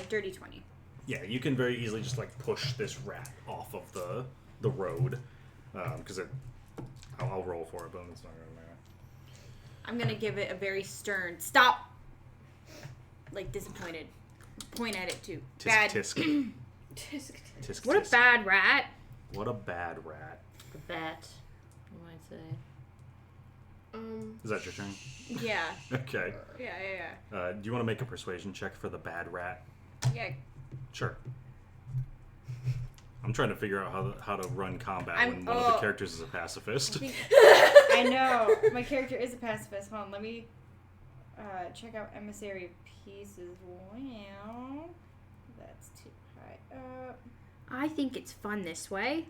dirty 20. yeah, you can very easily just like push this rat off of the road, because I'll roll for it, but it's not gonna matter. I'm gonna give it a very stern stop. Like disappointed. Point at it too. Tisk Bad. tisk. Tisk What a tisk. bad rat. What a bad rat. The bat, you might say. Is that your turn? Yeah. Okay. Yeah. Do you want to make a persuasion check for the bad rat? Yeah. Sure. I'm trying to figure out how to run combat when one of the characters is a pacifist. I know. My character is a pacifist. Hold on, let me check out emissary piece as well. That's too high up. I think it's fun this way.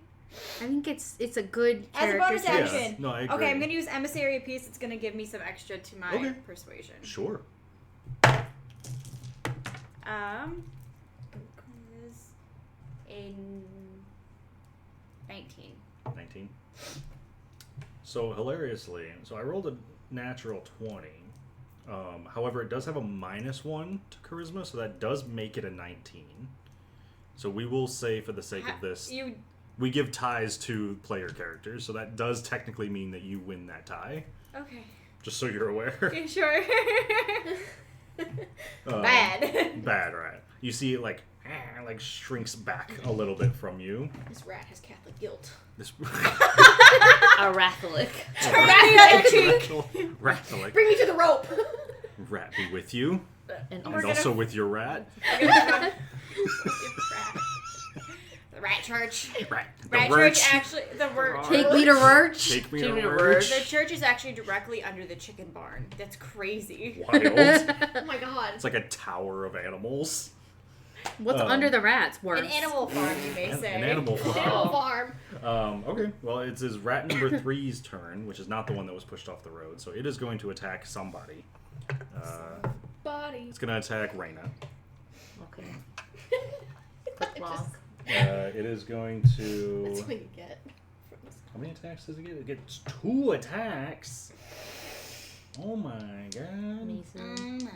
I think it's a good As a character bonus choice. action. Yeah. No, I agree. Okay, I'm gonna use emissary piece. It's gonna give me some extra to my persuasion. Sure. Is a 19. 19. So hilariously, I rolled a natural 20. However, it does have a -1 to charisma, so that does make it a 19. So we will say, for the sake of this, we give ties to player characters, so that does technically mean that you win that tie. Okay. Just so you're aware. Okay, sure. Bad. Bad, right? You see it like shrinks back a little bit from you. This rat has Catholic guilt. This A Ratholic. Turn the other cheek. Ratholic. Bring me to the rope. Rat be with you, And and also with your rat. The rat church. Rat. Rat The church Rurch. actually. The word. Take me to Rurch. Take me to Take me to Rurch. The church is actually directly under the chicken barn. That's crazy. Wild. Oh my god. It's like a tower of animals. What's under the rats? Worms. An animal farm, you may say. An animal farm. Animal farm. Okay, well, it's his rat number 3's turn, which is not the one that was pushed off the road, so it is going to attack somebody. Body. It's going to attack Raina. Okay. Quick walk. It is going That's to... what you get. From this. How many attacks does it get? It gets 2 attacks. Oh my god. Mason.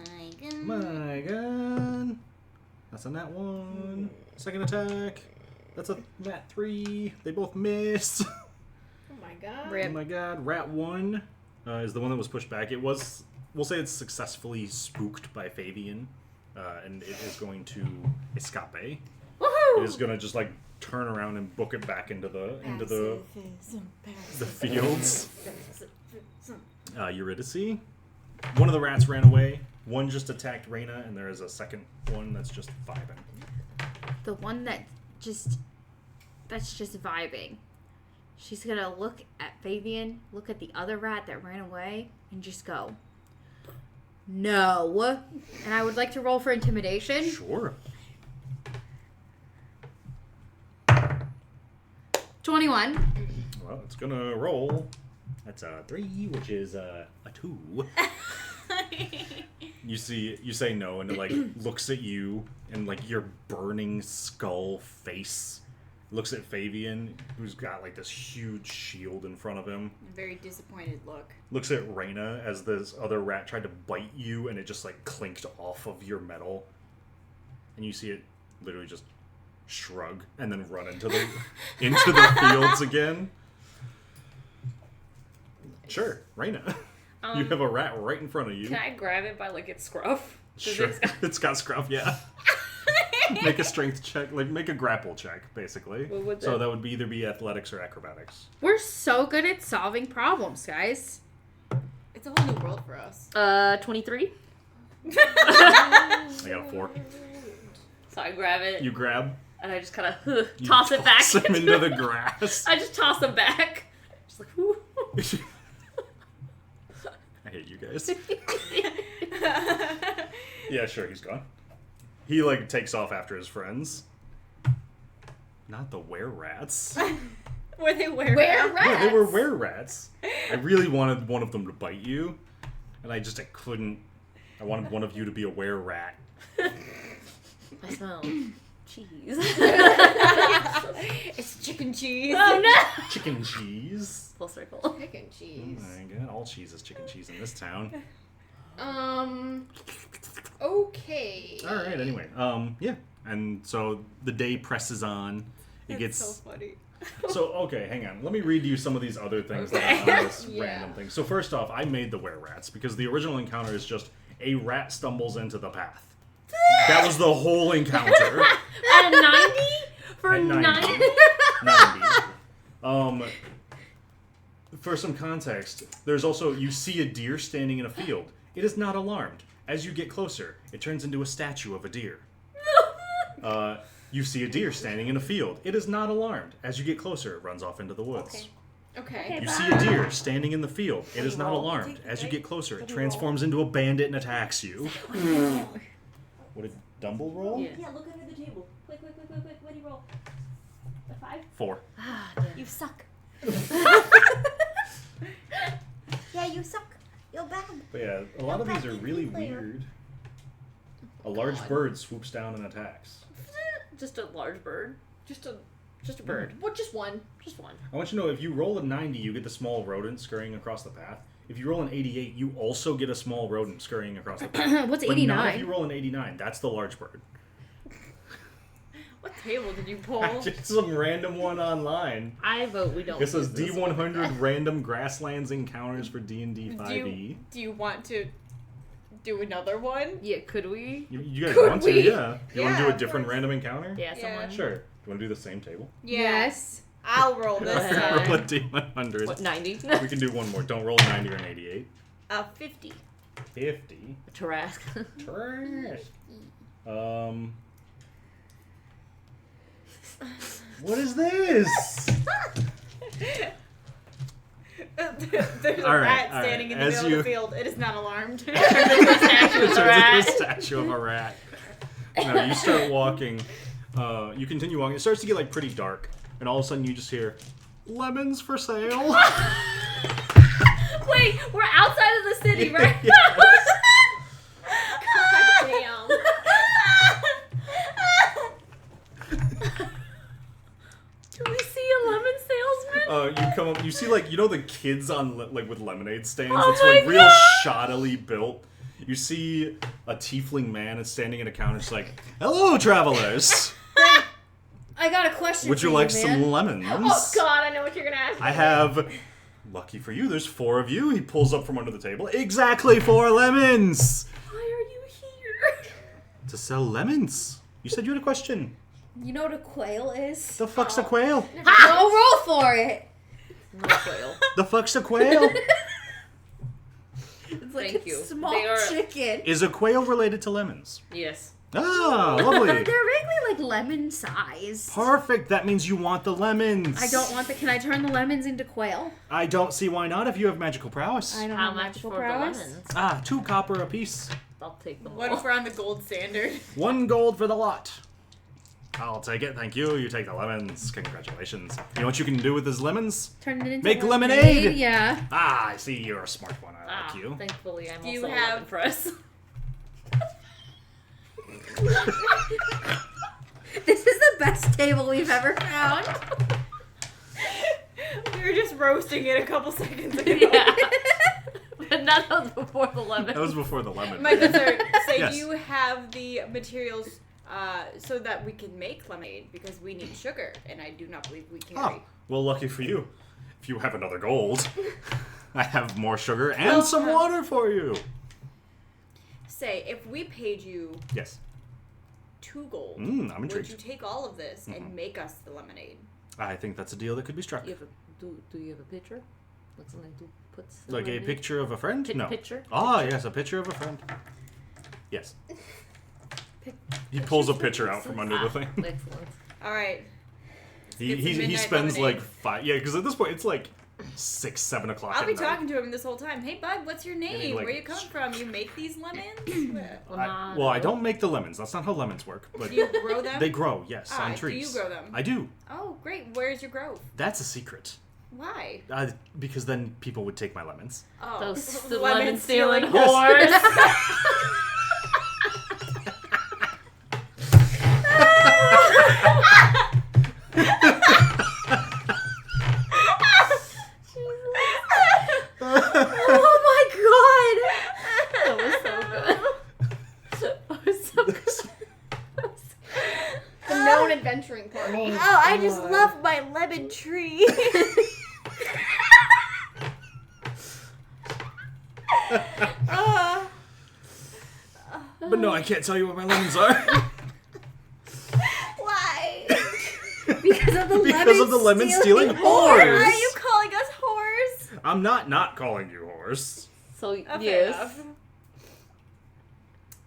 My god. That's a nat 1. Second attack. That's a nat 3. They both miss. Oh my god. Rip. Oh my god. Rat 1 is the one that was pushed back. It was, we'll say it's successfully spooked by Favyon. And it is going to escape. Woohoo! It is going to just like turn around and book it back into the fields. Eurydice. One of the rats ran away. One just attacked Raina, and there is a second one that's just vibing. The one that's just vibing. She's gonna look at Favyon, look at the other rat that ran away, and just go, no. And I would like to roll for intimidation. Sure. 21. Well, it's gonna roll. That's a 3, which is a 2. You say no, and it like looks at you, and like your burning skull face looks at Favyon, who's got like this huge shield in front of him. Very disappointed look. Looks at Raina as this other rat tried to bite you, and it just like clinked off of your metal, and you see it literally just shrug and then run into the fields again. Sure, Raina. You have a rat right in front of you. Can I grab it by like its scruff? Sure. It's got scruff, yeah. Make a strength check, like make a grapple check, basically. What would So that- that would be either be athletics or acrobatics. We're so good at solving problems, guys. It's a whole new world for us. 23. I got a 4. So I grab it You grab, and I just kind of you toss it back. him into the grass. I just toss him back. Just like, whoo. I hate you guys. Yeah, sure, he's gone. He like takes off after his friends. Not the were-rats. Were they Where rats? rats? Yeah, they were were-rats. I really wanted one of them to bite you, and I couldn't. I wanted one of you to be a were-rat. I smell cheese. It's chicken cheese. Oh no! Chicken cheese. Full circle. Chicken Oh cheese. my god, all cheese is chicken cheese in this town. Okay. All right. Anyway, yeah, and so the day presses on. It That's gets so funny. so okay. Hang on. Let me read you some of these other things that are on this random thing. So first off, I made the were-rats because the original encounter is just a rat stumbles into the path. That was the whole encounter. At 90? For At 90? 90. For some context, there's also, you see a deer standing in a field. It is not alarmed. As you get closer, it turns into a statue of a deer. You see a deer standing in a field. It is not alarmed. As you get closer, it runs off into the woods. Okay. You see a deer standing in the field. It is not alarmed. As you get closer, it transforms into a bandit and attacks you. What did Dumble roll? Yeah, look under the table. Quick. What do you roll? A 5? 4. You suck. Yeah, you suck. You're bad. But yeah, a lot of these are really weird. A large bird swoops down and attacks. Just a large bird. Just a bird. What? Just one. Just one. I want you to know, if you roll a 90, you get the small rodent scurrying across the path. If you roll an 88, you also get a small rodent scurrying across the path. What's But 89? not if you roll an 89. That's the large bird. What table did you pull? Just some random one online. I vote we don't. It says use this one. D100 random grasslands encounters for D&D 5e. Do you want to do another one? Yeah, could we? You guys Could want we? to, yeah. You want to do Yeah, a different of course. random encounter? Yeah, Yeah. someone. Sure. You want to do the same table? Yes. I'll roll this Roll a time. D100. What, 90? We can do one more. Don't roll a 90 or an 88. 50. 50. Tarask. Trash. What is this? There's a All right, rat all standing right. in the As middle you- of the field. It is not alarmed. It turns into a statue of a rat. No, you start walking. You continue walking. It starts to get like pretty dark, and all of a sudden you just hear lemons for sale. Wait, we're outside of the city, right? Damn. Do we see a lemon salesman? You come up. You see like the kids on like with lemonade stands. Oh It's like my real God. shoddily built. You see a tiefling man is standing in a counter. It's like, "Hello, travelers. I got a question. Would you for like man. some lemons?" Oh God, I know what you're gonna ask. I have. Lucky for you, there's 4 of you. He pulls up from under the table. Exactly 4 lemons. Why are you here? To sell lemons. You said you had a question. You know what a quail is? The fuck's a quail? Go roll for it. No quail. The fuck's a quail? It's like Thank a you. small They are- chicken. Is a quail related to lemons? Yes. Ah, They're lovely. vaguely like lemon size. Perfect. That means you want the lemons. I don't want the. Can I turn the lemons into quail? I don't see why not if you have magical prowess. I don't How have much magical for prowess. the lemons? 2 copper apiece. I'll take them What all. if we're on the gold standard? 1 gold for the lot. I'll take it. Thank you. You take the lemons. Congratulations. You know what you can do with these lemons? Turn it into Make lemonade. Yeah. Ah, I see. You're a smart one. I like you. Thankfully, I'm Do you also a have- lemon press. This is the best table we've ever found. We were just roasting it a couple seconds ago. Yeah. But that was before the lemon. That was before the lemon. My concern. So Yes. you have the materials so that we can make lemonade because we need sugar, and I do not believe we carry. Oh, well, lucky for you. If you have another gold, I have more sugar and some water for you. Say, if we paid you Yes. 2 gold, I'm would intrigued. you take all of this and make us the lemonade? I think that's a deal that could be struck. Do you have a picture? Like something to put Like a picture of a friend? No. Picture? Ah, yes, a picture of a friend. Yes. He pulls a picture out from under the thing. Excellent. All right. He Get some he midnight spends lemonade. like 5. Yeah, because at this point it's like 6, 7 o'clock. I'll at be night. talking to him this whole time. Hey, bud, what's your name? like, Where you coming from? You make these lemons? Well, I don't make the lemons. That's not how lemons work. But Do you grow them? they grow, yes, on Do trees. you grow them? I do. Oh, great. Where's your grove? That's a secret. Why? Because then people would take my lemons. Oh, Those the lemon stealing Yes. whores. Oh my That was so good. That was so good. The known adventuring party. Oh, I just love my lemon tree. But no, I can't tell you what my lemons are. Why? god! Because of the Because of the lemon stealing Why whores. are you calling us whores? I'm not calling you horse. So, Fair yes. enough.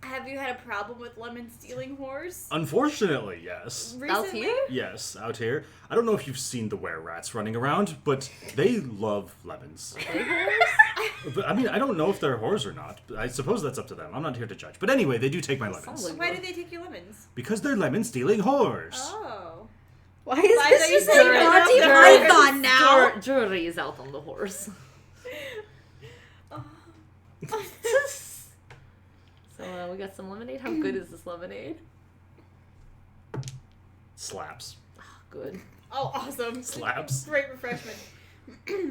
Have you had a problem with lemon stealing whores? Unfortunately, yes. Recently? here? Yes, out here. I don't know if you've seen the were-rats running around, but they love lemons. But, I mean, I don't know if they're whores or not. I suppose that's up to them. I'm not here to judge. But anyway, they do take my lemons. Sounds like- Why do they take your lemons? Because they're lemon-stealing whores. Oh. Why is Why this don't you just say like you're Monty not Python now? Jury is out on the horse. So we got some lemonade. How good is this lemonade? Slaps. Good. Oh, awesome. Slaps. Great refreshment.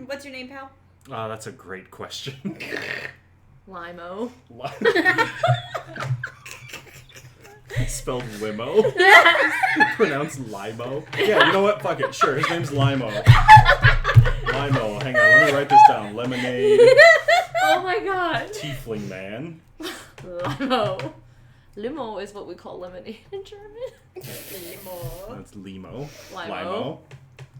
What's your name, pal? That's a great question. Limo. Spelled limo. Pronounced limo. Yeah, you know what? Fuck it. Sure, his name's Limo. Limo. Hang on, let me write this down. Lemonade. Oh my god. Tiefling man. Limo. Limo is what we call lemonade in German. That's limo. Limo.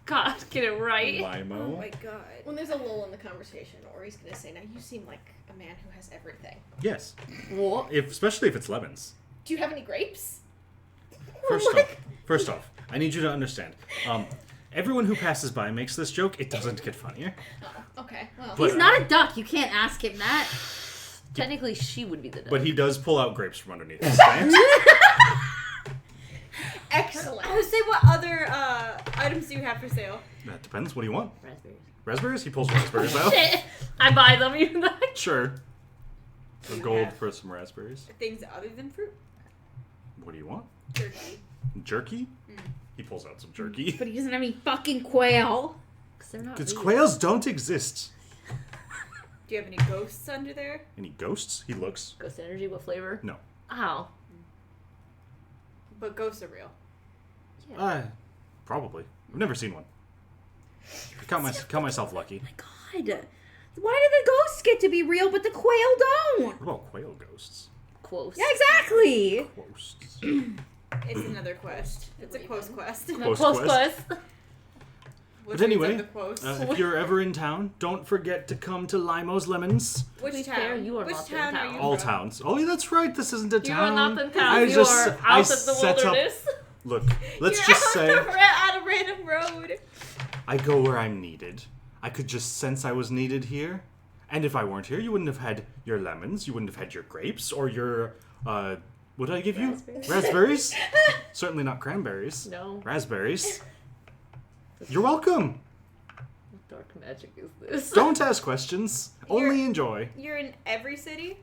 God, get it right. Limo. Oh my god. When there's a lull in the conversation, Ori's gonna say, "Now you seem like a man who has everything. Yes. What? Especially if it's lemons. Do you have any grapes?" First off, I need you to understand. Everyone who passes by makes this joke. It doesn't get funnier. Oh, okay. Well, But- He's not a duck. You can't ask him that. Technically, she would be the But duck. he does pull out grapes from underneath his pants. excellent. I would say, what other items do you have for sale? That depends. What do you want? Raspberries. Raspberries? He pulls raspberries out. Shit. I buy them even though I Sure. Do A you gold have for some raspberries. things other than fruit? What do you want? Turkey. Jerky? He pulls out some jerky. But he doesn't have any fucking quail. Because they're not Because real. quails don't exist. Do you have any ghosts under there? Any ghosts? He looks. Ghost energy, what flavor? No. Ow. But ghosts are real. Probably. I've never seen one. I count myself lucky. God. Why do the ghosts get to be real, but the quail don't? What about quail ghosts? Close. Yeah, exactly. Ghosts. It's another quest. It's a quost quest. Quost Close quest. quest. Which But anyway, means of the quost. if you're ever in town, don't forget to come to Limo's Lemons. Which to be town? fair, you are Which not in town are town. you All from? towns. Oh, yeah, that's right. This isn't a You town. are not in town. I You just, are I out of the set wilderness. Up, look, let's You're just out say on a random road. I go where I'm needed. I could just sense I was needed here. And if I weren't here, you wouldn't have had your lemons, you wouldn't have had your grapes, or your, what did I give you? Raspberries? Certainly not cranberries. No. Raspberries. You're welcome. What dark magic is this? Don't ask questions. Only enjoy. You're in every city,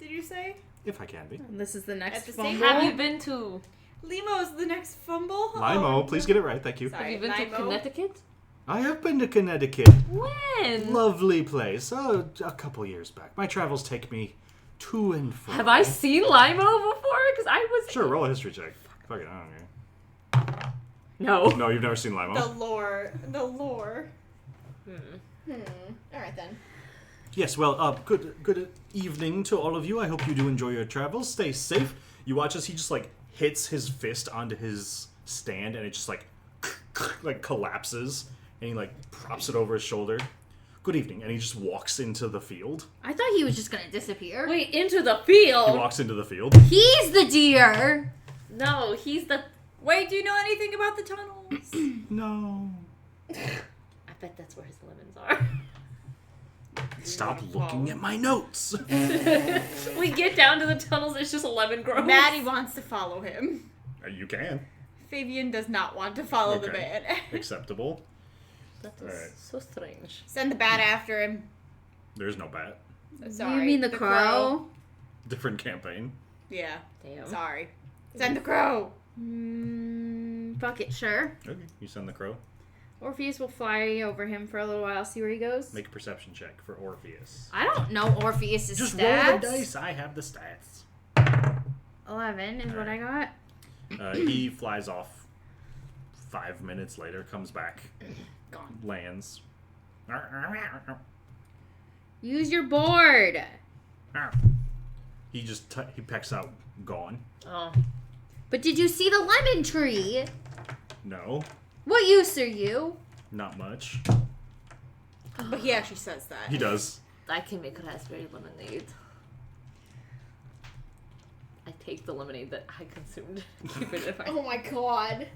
did you say? If I can be. This is the next At the same fumble. Have you been to? Limo's the next fumble. Limo, Oh, please get it right. Thank you. Sorry, Have you been to Limo. Connecticut? I have been to Connecticut. When? Lovely place. Oh, a couple years back. My travels take me to and fro. Have I seen Limo before? Because I was. Sure, roll a history check. Fuck it, I don't care. No. No, you've never seen Limo. The lore. The lore. All right then. Yes, well, good evening to all of you. I hope you do enjoy your travels. Stay safe. You watch as he just, like, hits his fist onto his stand, and it just, like collapses, and he, like, props it over his shoulder. Good evening. And he just walks into the field. I thought he was just gonna disappear. Wait, into the He field? walks into the field. He's the deer. No, he's the. Wait, do you know anything about the tunnels? No. I bet that's where his lemons are. Stop looking at my notes. We get down to the tunnels, it's just a lemon grove. Maddie wants to follow him. You can. Favyon does not want to follow the Okay. man. Acceptable. That is Alright. so strange. Send the bat after him. There's no bat. Sorry. You mean the crow? Different campaign. Yeah. Damn. Sorry. Send the crow. Fuck it, sure. Okay, you send the crow. Orpheus will fly over him for a little while, see where he goes. Make a perception check for Orpheus. I don't know Orpheus's Just stats. roll the dice. I have the stats. 11 is what I got. He flies off 5 minutes later, comes back, lands. Use your board. He just he pecks out, gone. Oh. But did you see the lemon tree? No, What use are you? not much. But he actually says that. He does. I can make raspberry lemonade. I take the lemonade that I consumed. Keep it in my... Oh my god.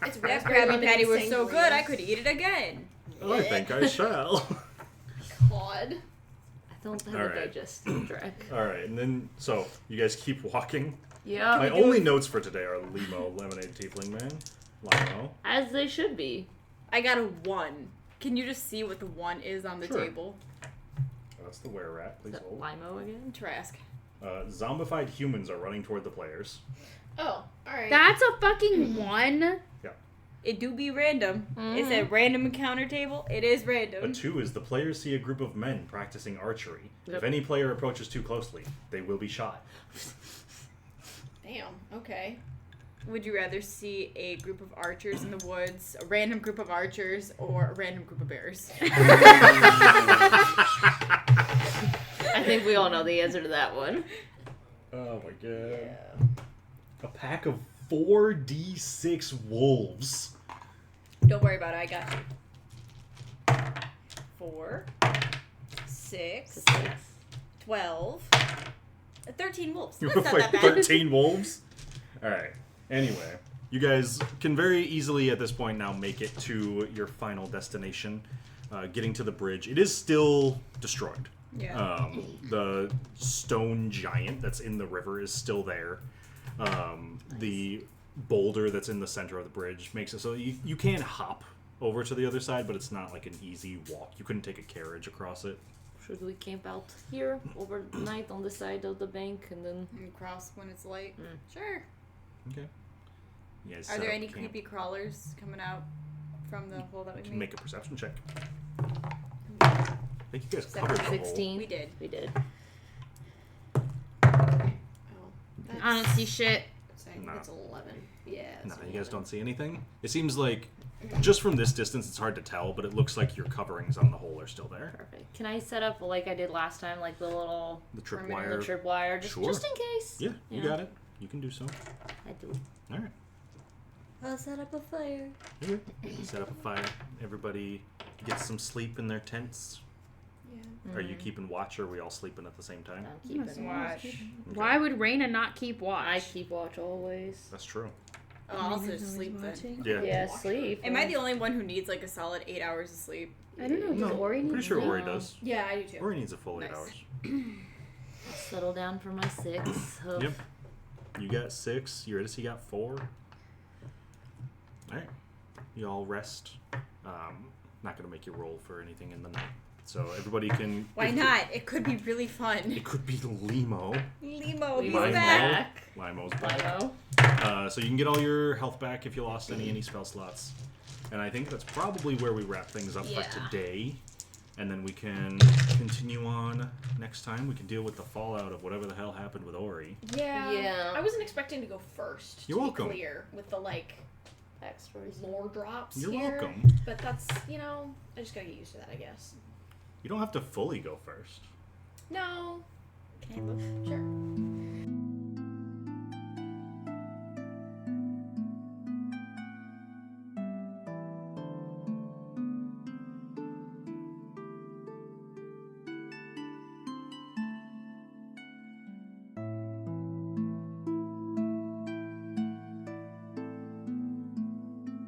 It's That raspberry Krabby lemonade Patty was so sangria. good, I could eat it again. I think I shall. God. I don't have Alright. a digestive tract. Alright, and then, so, you guys keep walking. Yeah. My only notes for today are Limo, Lemonade Tiefling Man. Limo. As they should be. I got a 1. Can you just see what the 1 is on the Sure. table? That's the were-rat, Is please that hold. Limo again? Trask. Zombified humans are running toward the players. Oh, alright. That's a fucking 1. It do be random. It's a random encounter table. It is A random. 2 is the players see a group of men practicing archery. Yep. If any player approaches too closely, they will be shot. Damn, okay. Would you rather see a group of archers in the woods, a random group of archers, or a random group of bears? I think we all know the answer to that one. Oh my god. A pack of 4d6 wolves. Don't worry about it, I got you. 4, 6, 12, 13 wolves. You That's have not like that bad. 13 wolves? Alright. Anyway, you guys can very easily at this point now make it to your final destination. Getting to the bridge. It is still destroyed. Yeah. The stone giant that's in the river is still there. The boulder that's in the center of the bridge makes it so you can hop over to the other side, but it's not like an easy walk. You couldn't take a carriage across it. Should we camp out here overnight on the side of the bank and then... And cross when it's light. Sure. Okay. You guys Are set there up any camp. creepy crawlers coming out from the hole that we You can made? make a perception check. I think you guys covered the hole. 16. We did. We did. Oh. That's, I don't see shit. No. That's 11. Yeah. No, that's you guys 11. don't see anything. It seems like, just from this distance, it's hard to tell, but it looks like your coverings on the hole are still there. Perfect. Can I set up like I did last time, like the little The Perimeter, tripwire. tripwire, just Sure. just in case? Yeah, you got it. You can do so. I do. All right. I'll set up a fire. Okay. Set up a fire. Everybody gets some sleep in their tents. Yeah. Are you keeping watch, or are we all sleeping at the same time? I'm keeping Watch. Okay. Why would Raina not keep watch? I keep watch always. That's true. Oh, I'll also just sleep then. Yeah. Yeah, sleep. Am I the only one who needs like a solid 8 hours of sleep? I don't know. Does No, Ori need pretty sure sleep? Ori does. Yeah, I do too. Ori needs a full 8 Nice. hours. Settle down for my 6. of- Yep. You got 6. Eurydice, you got 4. All right. You all rest. Not gonna make you roll for anything in the night. So everybody can. Why not? It could be really fun. It could be Limo. Limo, he's Limo's back. Limo's back. Limo. So you can get all your health back if you lost any spell slots. And I think that's probably where we wrap things up Yeah. for today. And then we can continue on next time. We can deal with the fallout of whatever the hell happened with Ori. Yeah. Yeah. I wasn't expecting to go first. You're to welcome. Be clear with the Backstories. lore drops. You're here. welcome. But that's I just gotta get used to that, I guess. You don't have to fully go first. No. Can I look? Sure.